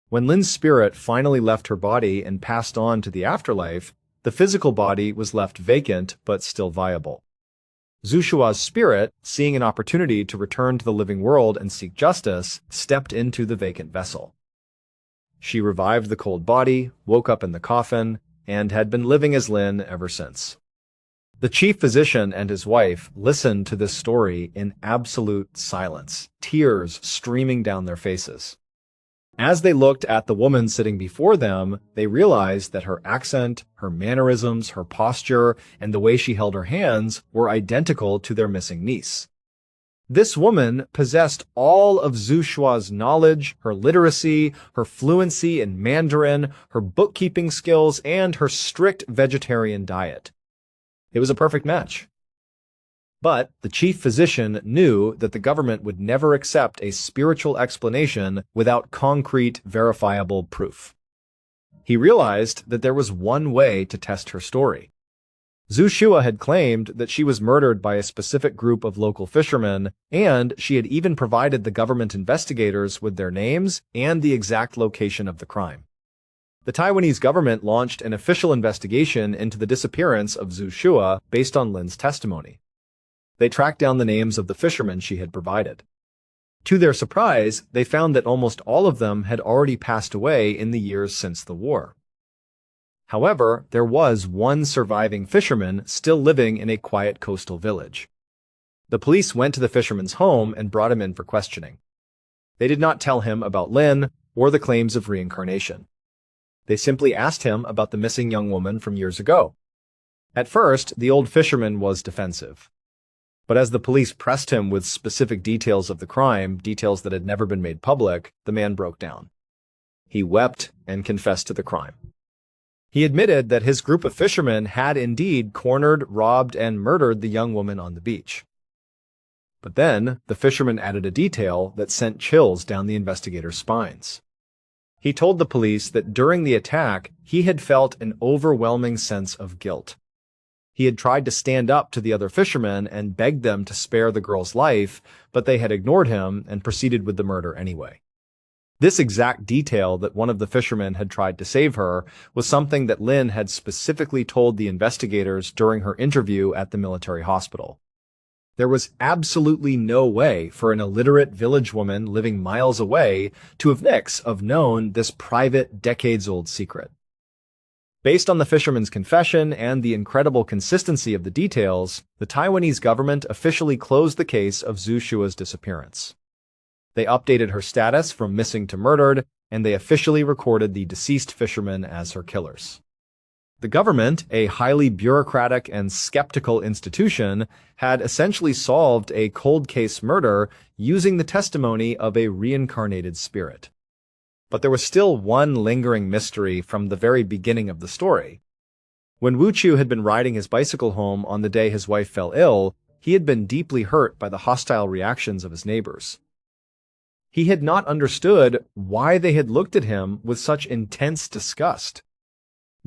When Lin's spirit finally left her body and passed on to the afterlife, the physical body was left vacant but still viable. Zhu Shua's spirit, seeing an opportunity to return to the living world and seek justice, stepped into the vacant vessel. She revived the cold body, woke up in the coffin, and had been living as Lin ever since. The chief physician and his wife listened to this story in absolute silence, tears streaming down their faces. As they looked at the woman sitting before them, they realized that her accent, her mannerisms, her posture, and the way she held her hands were identical to their missing niece. This woman possessed all of Zhu Shua's knowledge, her literacy, her fluency in Mandarin, her bookkeeping skills, and her strict vegetarian diet. It was a perfect match. But the chief physician knew that the government would never accept a spiritual explanation without concrete, verifiable proof. He realized that there was one way to test her story. Zhu Shua had claimed that she was murdered by a specific group of local fishermen, and she had even provided the government investigators with their names and the exact location of the crime. The Taiwanese government launched an official investigation into the disappearance of Zhu Shua based on Lin's testimony. They tracked down the names of the fishermen she had provided. To their surprise, they found that almost all of them had already passed away in the years since the war. However, there was one surviving fisherman still living in a quiet coastal village. The police went to the fisherman's home and brought him in for questioning. They did not tell him about Lin or the claims of reincarnation. They simply asked him about the missing young woman from years ago. At first, the old fisherman was defensive. But as the police pressed him with specific details of the crime, details that had never been made public, the man broke down. He wept and confessed to the crime. He admitted that his group of fishermen had indeed cornered, robbed, and murdered the young woman on the beach. But then, the fisherman added a detail that sent chills down the investigators' spines. He told the police that during the attack, he had felt an overwhelming sense of guilt. He had tried to stand up to the other fishermen and beg them to spare the girl's life, but they had ignored him and proceeded with the murder anyway. This exact detail that one of the fishermen had tried to save her was something that Lin had specifically told the investigators during her interview at the military hospital. There was absolutely no way for an illiterate village woman living miles away to have known this private, decades-old secret. Based on the fisherman's confession and the incredible consistency of the details, the Taiwanese government officially closed the case of Zhu Shua's disappearance. They updated her status from missing to murdered, and they officially recorded the deceased fishermen as her killers. The government, a highly bureaucratic and skeptical institution, had essentially solved a cold case murder using the testimony of a reincarnated spirit. But there was still one lingering mystery from the very beginning of the story. When Wu Chu had been riding his bicycle home on the day his wife fell ill, he had been deeply hurt by the hostile reactions of his neighbors. He had not understood why they had looked at him with such intense disgust.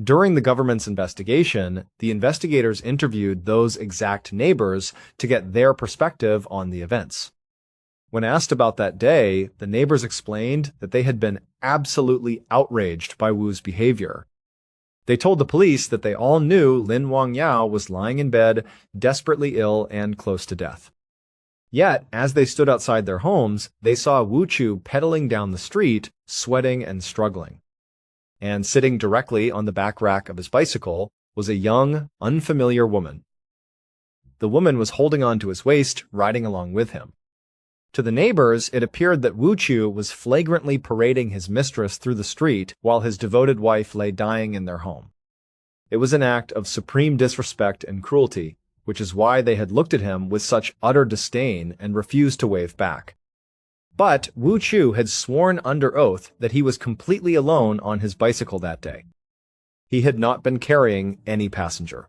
During the government's investigation, the investigators interviewed those exact neighbors to get their perspective on the events. When asked about that day, the neighbors explained that they had been absolutely outraged by Wu's behavior. They told the police that they all knew Lin Wangyao was lying in bed, desperately ill and close to death. Yet, as they stood outside their homes, they saw Wu Chu pedaling down the street, sweating and struggling. And sitting directly on the back rack of his bicycle was a young, unfamiliar woman. The woman was holding on to his waist, riding along with him. To the neighbors, it appeared that Wu Chu was flagrantly parading his mistress through the street while his devoted wife lay dying in their home. It was an act of supreme disrespect and cruelty, which is why they had looked at him with such utter disdain and refused to wave back. But Wu Chu had sworn under oath that he was completely alone on his bicycle that day. He had not been carrying any passenger.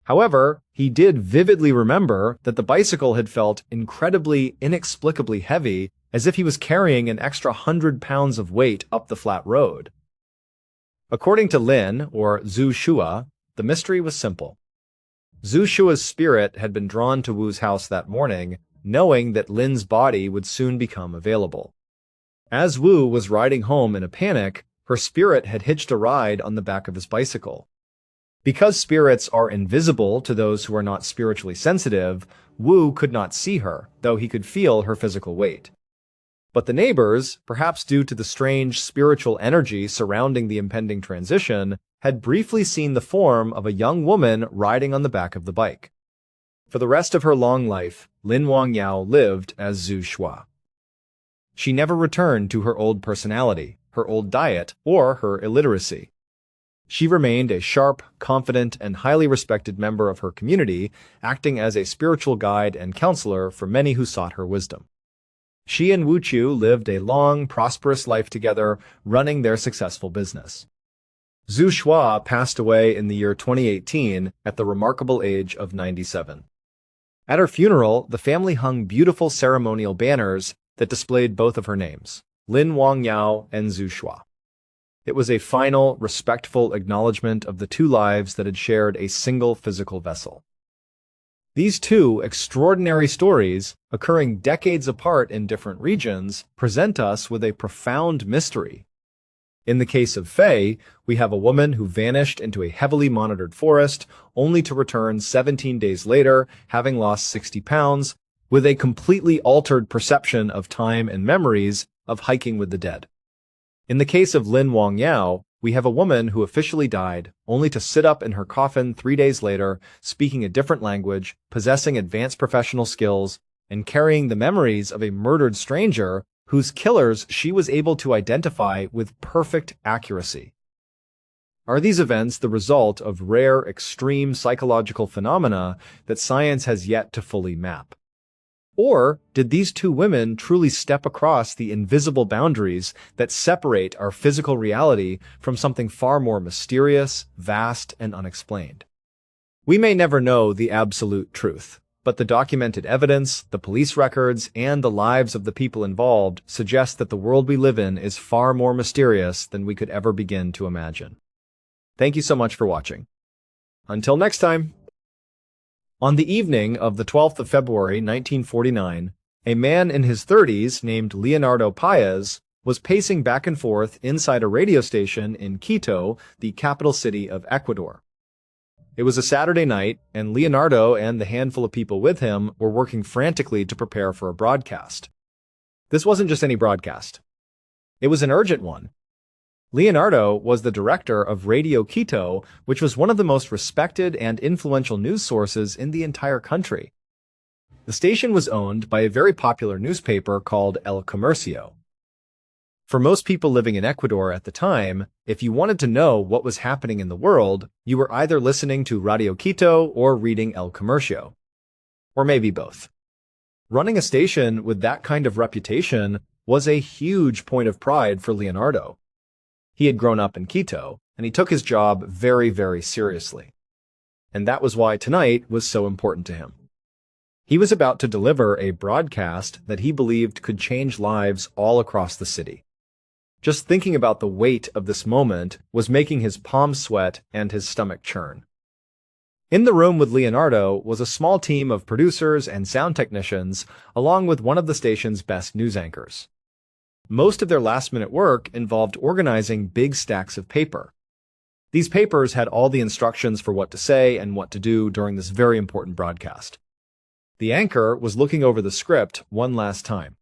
However, he did vividly remember that the bicycle had felt incredibly, inexplicably heavy, as if he was carrying an extra 100 pounds of weight up the flat road. According to Lin, or Zhu Shua, the mystery was simple. Zhu Shua's spirit had been drawn to Wu's house that morning, knowing that Lin's body would soon become available. As Wu was riding home in a panic, her spirit had hitched a ride on the back of his bicycle. Because spirits are invisible to those who are not spiritually sensitive, Wu could not see her, though he could feel her physical weight. But the neighbors, perhaps due to the strange spiritual energy surrounding the impending transition, had briefly seen the form of a young woman riding on the back of the bike. For the rest of her long life, Lin Wangyao lived as Zhu Shua. She never returned to her old personality, her old diet, or her illiteracy. She remained a sharp, confident, and highly respected member of her community, acting as a spiritual guide and counselor for many who sought her wisdom. She and Wu Chu lived a long, prosperous life together, running their successful business. Zhu Shua passed away in the year 2018 at the remarkable age of 97. At her funeral, the family hung beautiful ceremonial banners that displayed both of her names, Lin Wangyao and Zhu Shua. It was a final, respectful acknowledgement of the two lives that had shared a single physical vessel. These two extraordinary stories, occurring decades apart in different regions, present us with a profound mystery. In the case of Faye, we have a woman who vanished into a heavily monitored forest, only to return 17 days later, having lost 60 pounds, with a completely altered perception of time and memories of hiking with the dead. In the case of Lin Wangyao, we have a woman who officially died, only to sit up in her coffin 3 days later, speaking a different language, possessing advanced professional skills, and carrying the memories of a murdered stranger whose killers she was able to identify with perfect accuracy. Are these events the result of rare, extreme psychological phenomena that science has yet to fully map? Or did these two women truly step across the invisible boundaries that separate our physical reality from something far more mysterious, vast, and unexplained? We may never know the absolute truth, but the documented evidence, the police records, and the lives of the people involved suggest that the world we live in is far more mysterious than we could ever begin to imagine. Thank you so much for watching. Until next time! On the evening of the 12th of February 1949, a man in his 30s named Leonardo Paez was pacing back and forth inside a radio station in Quito, the capital city of Ecuador. It was a Saturday night, and Leonardo and the handful of people with him were working frantically to prepare for a broadcast. This wasn't just any broadcast. It was an urgent one. Leonardo was the director of Radio Quito, which was one of the most respected and influential news sources in the entire country. The station was owned by a very popular newspaper called El Comercio. For most people living in Ecuador at the time, if you wanted to know what was happening in the world, you were either listening to Radio Quito or reading El Comercio. Or maybe both. Running a station with that kind of reputation was a huge point of pride for Leonardo. He had grown up in Quito, and he took his job very, very seriously. And that was why tonight was so important to him. He was about to deliver a broadcast that he believed could change lives all across the city. Just thinking about the weight of this moment was making his palms sweat and his stomach churn. In the room with Leonardo was a small team of producers and sound technicians, along with one of the station's best news anchors. Most of their last-minute work involved organizing big stacks of paper. These papers had all the instructions for what to say and what to do during this very important broadcast. The anchor was looking over the script one last time.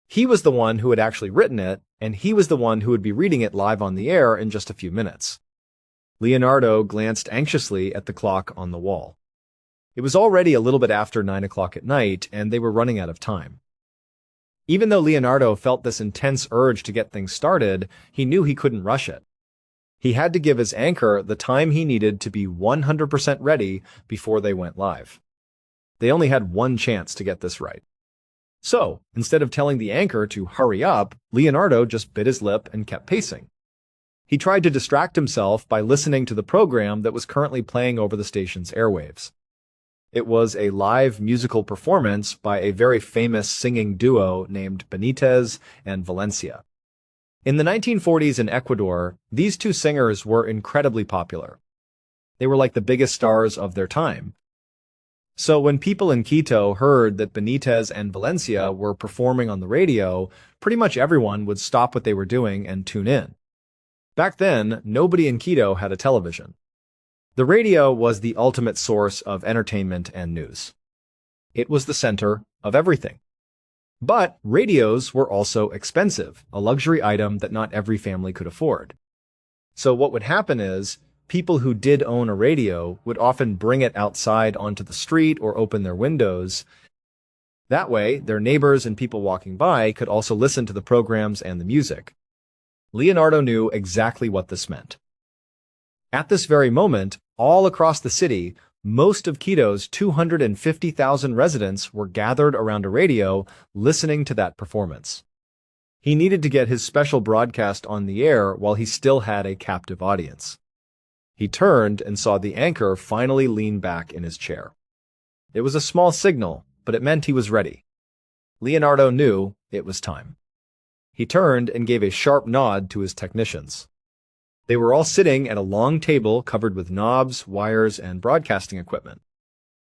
He was the one who had actually written it, and he was the one who would be reading it live on the air in just a few minutes. Leonardo glanced anxiously at the clock on the wall. It was already a little bit after 9 o'clock at night, and they were running out of time. Even though Leonardo felt this intense urge to get things started, he knew he couldn't rush it. He had to give his anchor the time he needed to be 100% ready before they went live. They only had one chance to get this right. So, instead of telling the anchor to hurry up, Leonardo just bit his lip and kept pacing. He tried to distract himself by listening to the program that was currently playing over the station's airwaves. It was a live musical performance by a very famous singing duo named Benitez and Valencia. In the 1940s in Ecuador, these two singers were incredibly popular. They were like the biggest stars of their time. So when people in Quito heard that Benitez and Valencia were performing on the radio, pretty much everyone would stop what they were doing and tune in. Back then, nobody in Quito had a television. The radio was the ultimate source of entertainment and news. It was the center of everything. But radios were also expensive, a luxury item that not every family could afford. So what would happen is, people who did own a radio would often bring it outside onto the street or open their windows. That way, their neighbors and people walking by could also listen to the programs and the music. Leonardo knew exactly what this meant. At this very moment, all across the city, most of Quito's 250,000 residents were gathered around a radio listening to that performance. He needed to get his special broadcast on the air while he still had a captive audience. He turned and saw the anchor finally lean back in his chair. It was a small signal, but it meant he was ready. Leonardo knew it was time. He turned and gave a sharp nod to his technicians. They were all sitting at a long table covered with knobs, wires, and broadcasting equipment.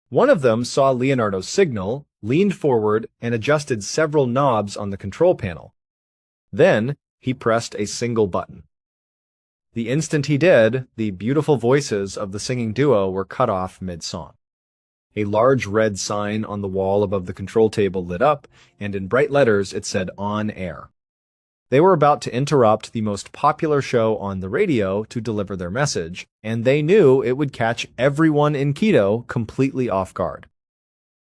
One of them saw Leonardo's signal, leaned forward, and adjusted several knobs on the control panel. Then, he pressed a single button. The instant he did, the beautiful voices of the singing duo were cut off mid-song. A large red sign on the wall above the control table lit up, and in bright letters it said "On Air." They were about to interrupt the most popular show on the radio to deliver their message, and they knew it would catch everyone in Quito completely off guard.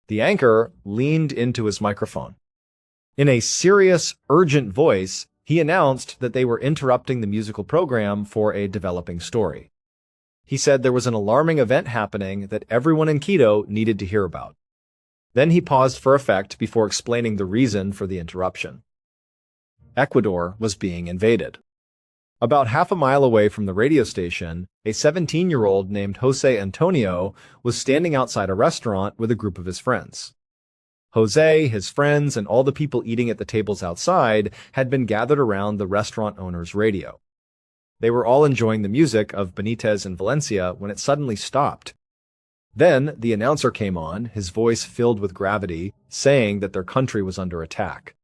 The anchor leaned into his microphone. In a serious, urgent voice, he announced that they were interrupting the musical program for a developing story. He said there was an alarming event happening that everyone in Quito needed to hear about. Then he paused for effect before explaining the reason for the interruption. Ecuador was being invaded. About half a mile away from the radio station, a 17-year-old named Jose Antonio was standing outside a restaurant with a group of his friends. Jose, his friends, and all the people eating at the tables outside had been gathered around the restaurant owner's radio. They were all enjoying the music of Benitez and Valencia when it suddenly stopped. Then the announcer came on, his voice filled with gravity, saying that their country was under attack.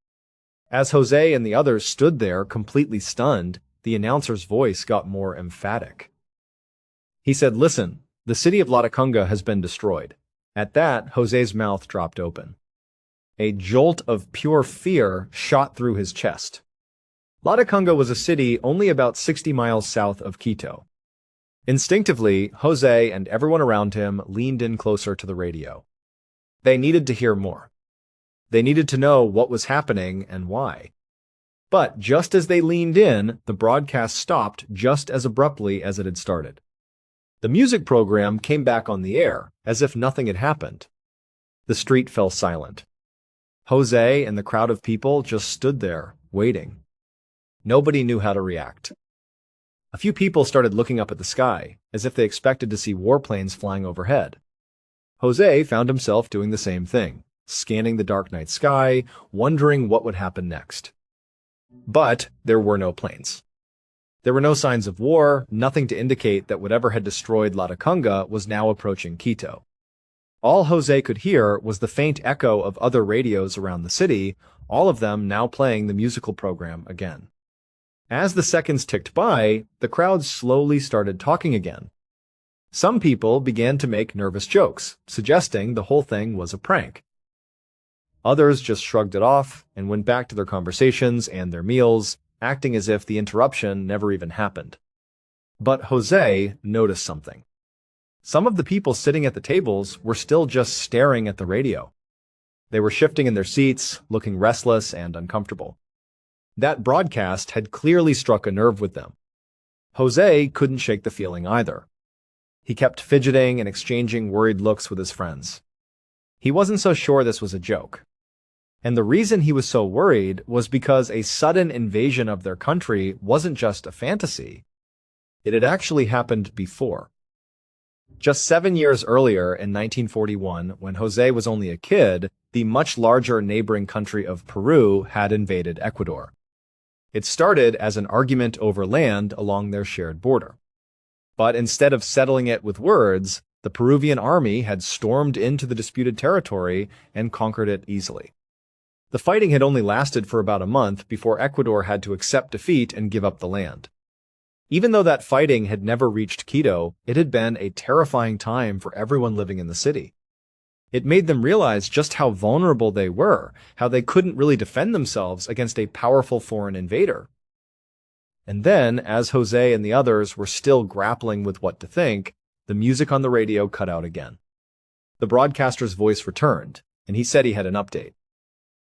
As Jose and the others stood there completely stunned, the announcer's voice got more emphatic. He said, "Listen, the city of Latacunga has been destroyed." At that, Jose's mouth dropped open. A jolt of pure fear shot through his chest. Latacunga was a city only about 60 miles south of Quito. Instinctively, Jose and everyone around him leaned in closer to the radio. They needed to hear more. They needed to know what was happening and why. But just as they leaned in, the broadcast stopped just as abruptly as it had started. The music program came back on the air, as if nothing had happened. The street fell silent. Jose and the crowd of people just stood there, waiting. Nobody knew how to react. A few people started looking up at the sky, as if they expected to see warplanes flying overhead. Jose found himself doing the same thing, scanning the dark night sky, wondering what would happen next. But there were no planes. There were no signs of war, nothing to indicate that whatever had destroyed Latacunga was now approaching Quito. All Jose could hear was the faint echo of other radios around the city, all of them now playing the musical program again. As the seconds ticked by, the crowd slowly started talking again. Some people began to make nervous jokes, suggesting the whole thing was a prank. Others just shrugged it off and went back to their conversations and their meals, acting as if the interruption never even happened. But Jose noticed something. Some of the people sitting at the tables were still just staring at the radio. They were shifting in their seats, looking restless and uncomfortable. That broadcast had clearly struck a nerve with them. Jose couldn't shake the feeling either. He kept fidgeting and exchanging worried looks with his friends. He wasn't so sure this was a joke. And the reason he was so worried was because a sudden invasion of their country wasn't just a fantasy. It had actually happened before. Just 7 years earlier, in 1941, when Jose was only a kid, the much larger neighboring country of Peru had invaded Ecuador. It started as an argument over land along their shared border. But instead of settling it with words, the Peruvian army had stormed into the disputed territory and conquered it easily. The fighting had only lasted for about a month before Ecuador had to accept defeat and give up the land. Even though that fighting had never reached Quito, it had been a terrifying time for everyone living in the city. It made them realize just how vulnerable they were, how they couldn't really defend themselves against a powerful foreign invader. And then, as Jose and the others were still grappling with what to think, the music on the radio cut out again. The broadcaster's voice returned, and he said he had an update.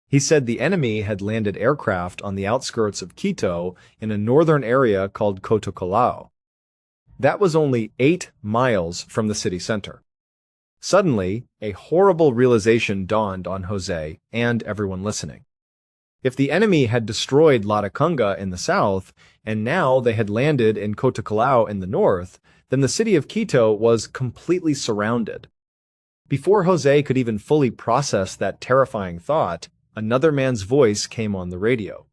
He said the enemy had landed aircraft on the outskirts of Quito in a northern area called Cotocolao. That was only 8 miles from the city center. Suddenly, a horrible realization dawned on Jose and everyone listening. If the enemy had destroyed Latacunga in the south, and now they had landed in Cotocolao in the north, then the city of Quito was completely surrounded. Before Jose could even fully process that terrifying thought, another man's voice came on the radio.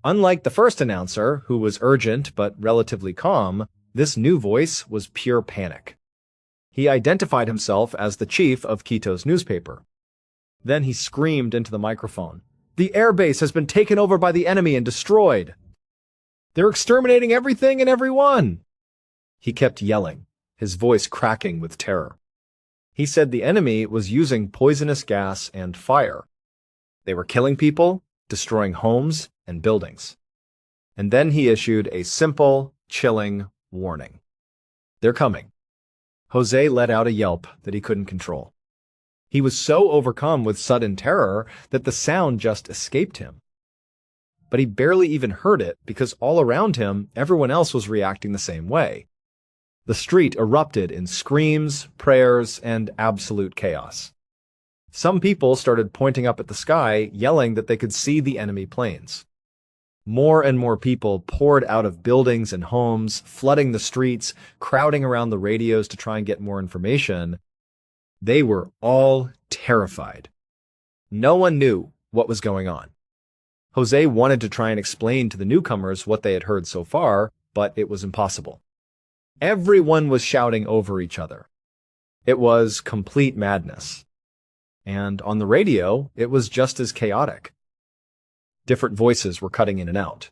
Unlike the first announcer, who was urgent but relatively calm, this new voice was pure panic. He identified himself as the chief of Quito's newspaper. Then he screamed into the microphone, "The airbase has been taken over by the enemy and destroyed. They're exterminating everything and everyone." He kept yelling, his voice cracking with terror. He said the enemy was using poisonous gas and fire. They were killing people, destroying homes and buildings. And then he issued a simple, chilling warning. "They're coming." Jose let out a yelp that he couldn't control. He was so overcome with sudden terror that the sound just escaped him. But he barely even heard it because all around him, everyone else was reacting the same way. The street erupted in screams, prayers, and absolute chaos. Some people started pointing up at the sky, yelling that they could see the enemy planes. More and more people poured out of buildings and homes, flooding the streets, crowding around the radios to try and get more information. They were all terrified. No one knew what was going on. Jose wanted to try and explain to the newcomers what they had heard so far, but it was impossible. Everyone was shouting over each other. It was complete madness. And on the radio, it was just as chaotic. Different voices were cutting in and out.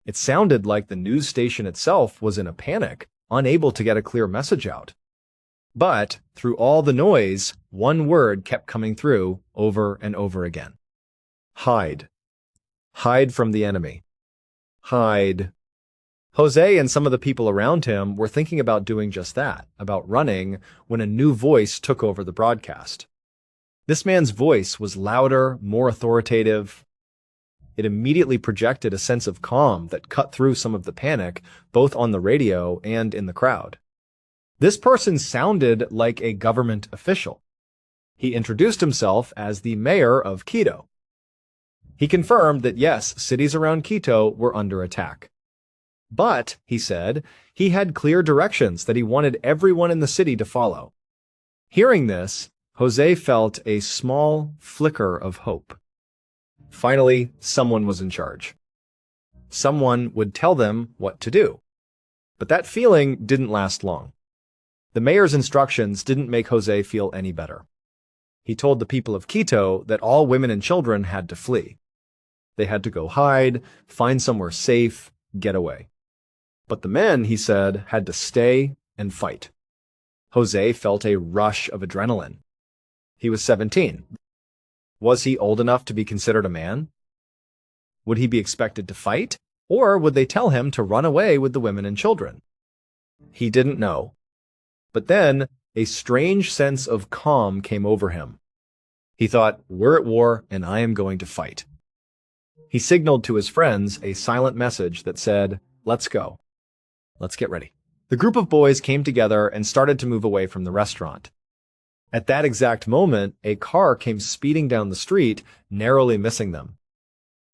It sounded like the news station itself was in a panic, unable to get a clear message out. But through all the noise, one word kept coming through over and over again. Hide. Hide from the enemy. Hide. Jose and some of the people around him were thinking about doing just that, about running, when a new voice took over the broadcast. This man's voice was louder, more authoritative. It immediately projected a sense of calm that cut through some of the panic, both on the radio and in the crowd. This person sounded like a government official. He introduced himself as the mayor of Quito. He confirmed that yes, cities around Quito were under attack. But, he said, he had clear directions that he wanted everyone in the city to follow. Hearing this, Jose felt a small flicker of hope. Finally, someone was in charge. Someone would tell them what to do. But that feeling didn't last long. The mayor's instructions didn't make Jose feel any better. He told the people of Quito that all women and children had to flee. They had to go hide, find somewhere safe, get away. But the men, he said, had to stay and fight. Jose felt a rush of adrenaline. He was 17. Was he old enough to be considered a man? Would he be expected to fight, or would they tell him to run away with the women and children? He didn't know. But then, a strange sense of calm came over him. He thought, we're at war and I am going to fight. He signaled to his friends a silent message that said, "Let's go. Let's get ready." The group of boys came together and started to move away from the restaurant. At that exact moment, a car came speeding down the street, narrowly missing them.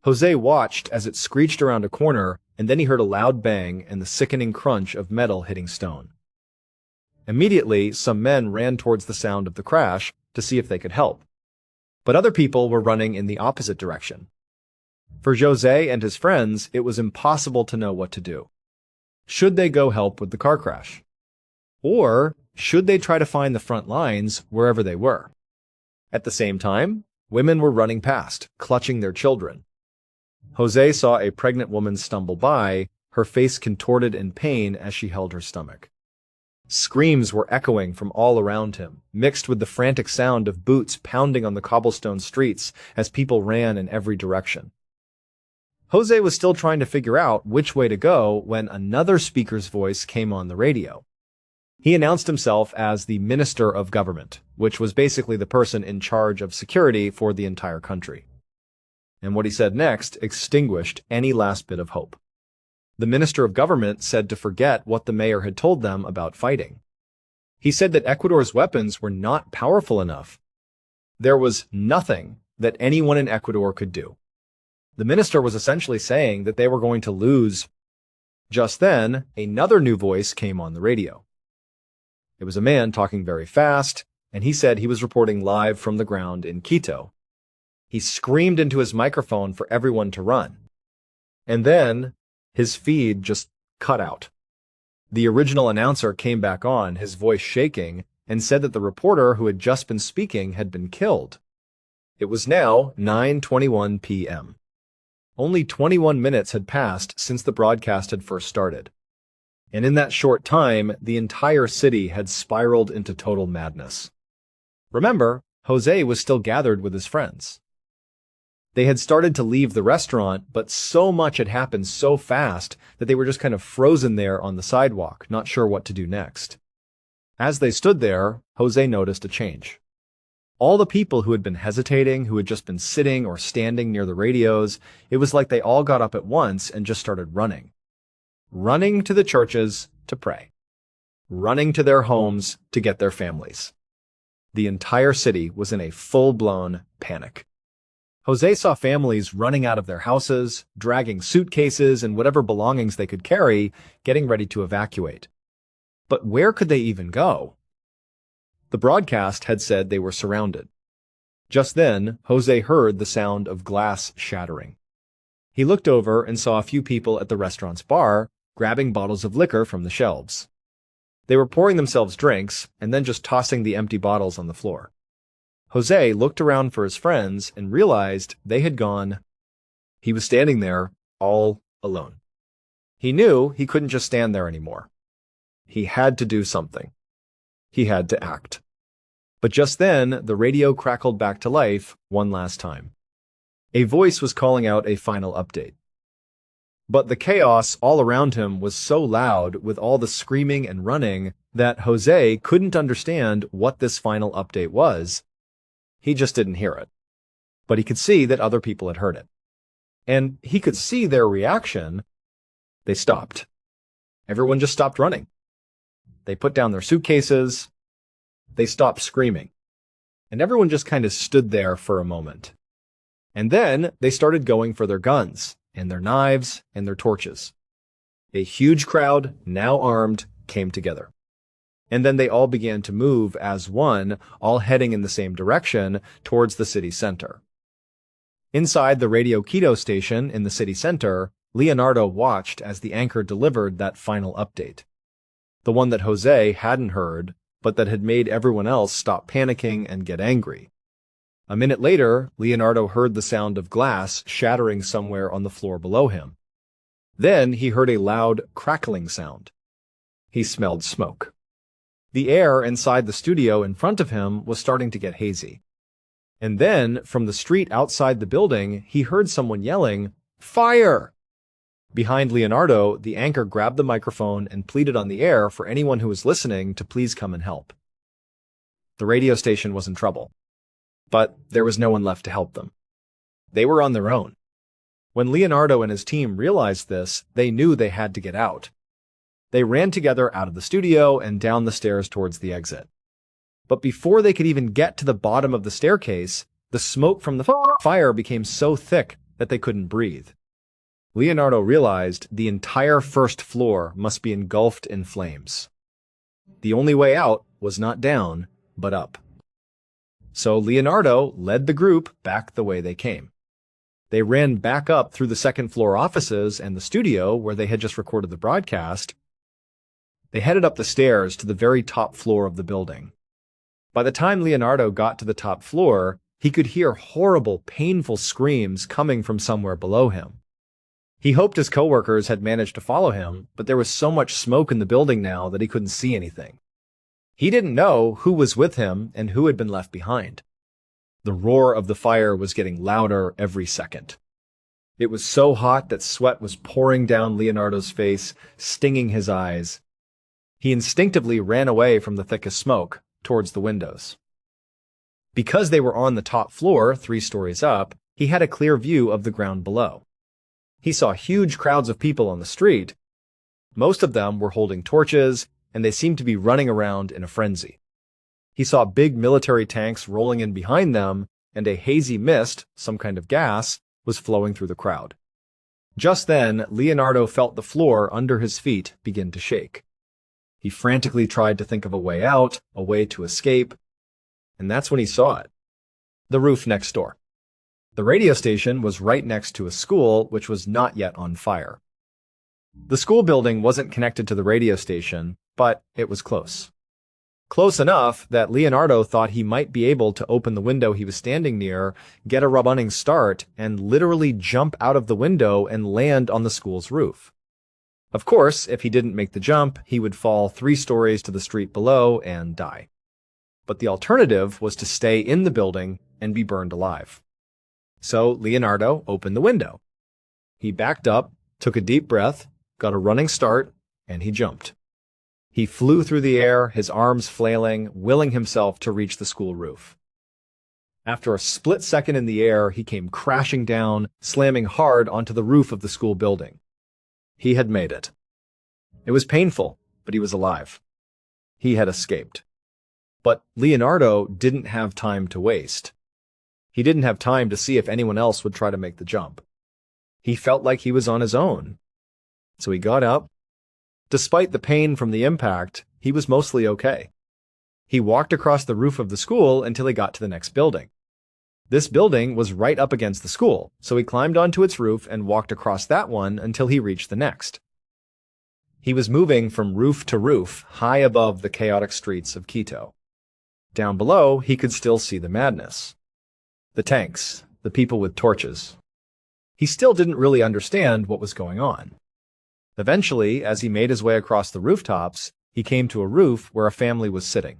Jose watched as it screeched around a corner, and then he heard a loud bang and the sickening crunch of metal hitting stone. Immediately, some men ran towards the sound of the crash to see if they could help. But other people were running in the opposite direction. For Jose and his friends, it was impossible to know what to do. Should they go help with the car crash? Or should they try to find the front lines wherever they were? At the same time, women were running past, clutching their children. Jose saw a pregnant woman stumble by, her face contorted in pain as she held her stomach. Screams were echoing from all around him, mixed with the frantic sound of boots pounding on the cobblestone streets as people ran in every direction. Jose was still trying to figure out which way to go when another speaker's voice came on the radio. He announced himself as the Minister of Government, which was basically the person in charge of security for the entire country. And what he said next extinguished any last bit of hope. The Minister of Government said to forget what the mayor had told them about fighting. He said that Ecuador's weapons were not powerful enough. There was nothing that anyone in Ecuador could do. The minister was essentially saying that they were going to lose. Just then, another new voice came on the radio. It was a man talking very fast, and he said he was reporting live from the ground in Quito. He screamed into his microphone for everyone to run. And then, his feed just cut out. The original announcer came back on, his voice shaking, and said that the reporter who had just been speaking had been killed. It was now 9:21 p.m. Only 21 minutes had passed since the broadcast had first started. And in that short time, the entire city had spiraled into total madness. Remember, Jose was still gathered with his friends. They had started to leave the restaurant, but so much had happened so fast that they were just kind of frozen there on the sidewalk, not sure what to do next. As they stood there, Jose noticed a change. All the people who had been hesitating, who had just been sitting or standing near the radios, it was like they all got up at once and just started running. Running to the churches to pray. Running to their homes to get their families. The entire city was in a full-blown panic. Jose saw families running out of their houses, dragging suitcases and whatever belongings they could carry, getting ready to evacuate. But where could they even go? The broadcast had said they were surrounded. Just then, Jose heard the sound of glass shattering. He looked over and saw a few people at the restaurant's bar, grabbing bottles of liquor from the shelves. They were pouring themselves drinks and then just tossing the empty bottles on the floor. Jose looked around for his friends and realized they had gone. He was standing there, all alone. He knew he couldn't just stand there anymore. He had to do something. He had to act. But just then, the radio crackled back to life one last time. A voice was calling out a final update. But the chaos all around him was so loud with all the screaming and running that Jose couldn't understand what this final update was. He just didn't hear it. But he could see that other people had heard it. And he could see their reaction. They stopped. Everyone just stopped running. They put down their suitcases. They stopped screaming. And everyone just kind of stood there for a moment. And then they started going for their guns and their knives and their torches. A huge crowd, now armed, came together. And then they all began to move as one, all heading in the same direction towards the city center. Inside the Radio Quito station in the city center, Leonardo watched as the anchor delivered that final update. The one that Jose hadn't heard, but that had made everyone else stop panicking and get angry. A minute later, Leonardo heard the sound of glass shattering somewhere on the floor below him. Then he heard a loud crackling sound. He smelled smoke. The air inside the studio in front of him was starting to get hazy. And then, from the street outside the building, he heard someone yelling, "Fire!" Behind Leonardo, the anchor grabbed the microphone and pleaded on the air for anyone who was listening to please come and help. The radio station was in trouble. But there was no one left to help them. They were on their own. When Leonardo and his team realized this, they knew they had to get out. They ran together out of the studio and down the stairs towards the exit. But before they could even get to the bottom of the staircase, the smoke from the fire became so thick that they couldn't breathe. Leonardo realized the entire first floor must be engulfed in flames. The only way out was not down, but up. So Leonardo led the group back the way they came. They ran back up through the second floor offices and the studio where they had just recorded the broadcast. They headed up the stairs to the very top floor of the building. By the time Leonardo got to the top floor, he could hear horrible, painful screams coming from somewhere below him. He hoped his coworkers had managed to follow him, but there was so much smoke in the building now that he couldn't see anything. He didn't know who was with him and who had been left behind. The roar of the fire was getting louder every second. It was so hot that sweat was pouring down Leonardo's face, stinging his eyes. He instinctively ran away from the thickest smoke, towards the windows. Because they were on the top floor, 3 stories up, he had a clear view of the ground below. He saw huge crowds of people on the street. Most of them were holding torches, and they seemed to be running around in a frenzy. He saw big military tanks rolling in behind them, and a hazy mist, some kind of gas, was flowing through the crowd. Just then, Leonardo felt the floor under his feet begin to shake. He frantically tried to think of a way out, a way to escape, and that's when he saw it. The roof next door. The radio station was right next to a school which was not yet on fire. The school building wasn't connected to the radio station, but it was close. Close enough that Leonardo thought he might be able to open the window he was standing near, get a running start, and literally jump out of the window and land on the school's roof. Of course, if he didn't make the jump, he would fall 3 stories to the street below and die. But the alternative was to stay in the building and be burned alive. So Leonardo opened the window. He backed up, took a deep breath, got a running start, and he jumped. He flew through the air, his arms flailing, willing himself to reach the school roof. After a split second in the air, he came crashing down, slamming hard onto the roof of the school building. He had made it. It was painful, but he was alive. He had escaped. But Leonardo didn't have time to waste. He didn't have time to see if anyone else would try to make the jump. He felt like he was on his own. So he got up. Despite the pain from the impact, he was mostly okay. He walked across the roof of the school until he got to the next building. This building was right up against the school, so he climbed onto its roof and walked across that one until he reached the next. He was moving from roof to roof, high above the chaotic streets of Quito. Down below, he could still see the madness. The tanks, the people with torches. He still didn't really understand what was going on. Eventually, as he made his way across the rooftops, he came to a roof where a family was sitting.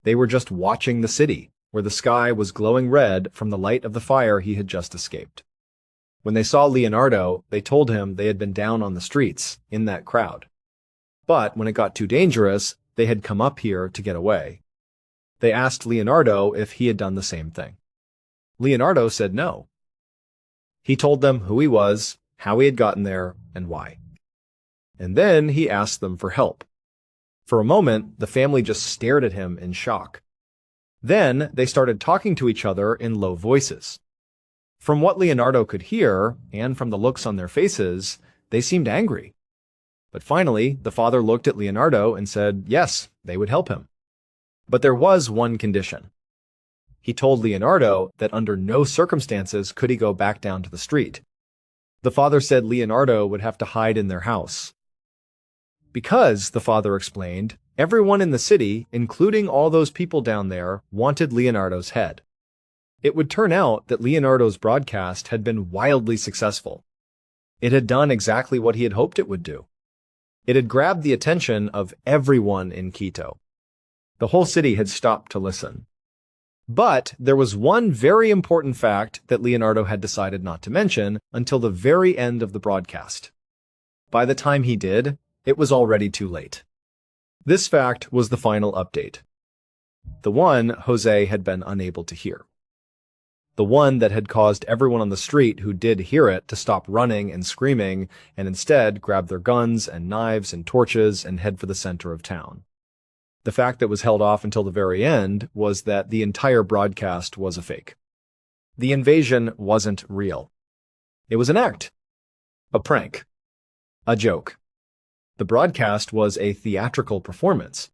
They were just watching the city, where the sky was glowing red from the light of the fire he had just escaped. When they saw Leonardo, they told him they had been down on the streets, in that crowd. But when it got too dangerous, they had come up here to get away. They asked Leonardo if he had done the same thing. Leonardo said no. He told them who he was, how he had gotten there, and why. And then he asked them for help. For a moment, the family just stared at him in shock. Then they started talking to each other in low voices. From what Leonardo could hear, and from the looks on their faces, they seemed angry. But finally, the father looked at Leonardo and said yes, they would help him. But there was one condition. He told Leonardo that under no circumstances could he go back down to the street. The father said Leonardo would have to hide in their house. Because, the father explained, everyone in the city, including all those people down there, wanted Leonardo's head. It would turn out that Leonardo's broadcast had been wildly successful. It had done exactly what he had hoped it would do. It had grabbed the attention of everyone in Quito. The whole city had stopped to listen. But there was one very important fact that Leonardo had decided not to mention until the very end of the broadcast. By the time he did, it was already too late. This fact was the final update. The one Jose had been unable to hear. The one that had caused everyone on the street who did hear it to stop running and screaming and instead grab their guns and knives and torches and head for the center of town. The fact that was held off until the very end was that the entire broadcast was a fake. The invasion wasn't real. It was an act. A prank. A joke. The broadcast was a theatrical performance.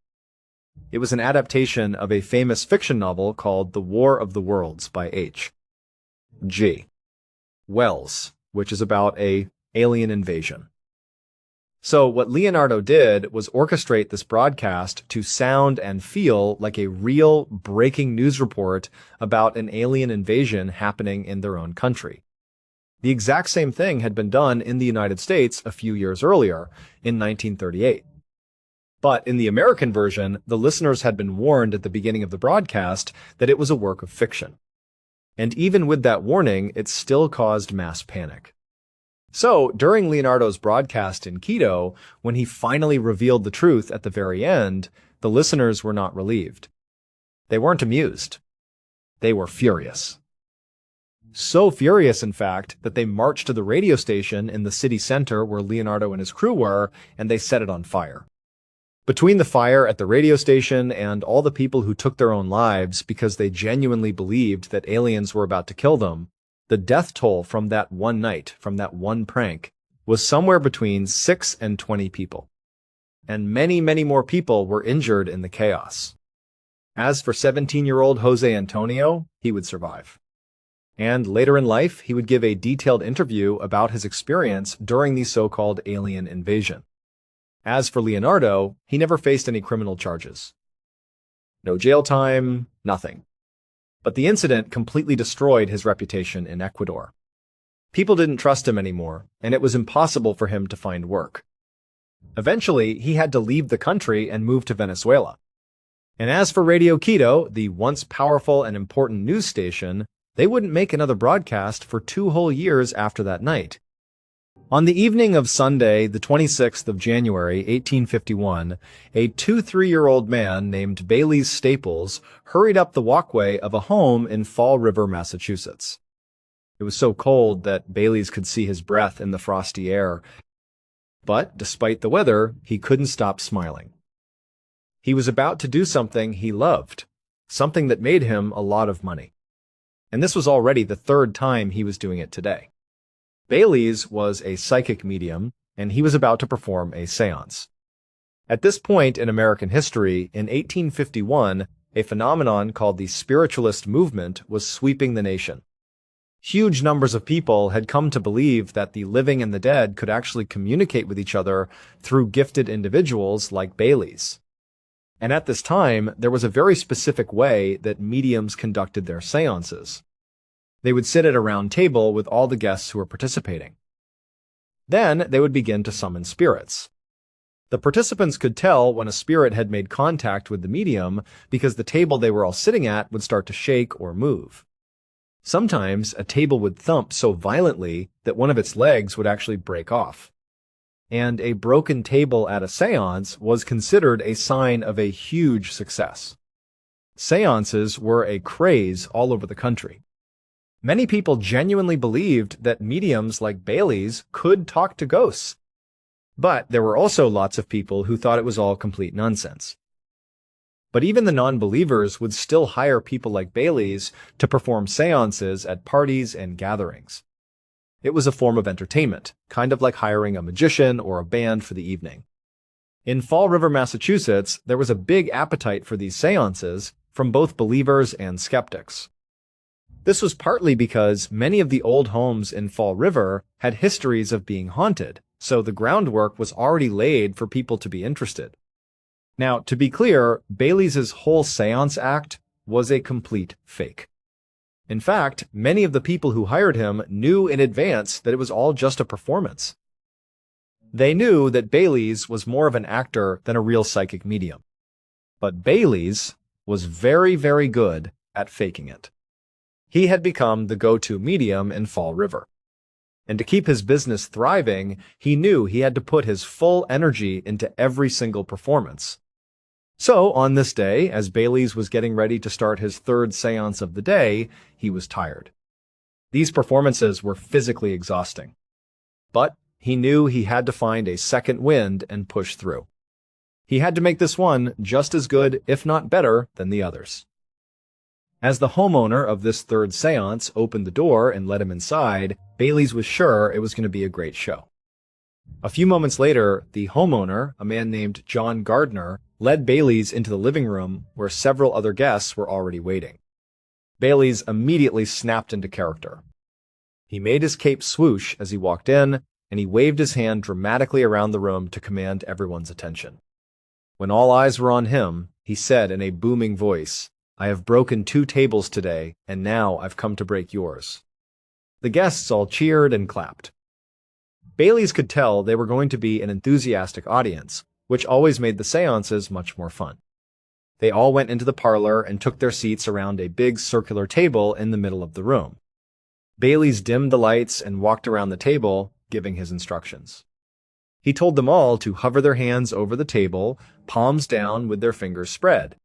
It was an adaptation of a famous fiction novel called The War of the Worlds by H.G. Wells, which is about an alien invasion. So what Leonardo did was orchestrate this broadcast to sound and feel like a real breaking news report about an alien invasion happening in their own country. The exact same thing had been done in the United States a few years earlier, in 1938. But in the American version, the listeners had been warned at the beginning of the broadcast that it was a work of fiction. And even with that warning, it still caused mass panic. So, during Leonardo's broadcast in Quito, when he finally revealed the truth at the very end, the listeners were not relieved. They weren't amused. They were furious. So furious, in fact, that they marched to the radio station in the city center where Leonardo and his crew were, and they set it on fire. Between the fire at the radio station and all the people who took their own lives because they genuinely believed that aliens were about to kill them, the death toll from that one night, from that one prank, was somewhere between 6 and 20 people. And many, many more people were injured in the chaos. As for 17-year-old Jose Antonio, he would survive. And later in life, he would give a detailed interview about his experience during the so-called alien invasion. As for Leonardo, he never faced any criminal charges. No jail time, nothing. But the incident completely destroyed his reputation in Ecuador. People didn't trust him anymore, and it was impossible for him to find work. Eventually, he had to leave the country and move to Venezuela. And as for Radio Quito, the once powerful and important news station, they wouldn't make another broadcast for 2 whole years after that night. On the evening of Sunday, the 26th of January, 1851, a 2-3-year-old man named Bailey Staples hurried up the walkway of a home in Fall River, Massachusetts. It was so cold that Bailey's could see his breath in the frosty air. But despite the weather, he couldn't stop smiling. He was about to do something he loved, something that made him a lot of money. And this was already the 3rd time he was doing it today. Bailey's was a psychic medium, and he was about to perform a seance. At this point in American history, in 1851, a phenomenon called the spiritualist movement was sweeping the nation. Huge numbers of people had come to believe that the living and the dead could actually communicate with each other through gifted individuals like Bailey's. And at this time, there was a very specific way that mediums conducted their seances. They would sit at a round table with all the guests who were participating. Then they would begin to summon spirits. The participants could tell when a spirit had made contact with the medium because the table they were all sitting at would start to shake or move. Sometimes a table would thump so violently that one of its legs would actually break off. And a broken table at a seance was considered a sign of a huge success. Seances were a craze all over the country. Many people genuinely believed that mediums like Bailey's could talk to ghosts. But there were also lots of people who thought it was all complete nonsense. But even the non-believers would still hire people like Bailey's to perform seances at parties and gatherings. It was a form of entertainment, kind of like hiring a magician or a band for the evening. In Fall River, Massachusetts, there was a big appetite for these seances from both believers and skeptics. This was partly because many of the old homes in Fall River had histories of being haunted, so the groundwork was already laid for people to be interested. Now, to be clear, Bailey's whole seance act was a complete fake. In fact, many of the people who hired him knew in advance that it was all just a performance. They knew that Bailey's was more of an actor than a real psychic medium. But Bailey's was very, very good at faking it. He had become the go-to medium in Fall River. And to keep his business thriving, he knew he had to put his full energy into every single performance. So, on this day, as Bailey's was getting ready to start his 3rd seance of the day, he was tired. These performances were physically exhausting. But he knew he had to find a second wind and push through. He had to make this one just as good, if not better, than the others. As the homeowner of this 3rd seance opened the door and let him inside, Bailey's was sure it was going to be a great show. A few moments later, the homeowner, a man named John Gardner, led Bailey's into the living room where several other guests were already waiting. Bailey's immediately snapped into character. He made his cape swoosh as he walked in, and he waved his hand dramatically around the room to command everyone's attention. When all eyes were on him, he said in a booming voice, "I have broken 2 tables today, and now I've come to break yours." The guests all cheered and clapped. Bailey's could tell they were going to be an enthusiastic audience, which always made the seances much more fun. They all went into the parlor and took their seats around a big circular table in the middle of the room. Bailey's dimmed the lights and walked around the table, giving his instructions. He told them all to hover their hands over the table, palms down with their fingers spread.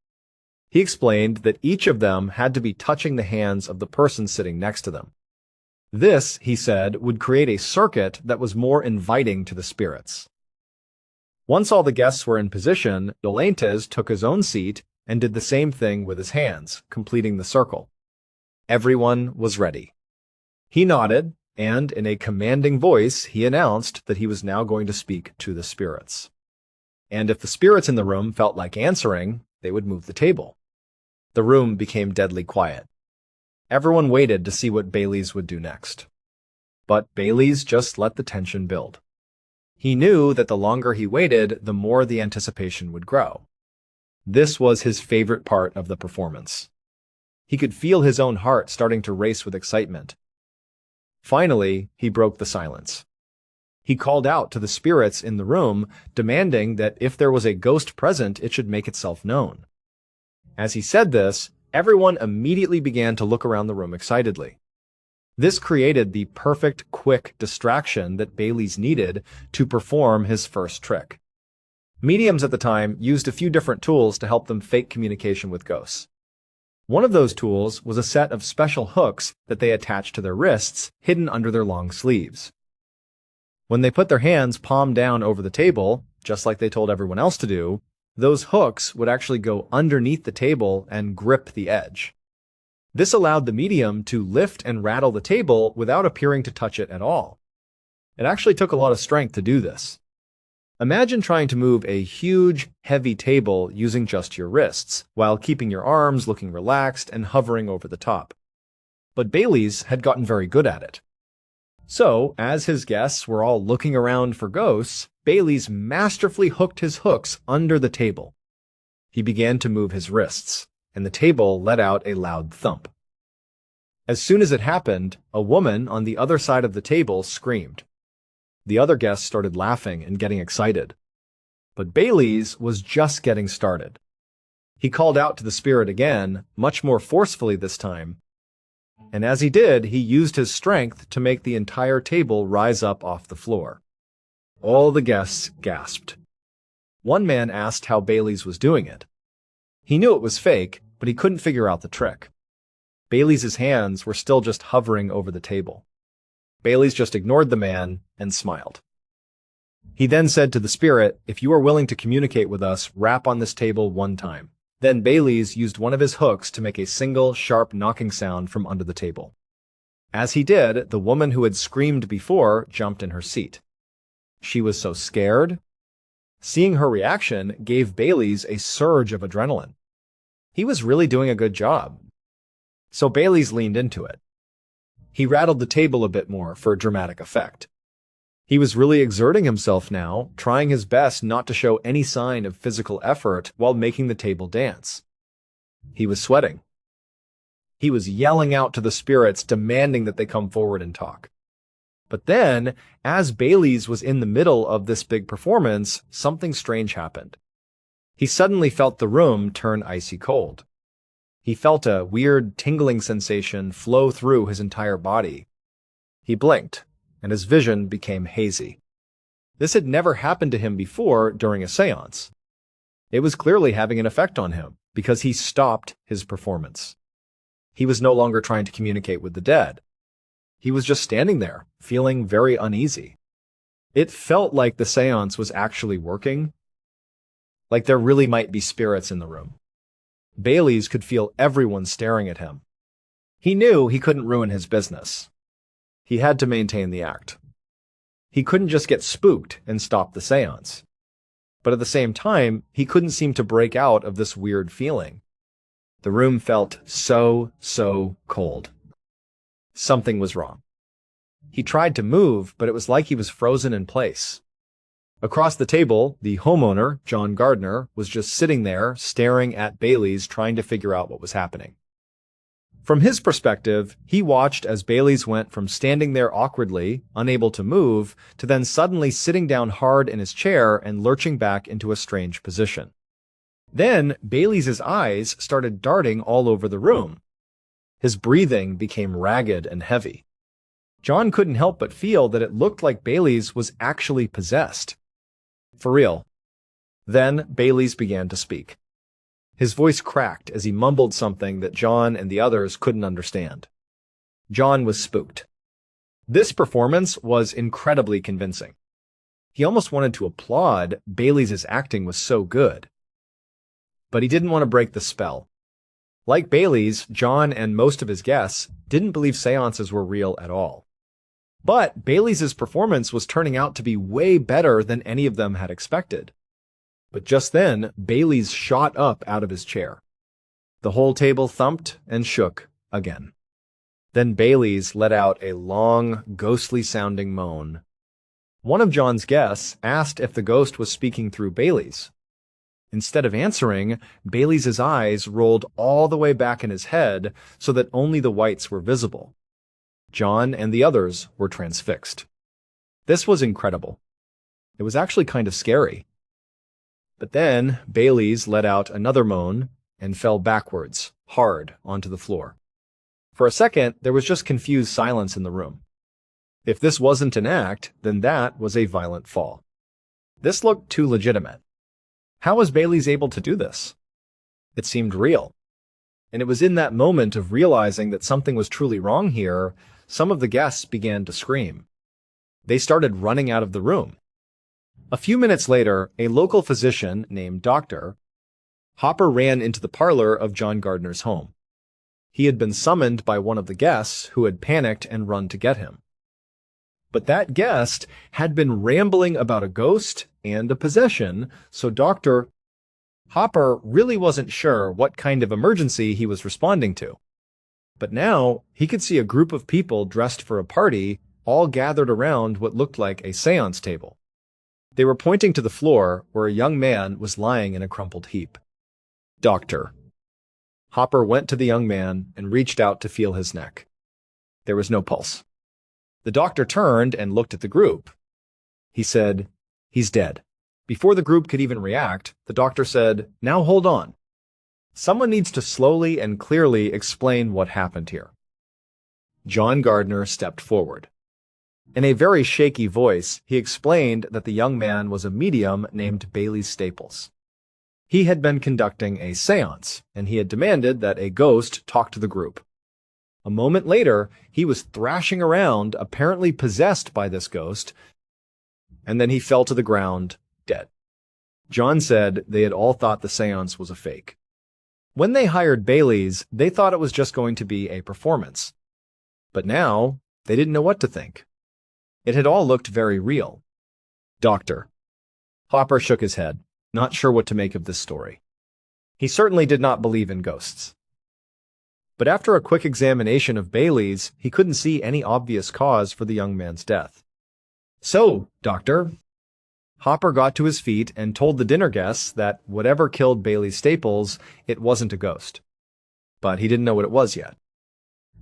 He explained that each of them had to be touching the hands of the person sitting next to them. This, he said, would create a circuit that was more inviting to the spirits. Once all the guests were in position, Dolentes took his own seat and did the same thing with his hands, completing the circle. Everyone was ready. He nodded, and in a commanding voice, he announced that he was now going to speak to the spirits. And if the spirits in the room felt like answering, they would move the table. The room became deadly quiet. Everyone waited to see what Baileys would do next. But Baileys just let the tension build. He knew that the longer he waited, the more the anticipation would grow. This was his favorite part of the performance. He could feel his own heart starting to race with excitement. Finally, he broke the silence. He called out to the spirits in the room, demanding that if there was a ghost present, it should make itself known. As he said this, everyone immediately began to look around the room excitedly. This created the perfect, quick distraction that Baileys needed to perform his first trick. Mediums at the time used a few different tools to help them fake communication with ghosts. One of those tools was a set of special hooks that they attached to their wrists, hidden under their long sleeves. When they put their hands palm down over the table, just like they told everyone else to do, those hooks would actually go underneath the table and grip the edge. This allowed the medium to lift and rattle the table without appearing to touch it at all. It actually took a lot of strength to do this. Imagine trying to move a huge, heavy table using just your wrists, while keeping your arms looking relaxed and hovering over the top. But Baileys had gotten very good at it. So, as his guests were all looking around for ghosts, Baileys masterfully hooked his hooks under the table. He began to move his wrists, and the table let out a loud thump. As soon as it happened, a woman on the other side of the table screamed. The other guests started laughing and getting excited. But Baileys was just getting started. He called out to the spirit again, much more forcefully this time. And as he did, he used his strength to make the entire table rise up off the floor. All the guests gasped. One man asked how Baileys was doing it. He knew it was fake, but he couldn't figure out the trick. Baileys' hands were still just hovering over the table. Baileys just ignored the man and smiled. He then said to the spirit, "If you are willing to communicate with us, rap on this table one time." Then Baileys used one of his hooks to make a single, sharp knocking sound from under the table. As he did, the woman who had screamed before jumped in her seat. She was so scared. Seeing her reaction gave Baileys a surge of adrenaline. He was really doing a good job. So Baileys leaned into it. He rattled the table a bit more for dramatic effect. He was really exerting himself now, trying his best not to show any sign of physical effort while making the table dance. He was sweating. He was yelling out to the spirits, demanding that they come forward and talk. But then, as Baileys was in the middle of this big performance, something strange happened. He suddenly felt the room turn icy cold. He felt a weird tingling sensation flow through his entire body. He blinked, and his vision became hazy. This had never happened to him before during a seance. It was clearly having an effect on him, because he stopped his performance. He was no longer trying to communicate with the dead. He was just standing there, feeling very uneasy. It felt like the seance was actually working, like there really might be spirits in the room. Baileys could feel everyone staring at him. He knew he couldn't ruin his business. He had to maintain the act. He couldn't just get spooked and stop the seance. But at the same time, he couldn't seem to break out of this weird feeling. The room felt so cold. Something was wrong. He tried to move, but it was like he was frozen in place. Across the table, the homeowner, John Gardner, was just sitting there, staring at Baileys, trying to figure out what was happening. From his perspective, he watched as Baileys went from standing there awkwardly, unable to move, to then suddenly sitting down hard in his chair and lurching back into a strange position. Then, Baileys' eyes started darting all over the room. His breathing became ragged and heavy. John couldn't help but feel that it looked like Bailey's was actually possessed. For real. Then Bailey's began to speak. His voice cracked as he mumbled something that John and the others couldn't understand. John was spooked. This performance was incredibly convincing. He almost wanted to applaud. Bailey's acting was so good. But he didn't want to break the spell. Like Bailey's, John and most of his guests didn't believe seances were real at all. But Bailey's performance was turning out to be way better than any of them had expected. But just then, Bailey's shot up out of his chair. The whole table thumped and shook again. Then Bailey's let out a long, ghostly-sounding moan. One of John's guests asked if the ghost was speaking through Bailey's. Instead of answering, Bailey's eyes rolled all the way back in his head so that only the whites were visible. John and the others were transfixed. This was incredible. It was actually kind of scary. But then Bailey's let out another moan and fell backwards, hard, onto the floor. For a second, there was just confused silence in the room. If this wasn't an act, then that was a violent fall. This looked too legitimate. How was Bailey's able to do this? It seemed real. And it was in that moment of realizing that something was truly wrong here, some of the guests began to scream. They started running out of the room. A few minutes later, a local physician named Dr. Hopper ran into the parlor of John Gardner's home. He had been summoned by one of the guests who had panicked and run to get him. But that guest had been rambling about a ghost and a possession, so Dr. Hopper really wasn't sure what kind of emergency he was responding to. But now he could see a group of people dressed for a party, all gathered around what looked like a seance table. They were pointing to the floor where a young man was lying in a crumpled heap. Doctor. Hopper went to the young man and reached out to feel his neck. There was no pulse. The doctor turned and looked at the group. He said, "He's dead." Before the group could even react, the doctor said, "Now hold on. Someone needs to slowly and clearly explain what happened here." John Gardner stepped forward. In a very shaky voice, he explained that the young man was a medium named Bailey Staples. He had been conducting a seance, and he had demanded that a ghost talk to the group. A moment later, he was thrashing around, apparently possessed by this ghost, and then he fell to the ground, dead. John said they had all thought the seance was a fake. When they hired Bailey's, they thought it was just going to be a performance. But now, they didn't know what to think. It had all looked very real. Doctor. Hopper shook his head, not sure what to make of this story. He certainly did not believe in ghosts. But after a quick examination of Bailey's, he couldn't see any obvious cause for the young man's death. So, Doctor. Hopper got to his feet and told the dinner guests that whatever killed Bailey Staples, it wasn't a ghost. But he didn't know what it was yet.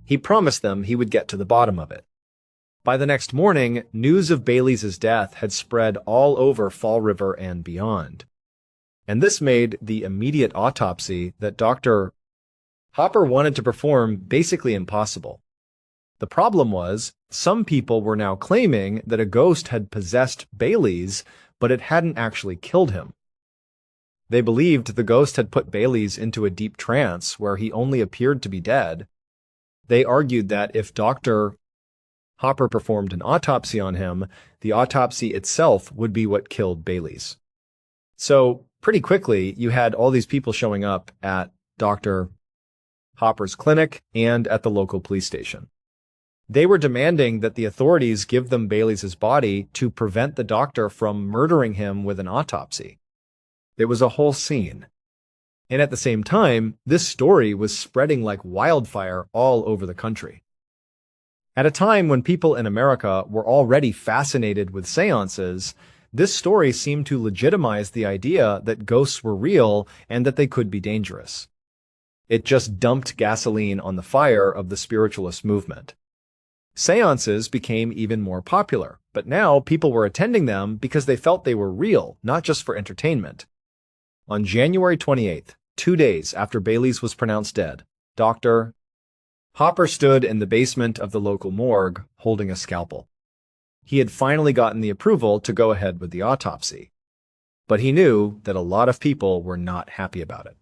He promised them he would get to the bottom of it. By the next morning, news of Bailey's death had spread all over Fall River and beyond. And this made the immediate autopsy that Dr. Hopper wanted to perform basically impossible. The problem was, some people were now claiming that a ghost had possessed Bailey's, but it hadn't actually killed him. They believed the ghost had put Bailey's into a deep trance where he only appeared to be dead. They argued that if Dr. Hopper performed an autopsy on him, the autopsy itself would be what killed Bailey's. So, pretty quickly, you had all these people showing up at Dr. Hopper's clinic and at the local police station. They were demanding that the authorities give them Bailey's body to prevent the doctor from murdering him with an autopsy. It was a whole scene. And at the same time, this story was spreading like wildfire all over the country. At a time when people in America were already fascinated with seances, this story seemed to legitimize the idea that ghosts were real and that they could be dangerous. It just dumped gasoline on the fire of the spiritualist movement. Seances became even more popular, but now people were attending them because they felt they were real, not just for entertainment. On January 28th, 2 days after Bailey's was pronounced dead, Dr. Hopper stood in the basement of the local morgue, holding a scalpel. He had finally gotten the approval to go ahead with the autopsy. But he knew that a lot of people were not happy about it.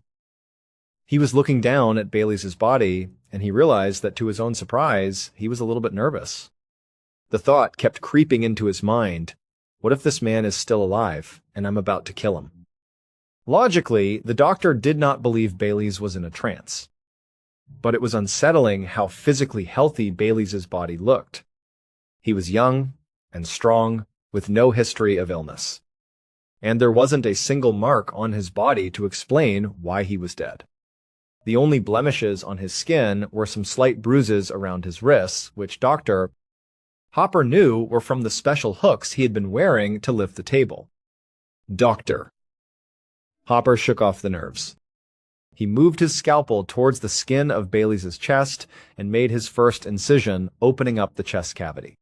He was looking down at Bailey's body, and he realized that to his own surprise, he was a little bit nervous. The thought kept creeping into his mind, what if this man is still alive, and I'm about to kill him? Logically, the doctor did not believe Bailey's was in a trance. But it was unsettling how physically healthy Bailey's body looked. He was young and strong, with no history of illness. And there wasn't a single mark on his body to explain why he was dead. The only blemishes on his skin were some slight bruises around his wrists, which Dr. Hopper knew were from the special hooks he had been wearing to lift the table. Doctor. Hopper shook off the nerves. He moved his scalpel towards the skin of Bailey's chest and made his first incision, opening up the chest cavity.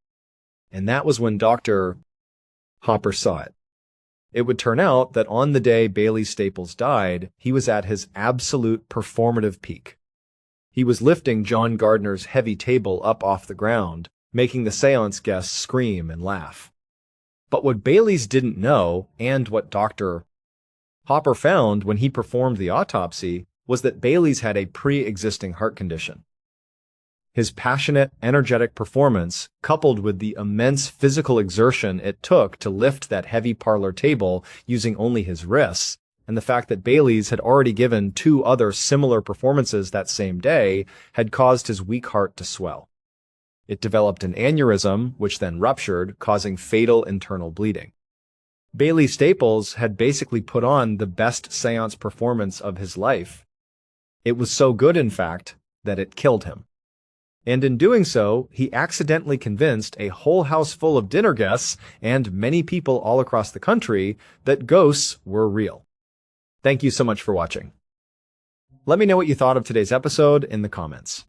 And that was when Dr. Hopper saw it. It would turn out that on the day Bailey Staples died, he was at his absolute performative peak. He was lifting John Gardner's heavy table up off the ground, making the seance guests scream and laugh. But what Bailey's didn't know, and what Dr. Hopper found when he performed the autopsy, was that Bailey's had a pre-existing heart condition. His passionate, energetic performance, coupled with the immense physical exertion it took to lift that heavy parlor table using only his wrists, and the fact that Bailey's had already given 2 other similar performances that same day, had caused his weak heart to swell. It developed an aneurysm, which then ruptured, causing fatal internal bleeding. Bailey Staples had basically put on the best seance performance of his life. It was so good, in fact, that it killed him. And in doing so, he accidentally convinced a whole house full of dinner guests and many people all across the country that ghosts were real. Thank you so much for watching. Let me know what you thought of today's episode in the comments.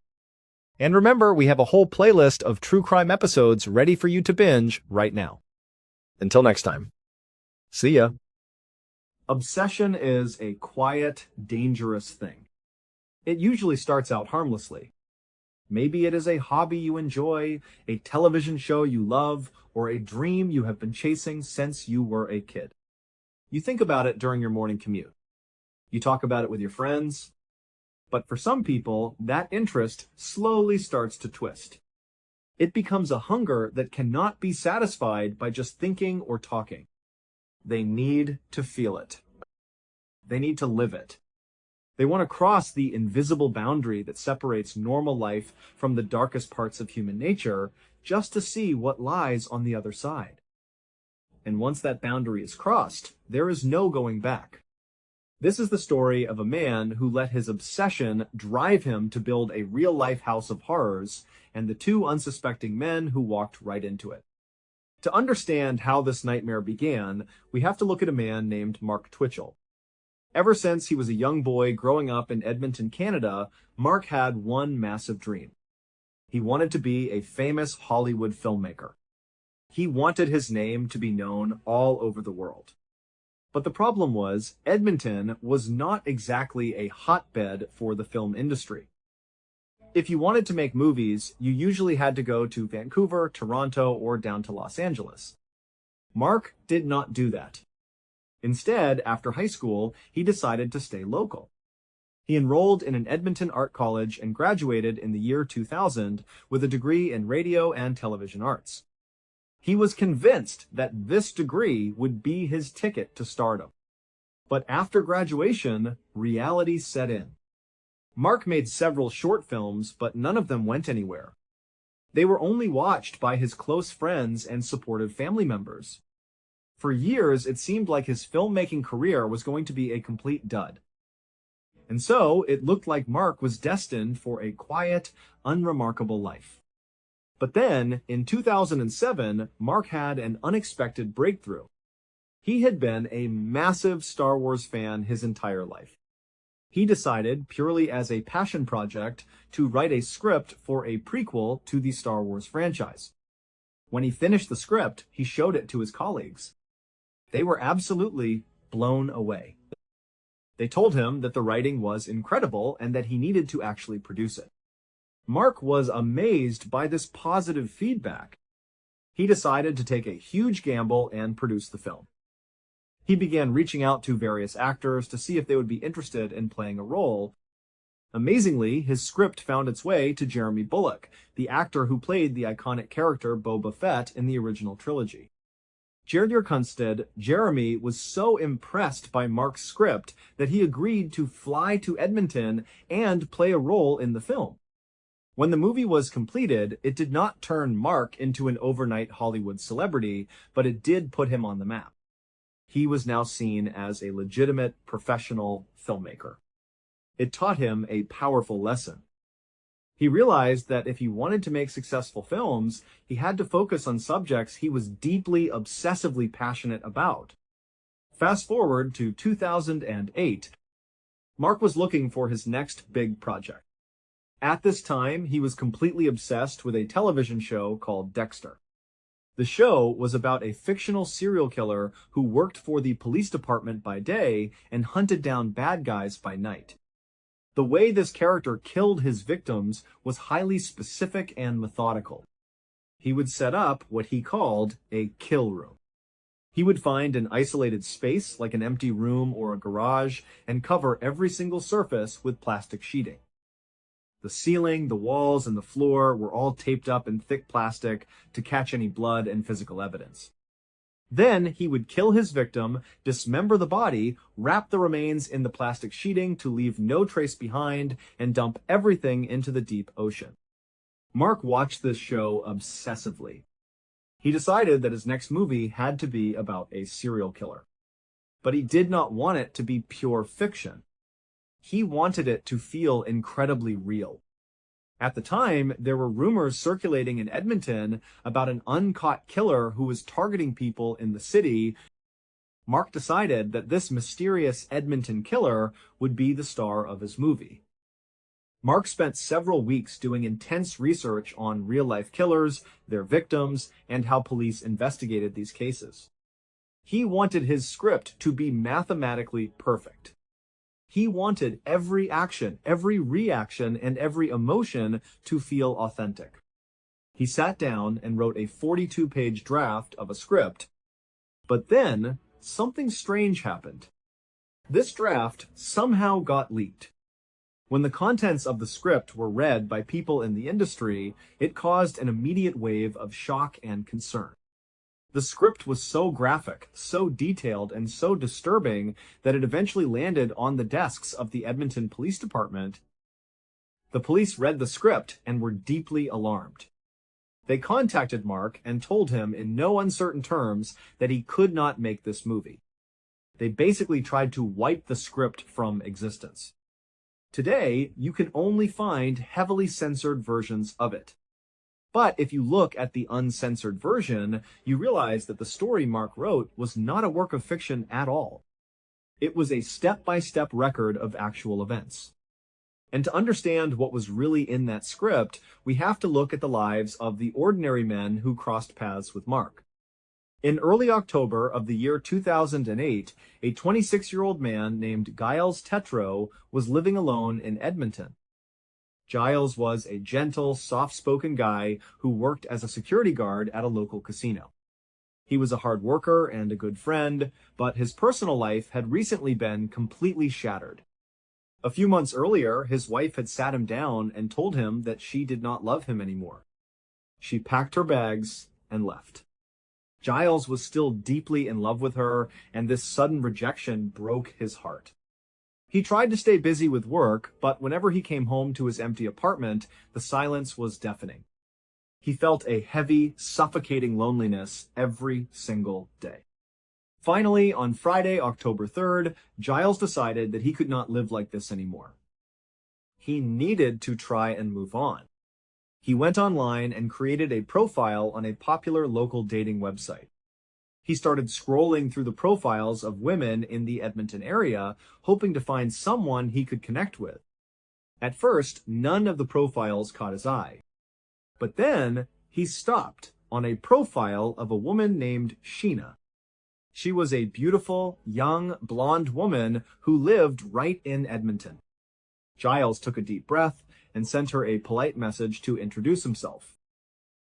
And remember, we have a whole playlist of true crime episodes ready for you to binge right now. Until next time. See ya.
Obsession is a quiet, dangerous thing. It usually starts out harmlessly. Maybe it is a hobby you enjoy, a television show you love, or a dream you have been chasing since you were a kid. You think about it during your morning commute. You talk about it with your friends. But for some people, that interest slowly starts to twist. It becomes a hunger that cannot be satisfied by just thinking or talking. They need to feel it. They need to live it. They want to cross the invisible boundary that separates normal life from the darkest parts of human nature just to see what lies on the other side. And once that boundary is crossed, there is no going back. This is the story of a man who let his obsession drive him to build a real-life house of horrors, and the 2 unsuspecting men who walked right into it. To understand how this nightmare began, we have to look at a man named Mark Twitchell. Ever since he was a young boy growing up in Edmonton, Canada, Mark had one massive dream. He wanted to be a famous Hollywood filmmaker. He wanted his name to be known all over the world. But the problem was, Edmonton was not exactly a hotbed for the film industry. If you wanted to make movies, you usually had to go to Vancouver, Toronto, or down to Los Angeles. Mark did not do that. Instead, after high school, he decided to stay local. He enrolled in an Edmonton art college and graduated in the year 2000 with a degree in radio and television arts. He was convinced that this degree would be his ticket to stardom. But after graduation, reality set in. Mark made several short films, but none of them went anywhere. They were only watched by his close friends and supportive family members. For years, it seemed like his filmmaking career was going to be a complete dud. And so, it looked like Mark was destined for a quiet, unremarkable life. But then, in 2007, Mark had an unexpected breakthrough. He had been a massive Star Wars fan his entire life. He decided, purely as a passion project, to write a script for a prequel to the Star Wars franchise. When he finished the script, he showed it to his colleagues. They were absolutely blown away. They told him that the writing was incredible and that he needed to actually produce it. Mark was amazed by this positive feedback. He decided to take a huge gamble and produce the film. He began reaching out to various actors to see if they would be interested in playing a role. Amazingly, his script found its way to Jeremy Bulloch, the actor who played the iconic character Boba Fett in the original trilogy. Jeremy was so impressed by Mark's script that he agreed to fly to Edmonton and play a role in the film. When the movie was completed, it did not turn Mark into an overnight Hollywood celebrity, but it did put him on the map. He was now seen as a legitimate professional filmmaker. It taught him a powerful lesson. He realized that if he wanted to make successful films, he had to focus on subjects he was deeply, obsessively passionate about. Fast forward to 2008, Mark was looking for his next big project. At this time, he was completely obsessed with a television show called Dexter. The show was about a fictional serial killer who worked for the police department by day and hunted down bad guys by night. The way this character killed his victims was highly specific and methodical. He would set up what he called a kill room. He would find an isolated space like an empty room or a garage and cover every single surface with plastic sheeting. The ceiling, the walls, and the floor were all taped up in thick plastic to catch any blood and physical evidence. Then he would kill his victim, dismember the body, wrap the remains in the plastic sheeting to leave no trace behind, and dump everything into the deep ocean. Mark watched this show obsessively. He decided that his next movie had to be about a serial killer. But he did not want it to be pure fiction. He wanted it to feel incredibly real. At the time, there were rumors circulating in Edmonton about an uncaught killer who was targeting people in the city. Mark decided that this mysterious Edmonton killer would be the star of his movie. Mark spent several weeks doing intense research on real-life killers, their victims, and how police investigated these cases. He wanted his script to be mathematically perfect. He wanted every action, every reaction, and every emotion to feel authentic. He sat down and wrote a 42-page draft of a script. But then, something strange happened. This draft somehow got leaked. When the contents of the script were read by people in the industry, it caused an immediate wave of shock and concern. The script was so graphic, so detailed, and so disturbing that it eventually landed on the desks of the Edmonton Police Department. The police read the script and were deeply alarmed. They contacted Mark and told him in no uncertain terms that he could not make this movie. They basically tried to wipe the script from existence. Today, you can only find heavily censored versions of it. But if you look at the uncensored version, you realize that the story Mark wrote was not a work of fiction at all. It was a step-by-step record of actual events. And to understand what was really in that script, we have to look at the lives of the ordinary men who crossed paths with Mark. In early October of the year 2008, a 26-year-old man named Giles Tetreault was living alone in Edmonton. Giles was a gentle, soft-spoken guy who worked as a security guard at a local casino. He was a hard worker and a good friend, but his personal life had recently been completely shattered. A few months earlier, his wife had sat him down and told him that she did not love him anymore. She packed her bags and left. Giles was still deeply in love with her, and this sudden rejection broke his heart. He tried to stay busy with work, but whenever he came home to his empty apartment, the silence was deafening. He felt a heavy, suffocating loneliness every single day. Finally, on Friday, October 3rd, Giles decided that he could not live like this anymore. He needed to try and move on. He went online and created a profile on a popular local dating website. He started scrolling through the profiles of women in the Edmonton area, hoping to find someone he could connect with. At first, none of the profiles caught his eye. But then, he stopped on a profile of a woman named Sheena. She was a beautiful, young, blonde woman who lived right in Edmonton. Giles took a deep breath and sent her a polite message to introduce himself.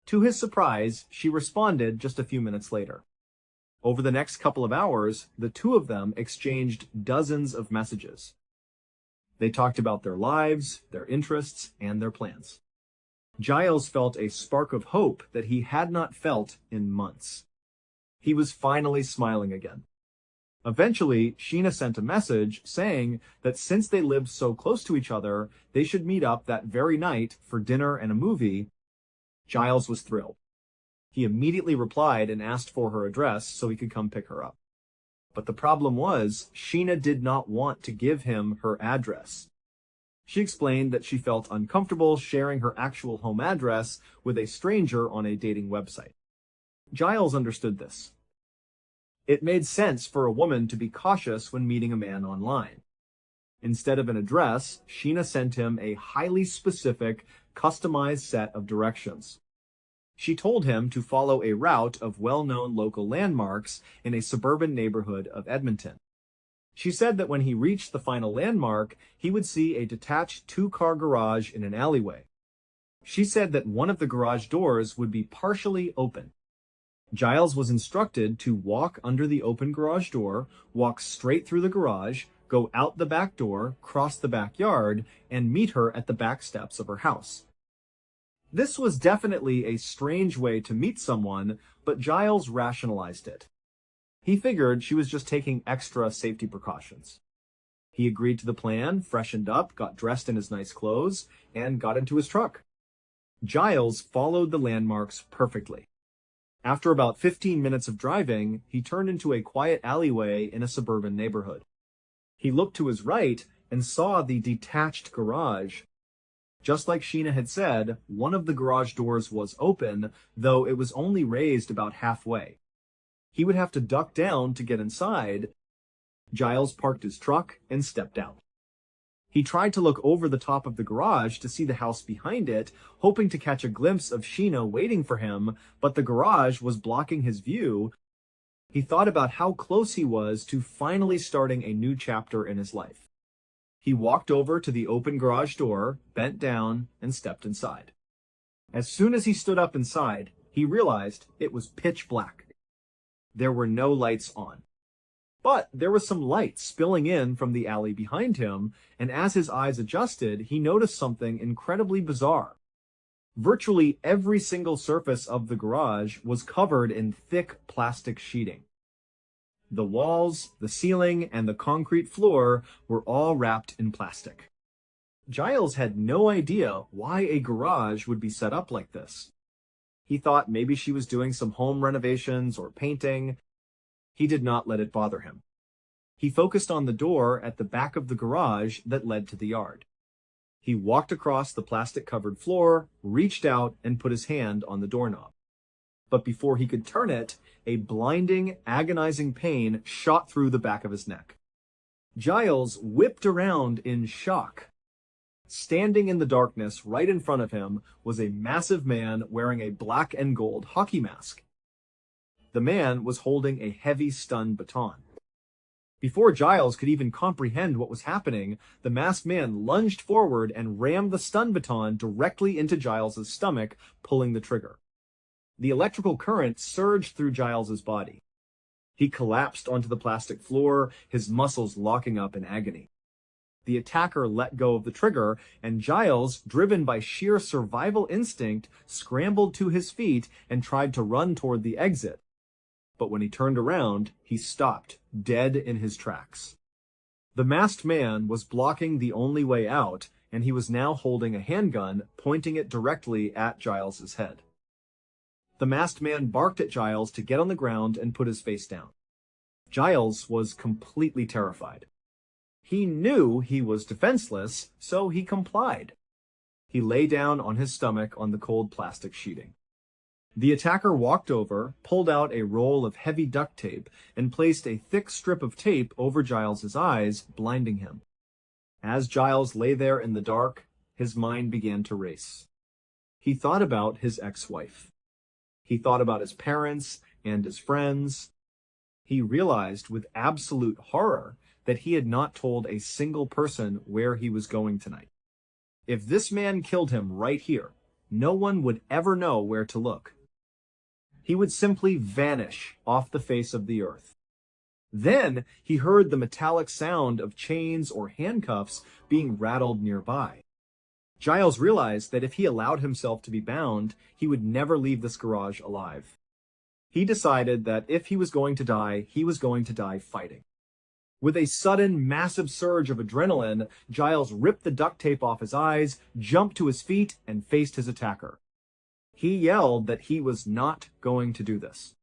To his surprise, she responded just a few minutes later. Over the next couple of hours, the two of them exchanged dozens of messages. They talked about their lives, their interests, and their plans. Giles felt a spark of hope that he had not felt in months. He was finally smiling again. Eventually, Sheena sent a message saying that since they lived so close to each other, they should meet up that very night for dinner and a movie. Giles was thrilled. He immediately replied and asked for her address so he could come pick her up. But the problem was, Sheena did not want to give him her address. She explained that she felt uncomfortable sharing her actual home address with a stranger on a dating website. Giles understood this. It made sense for a woman to be cautious when meeting a man online. Instead of an address, Sheena sent him a highly specific, customized set of directions. She told him to follow a route of well-known local landmarks in a suburban neighborhood of Edmonton. She said that when he reached the final landmark, he would see a detached two-car garage in an alleyway. She said that one of the garage doors would be partially open. Giles was instructed to walk under the open garage door, walk straight through the garage, go out the back door, cross the backyard, and meet her at the back steps of her house. This was definitely a strange way to meet someone, but Giles rationalized it. He figured she was just taking extra safety precautions. He agreed to the plan, freshened up, got dressed in his nice clothes, and got into his truck. Giles followed the landmarks perfectly. After about 15 minutes of driving, he turned into a quiet alleyway in a suburban neighborhood. He looked to his right and saw the detached garage. Just like Sheena had said, one of the garage doors was open, though it was only raised about halfway. He would have to duck down to get inside. Giles parked his truck and stepped out. He tried to look over the top of the garage to see the house behind it, hoping to catch a glimpse of Sheena waiting for him, but the garage was blocking his view. He thought about how close he was to finally starting a new chapter in his life. He walked over to the open garage door, bent down, and stepped inside. As soon as he stood up inside, he realized it was pitch black. There were no lights on. But there was some light spilling in from the alley behind him, and as his eyes adjusted, he noticed something incredibly bizarre. Virtually every single surface of the garage was covered in thick plastic sheeting. The walls, the ceiling, and the concrete floor were all wrapped in plastic. Giles had no idea why a garage would be set up like this. He thought maybe she was doing some home renovations or painting. He did not let it bother him. He focused on the door at the back of the garage that led to the yard. He walked across the plastic-covered floor, reached out, and put his hand on the doorknob. But before he could turn it, a blinding, agonizing pain shot through the back of his neck. Giles whipped around in shock. Standing in the darkness right in front of him was a massive man wearing a black and gold hockey mask. The man was holding a heavy stun baton. Before Giles could even comprehend what was happening, the masked man lunged forward and rammed the stun baton directly into Giles's stomach, pulling the trigger. The electrical current surged through Giles's body. He collapsed onto the plastic floor, his muscles locking up in agony. The attacker let go of the trigger, and Giles, driven by sheer survival instinct, scrambled to his feet and tried to run toward the exit. But when he turned around, he stopped, dead in his tracks. The masked man was blocking the only way out, and he was now holding a handgun, pointing it directly at Giles's head. The masked man barked at Giles to get on the ground and put his face down. Giles was completely terrified. He knew he was defenseless, so he complied. He lay down on his stomach on the cold plastic sheeting. The attacker walked over, pulled out a roll of heavy duct tape, and placed a thick strip of tape over Giles's eyes, blinding him. As Giles lay there in the dark, his mind began to race. He thought about his ex-wife. He thought about his parents and his friends. He realized with absolute horror that he had not told a single person where he was going tonight. If this man killed him right here, no one would ever know where to look. He would simply vanish off the face of the earth. Then he heard the metallic sound of chains or handcuffs being rattled nearby. Giles realized that if he allowed himself to be bound, he would never leave this garage alive. He decided that if he was going to die, he was going to die fighting. With a sudden, massive surge of adrenaline, Giles ripped the duct tape off his eyes, jumped to his feet, and faced his attacker. He yelled that he was not going to do this.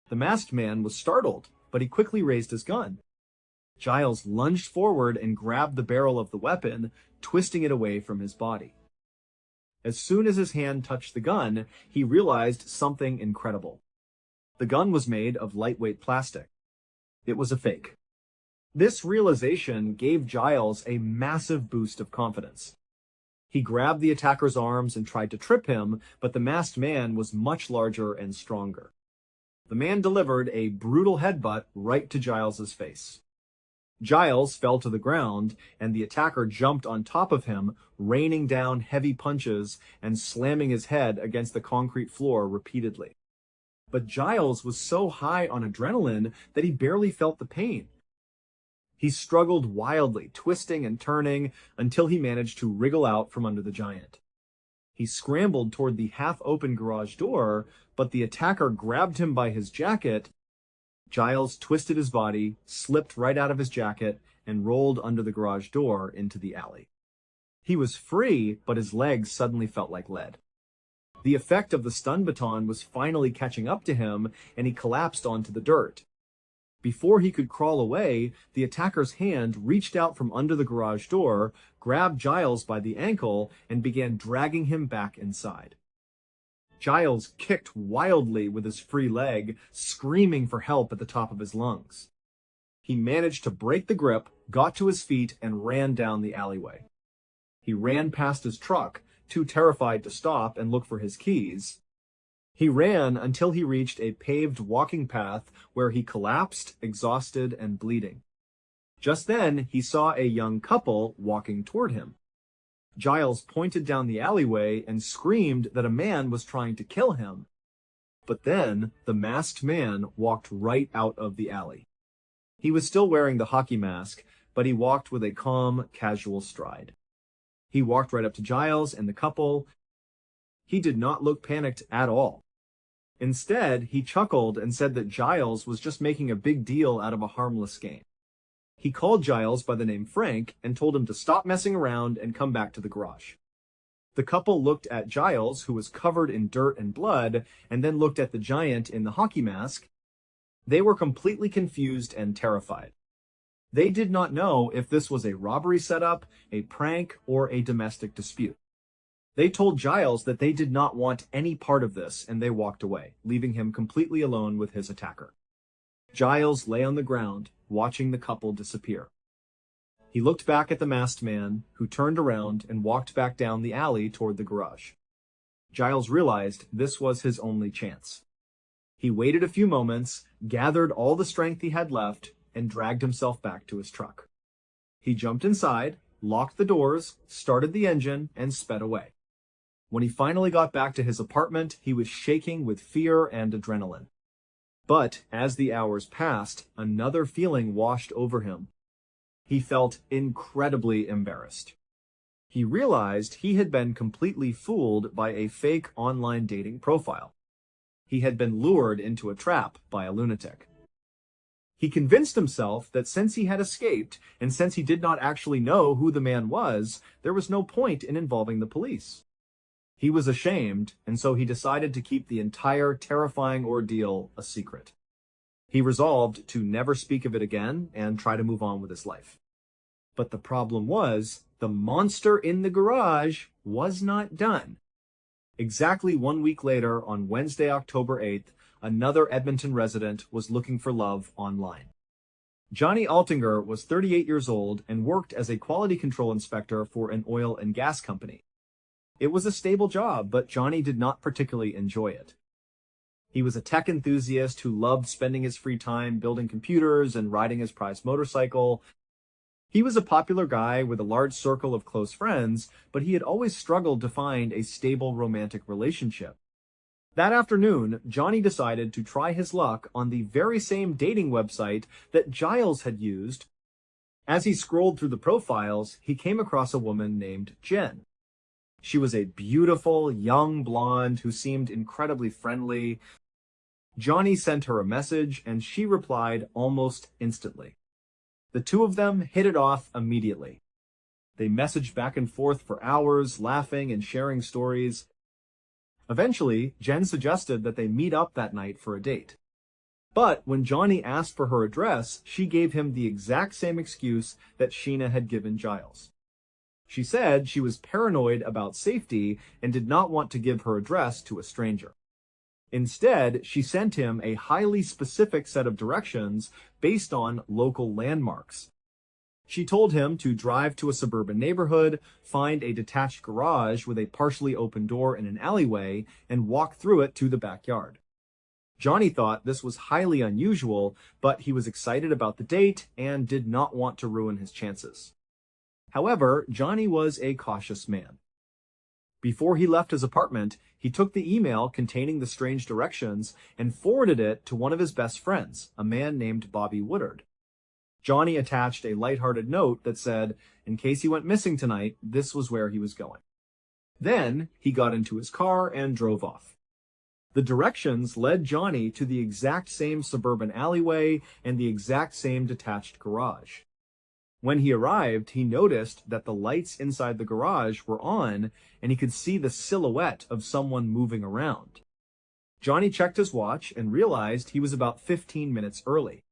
The masked man was startled, but he quickly raised his gun. Giles lunged forward and grabbed the barrel of the weapon, twisting it away from his body. As soon as his hand touched the gun, he realized something incredible. The gun was made of lightweight plastic. It was a fake. This realization gave Giles a massive boost of confidence. He grabbed the attacker's arms and tried to trip him, but the masked man was much larger and stronger. The man delivered a brutal headbutt right to Giles's face. Giles fell to the ground, and the attacker jumped on top of him, raining down heavy punches and slamming his head against the concrete floor repeatedly. But Giles was so high on adrenaline that he barely felt the pain. He struggled wildly, twisting and turning, until he managed to wriggle out from under the giant. He scrambled toward the half-open garage door, but the attacker grabbed him by his jacket. Giles twisted his body, slipped right out of his jacket, and rolled under the garage door into the alley. He was free, but his legs suddenly felt like lead. The effect of the stun baton was finally catching up to him, and he collapsed onto the dirt. Before he could crawl away, the attacker's hand reached out from under the garage door, grabbed Giles by the ankle, and began dragging him back inside. Giles kicked wildly with his free leg, screaming for help at the top of his lungs. He managed to break the grip, got to his feet, and ran down the alleyway. He ran past his truck, too terrified to stop and look for his keys. He ran until he reached a paved walking path where he collapsed, exhausted and bleeding. Just then, he saw a young couple walking toward him. Giles pointed down the alleyway and screamed that a man was trying to kill him. But then, the masked man walked right out of the alley. He was still wearing the hockey mask, but he walked with a calm, casual stride. He walked right up to Giles and the couple. He did not look panicked at all. Instead, he chuckled and said that Giles was just making a big deal out of a harmless game. He called Giles by the name Frank and told him to stop messing around and come back to the garage. The couple looked at Giles, who was covered in dirt and blood, and then looked at the giant in the hockey mask. They were completely confused and terrified. They did not know if this was a robbery setup, a prank, or a domestic dispute. They told Giles that they did not want any part of this, and they walked away, leaving him completely alone with his attacker. Giles lay on the ground, watching the couple disappear. He looked back at the masked man, who turned around and walked back down the alley toward the garage. Giles realized this was his only chance. He waited a few moments, gathered all the strength he had left, and dragged himself back to his truck. He jumped inside, locked the doors, started the engine, and sped away. When he finally got back to his apartment, he was shaking with fear and adrenaline. But as the hours passed, another feeling washed over him. He felt incredibly embarrassed. He realized he had been completely fooled by a fake online dating profile. He had been lured into a trap by a lunatic. He convinced himself that since he had escaped, and since he did not actually know who the man was, there was no point in involving the police. He was ashamed, and so he decided to keep the entire terrifying ordeal a secret. He resolved to never speak of it again and try to move on with his life. But the problem was, the monster in the garage was not done. Exactly 1 week later, on Wednesday, October 8th, another Edmonton resident was looking for love online. Johnny Altinger was 38 years old and worked as a quality control inspector for an oil and gas company. It was a stable job, but Johnny did not particularly enjoy it. He was a tech enthusiast who loved spending his free time building computers and riding his prized motorcycle. He was a popular guy with a large circle of close friends, but he had always struggled to find a stable romantic relationship. That afternoon, Johnny decided to try his luck on the very same dating website that Giles had used. As he scrolled through the profiles, he came across a woman named Jen. She was a beautiful, young blonde who seemed incredibly friendly. Johnny sent her a message, and she replied almost instantly. The two of them hit it off immediately. They messaged back and forth for hours, laughing and sharing stories. Eventually, Jen suggested that they meet up that night for a date. But when Johnny asked for her address, she gave him the exact same excuse that Sheena had given Giles. She said she was paranoid about safety and did not want to give her address to a stranger. Instead, she sent him a highly specific set of directions based on local landmarks. She told him to drive to a suburban neighborhood, find a detached garage with a partially open door in an alleyway, and walk through it to the backyard. Johnny thought this was highly unusual, but he was excited about the date and did not want to ruin his chances. However, Johnny was a cautious man. Before he left his apartment, he took the email containing the strange directions and forwarded it to one of his best friends, a man named Bobby Woodard. Johnny attached a lighthearted note that said, in case he went missing tonight, this was where he was going. Then, he got into his car and drove off. The directions led Johnny to the exact same suburban alleyway and the exact same detached garage. When he arrived, he noticed that the lights inside the garage were on, and he could see the silhouette of someone moving around. Johnny checked his watch and realized he was about 15 minutes early.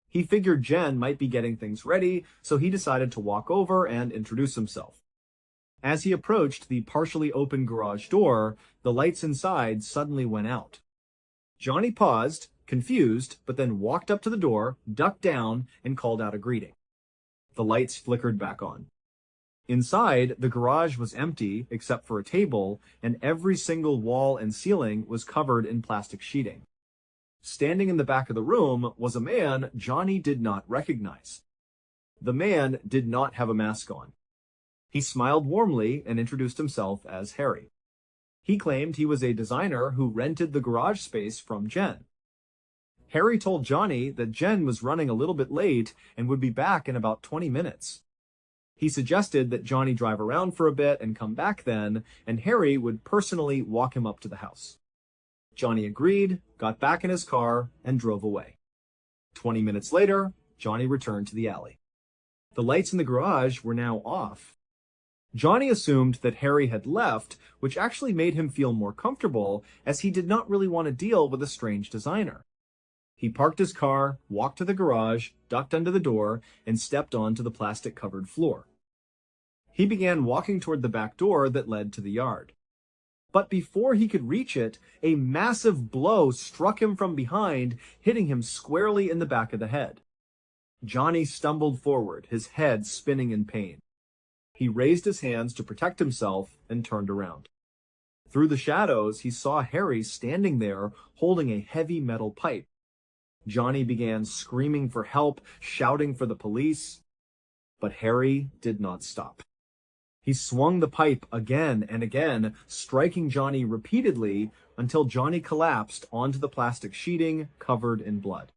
He figured Jen might be getting things ready, so he decided to walk over and introduce himself. As he approached the partially open garage door, the lights inside suddenly went out. Johnny paused, confused, but then walked up to the door, ducked down, and called out a greeting. The lights flickered back on. Inside, the garage was empty except for a table, and every single wall and ceiling was covered in plastic sheeting. Standing in the back of the room was a man Johnny did not recognize. The man did not have a mask on. He smiled warmly and introduced himself as Harry. He claimed he was a designer who rented the garage space from Jen. Harry told Johnny that Jen was running a little bit late and would be back in about 20 minutes. He suggested that Johnny drive around for a bit and come back then, and Harry would personally walk him up to the house. Johnny agreed, got back in his car, and drove away. 20 minutes later, Johnny returned to the alley. The lights in the garage were now off. Johnny assumed that Harry had left, which actually made him feel more comfortable, as he did not really want to deal with a strange designer. He parked his car, walked to the garage, ducked under the door, and stepped onto the plastic-covered floor. He began walking toward the back door that led to the yard. But before he could reach it, a massive blow struck him from behind, hitting him squarely in the back of the head. Johnny stumbled forward, his head spinning in pain. He raised his hands to protect himself and turned around. Through the shadows, he saw Harry standing there, holding a heavy metal pipe. Johnny began screaming for help, shouting for the police, but Harry did not stop. He swung the pipe again and again, striking Johnny repeatedly until Johnny collapsed onto the plastic sheeting covered in blood.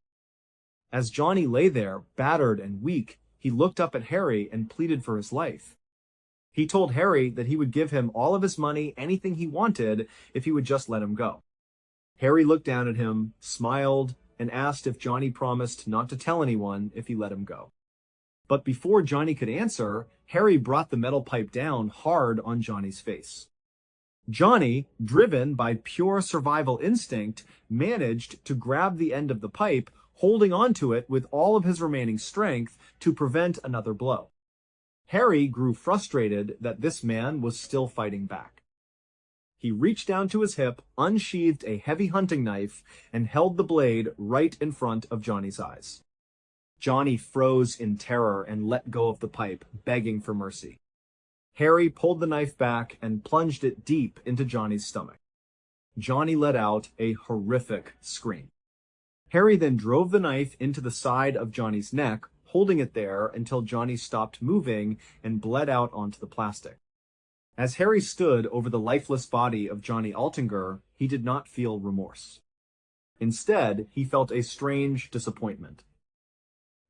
As Johnny lay there, battered and weak, he looked up at Harry and pleaded for his life. He told Harry that he would give him all of his money, anything he wanted, if he would just let him go. Harry looked down at him, smiled, and asked if Johnny promised not to tell anyone if he let him go. But before Johnny could answer, Harry brought the metal pipe down hard on Johnny's face. Johnny, driven by pure survival instinct, managed to grab the end of the pipe, holding onto it with all of his remaining strength to prevent another blow. Harry grew frustrated that this man was still fighting back. He reached down to his hip, unsheathed a heavy hunting knife, and held the blade right in front of Johnny's eyes. Johnny froze in terror and let go of the pipe, begging for mercy. Harry pulled the knife back and plunged it deep into Johnny's stomach. Johnny let out a horrific scream. Harry then drove the knife into the side of Johnny's neck, holding it there until Johnny stopped moving and bled out onto the plastic. As Harry stood over the lifeless body of Johnny Altinger, he did not feel remorse. Instead, he felt a strange disappointment.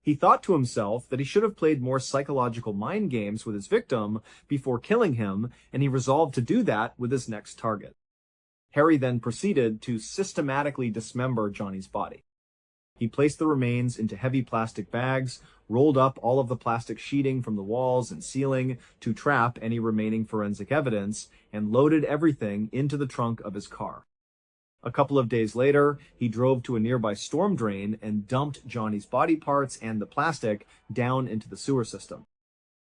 He thought to himself that he should have played more psychological mind games with his victim before killing him, and he resolved to do that with his next target. Harry then proceeded to systematically dismember Johnny's body. He placed the remains into heavy plastic bags, rolled up all of the plastic sheeting from the walls and ceiling to trap any remaining forensic evidence, and loaded everything into the trunk of his car. A couple of days later, he drove to a nearby storm drain and dumped Johnny's body parts and the plastic down into the sewer system.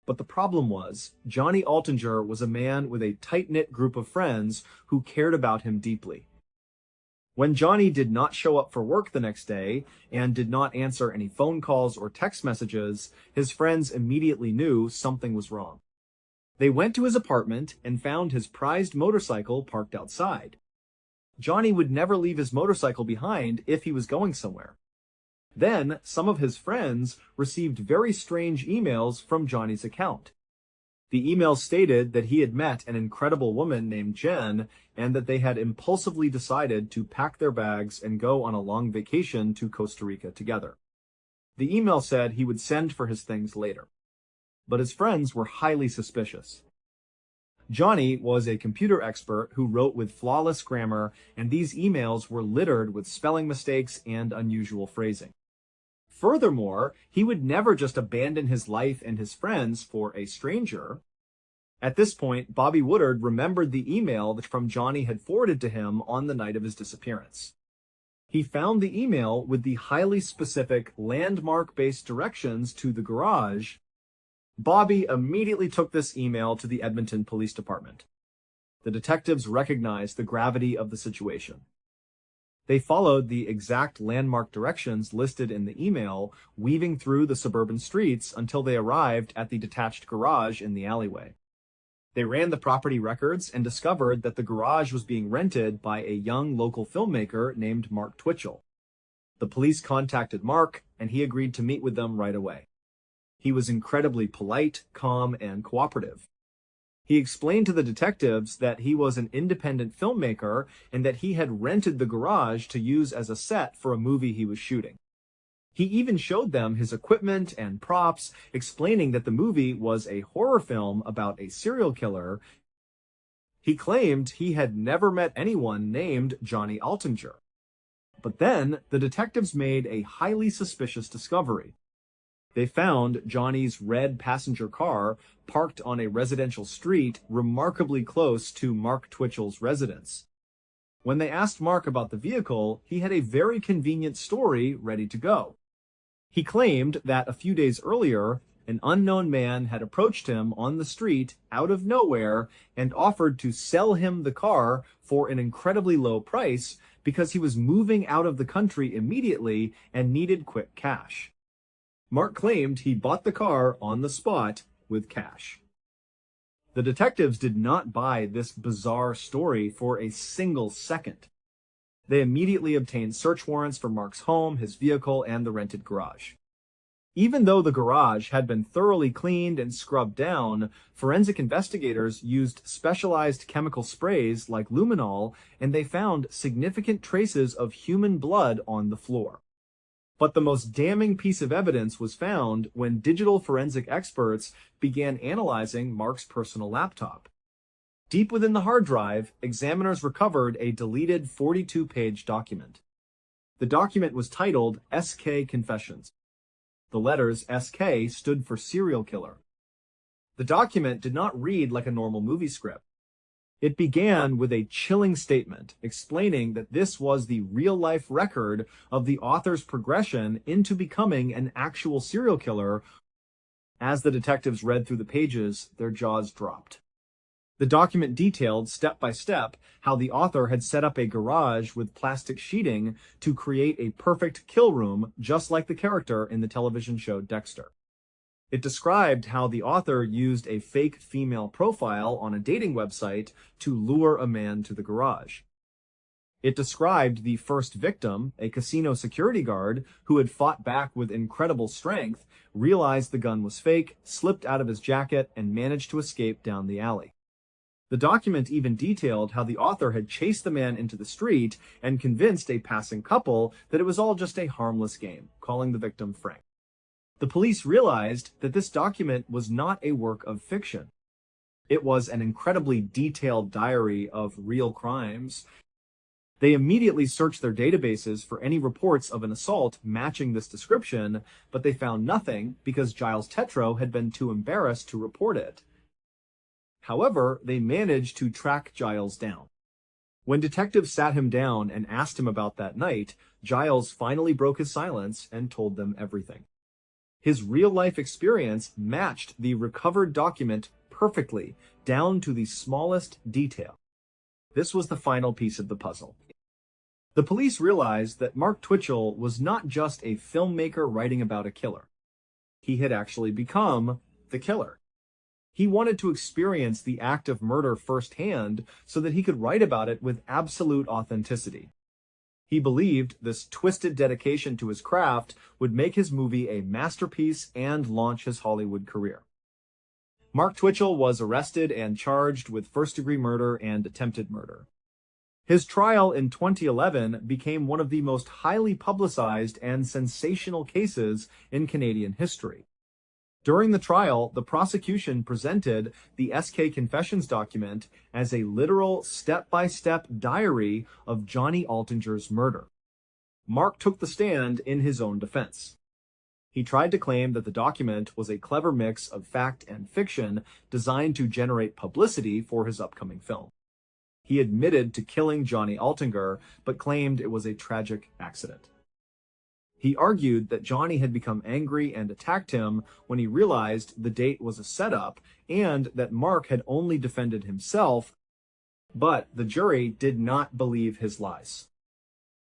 But the problem was, Johnny Altinger was a man with a tight-knit group of friends who cared about him deeply. When Johnny did not show up for work the next day and did not answer any phone calls or text messages, his friends immediately knew something was wrong. They went to his apartment and found his prized motorcycle parked outside. Johnny would never leave his motorcycle behind if he was going somewhere. Then, some of his friends received very strange emails from Johnny's account. The emails stated that he had met an incredible woman named Jen and that they had impulsively decided to pack their bags and go on a long vacation to Costa Rica together. The email said he would send for his things later. But his friends were highly suspicious. Johnny was a computer expert who wrote with flawless grammar, and these emails were littered with spelling mistakes and unusual phrasing. Furthermore, he would never just abandon his life and his friends for a stranger. At this point, Bobby Woodard remembered the email that from Johnny had forwarded to him on the night of his disappearance. He found the email with the highly specific landmark-based directions to the garage. Bobby immediately took this email to the Edmonton Police Department. The detectives recognized the gravity of the situation. They followed the exact landmark directions listed in the email, weaving through the suburban streets until they arrived at the detached garage in the alleyway. They ran the property records and discovered that the garage was being rented by a young local filmmaker named Mark Twitchell. The police contacted Mark, and he agreed to meet with them right away. He was incredibly polite, calm, and cooperative. He explained to the detectives that he was an independent filmmaker and that he had rented the garage to use as a set for a movie he was shooting. He even showed them his equipment and props, explaining that the movie was a horror film about a serial killer. He claimed he had never met anyone named Johnny Altinger. But then, the detectives made a highly suspicious discovery. They found Johnny's red passenger car parked on a residential street remarkably close to Mark Twitchell's residence. When they asked Mark about the vehicle, he had a very convenient story ready to go. He claimed that a few days earlier, an unknown man had approached him on the street out of nowhere and offered to sell him the car for an incredibly low price because he was moving out of the country immediately and needed quick cash. Mark claimed he bought the car on the spot with cash. The detectives did not buy this bizarre story for a single second. They immediately obtained search warrants for Mark's home, his vehicle, and the rented garage. Even though the garage had been thoroughly cleaned and scrubbed down, forensic investigators used specialized chemical sprays like luminol, and they found significant traces of human blood on the floor. But the most damning piece of evidence was found when digital forensic experts began analyzing Mark's personal laptop. Deep within the hard drive, examiners recovered a deleted 42-page document. The document was titled SK Confessions. The letters SK stood for serial killer. The document did not read like a normal movie script. It began with a chilling statement explaining that this was the real-life record of the author's progression into becoming an actual serial killer. As the detectives read through the pages, their jaws dropped. The document detailed, step by step, how the author had set up a garage with plastic sheeting to create a perfect kill room, just like the character in the television show Dexter. It described how the author used a fake female profile on a dating website to lure a man to the garage. It described the first victim, a casino security guard who had fought back with incredible strength, realized the gun was fake, slipped out of his jacket, and managed to escape down the alley. The document even detailed how the author had chased the man into the street and convinced a passing couple that it was all just a harmless game, calling the victim Frank. The police realized that this document was not a work of fiction. It was an incredibly detailed diary of real crimes. They immediately searched their databases for any reports of an assault matching this description, but they found nothing because Giles Tetreault had been too embarrassed to report it. However, they managed to track Giles down. When detectives sat him down and asked him about that night, Giles finally broke his silence and told them everything. His real-life experience matched the recovered document perfectly, down to the smallest detail. This was the final piece of the puzzle. The police realized that Mark Twitchell was not just a filmmaker writing about a killer. He had actually become the killer. He wanted to experience the act of murder firsthand so that he could write about it with absolute authenticity. He believed this twisted dedication to his craft would make his movie a masterpiece and launch his Hollywood career. Mark Twitchell was arrested and charged with first-degree murder and attempted murder. His trial in 2011 became one of the most highly publicized and sensational cases in Canadian history. During the trial, the prosecution presented the SK Confessions document as a literal step-by-step diary of Johnny Altinger's murder. Mark took the stand in his own defense. He tried to claim that the document was a clever mix of fact and fiction designed to generate publicity for his upcoming film. He admitted to killing Johnny Altinger, but claimed it was a tragic accident. He argued that Johnny had become angry and attacked him when he realized the date was a setup and that Mark had only defended himself, but the jury did not believe his lies.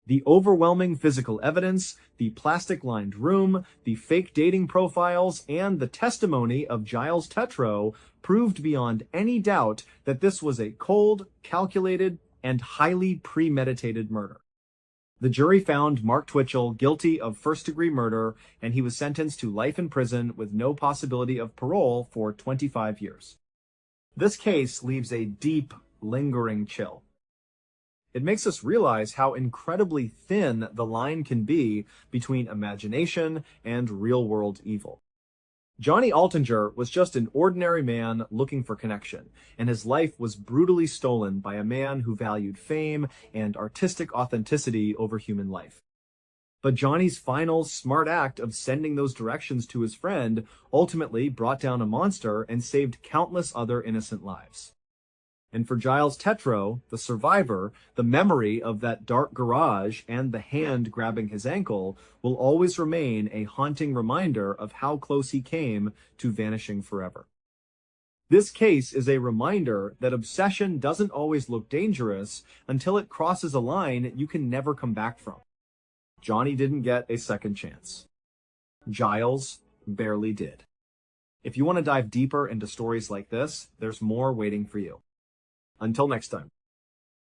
The overwhelming physical evidence, the plastic-lined room, the fake dating profiles, and the testimony of Giles Tetreault proved beyond any doubt that this was a cold, calculated, and highly premeditated murder. The jury found Mark Twitchell guilty of first-degree murder, and he was sentenced to life in prison with no possibility of parole for 25 years. This case leaves a deep, lingering chill. It makes us realize how incredibly thin the line can be between imagination and real-world evil. Johnny Altinger was just an ordinary man looking for connection, and his life was brutally stolen by a man who valued fame and artistic authenticity over human life. But Johnny's final smart act of sending those directions to his friend ultimately brought down a monster and saved countless other innocent lives. And for Giles Tetreault, the survivor, the memory of that dark garage and the hand grabbing his ankle will always remain a haunting reminder of how close he came to vanishing forever. This case is a reminder that obsession doesn't always look dangerous until it crosses a line you can never come back from. Johnny didn't get a second chance. Giles barely did. If you want to dive deeper into stories like this, there's more waiting for you. Until next time.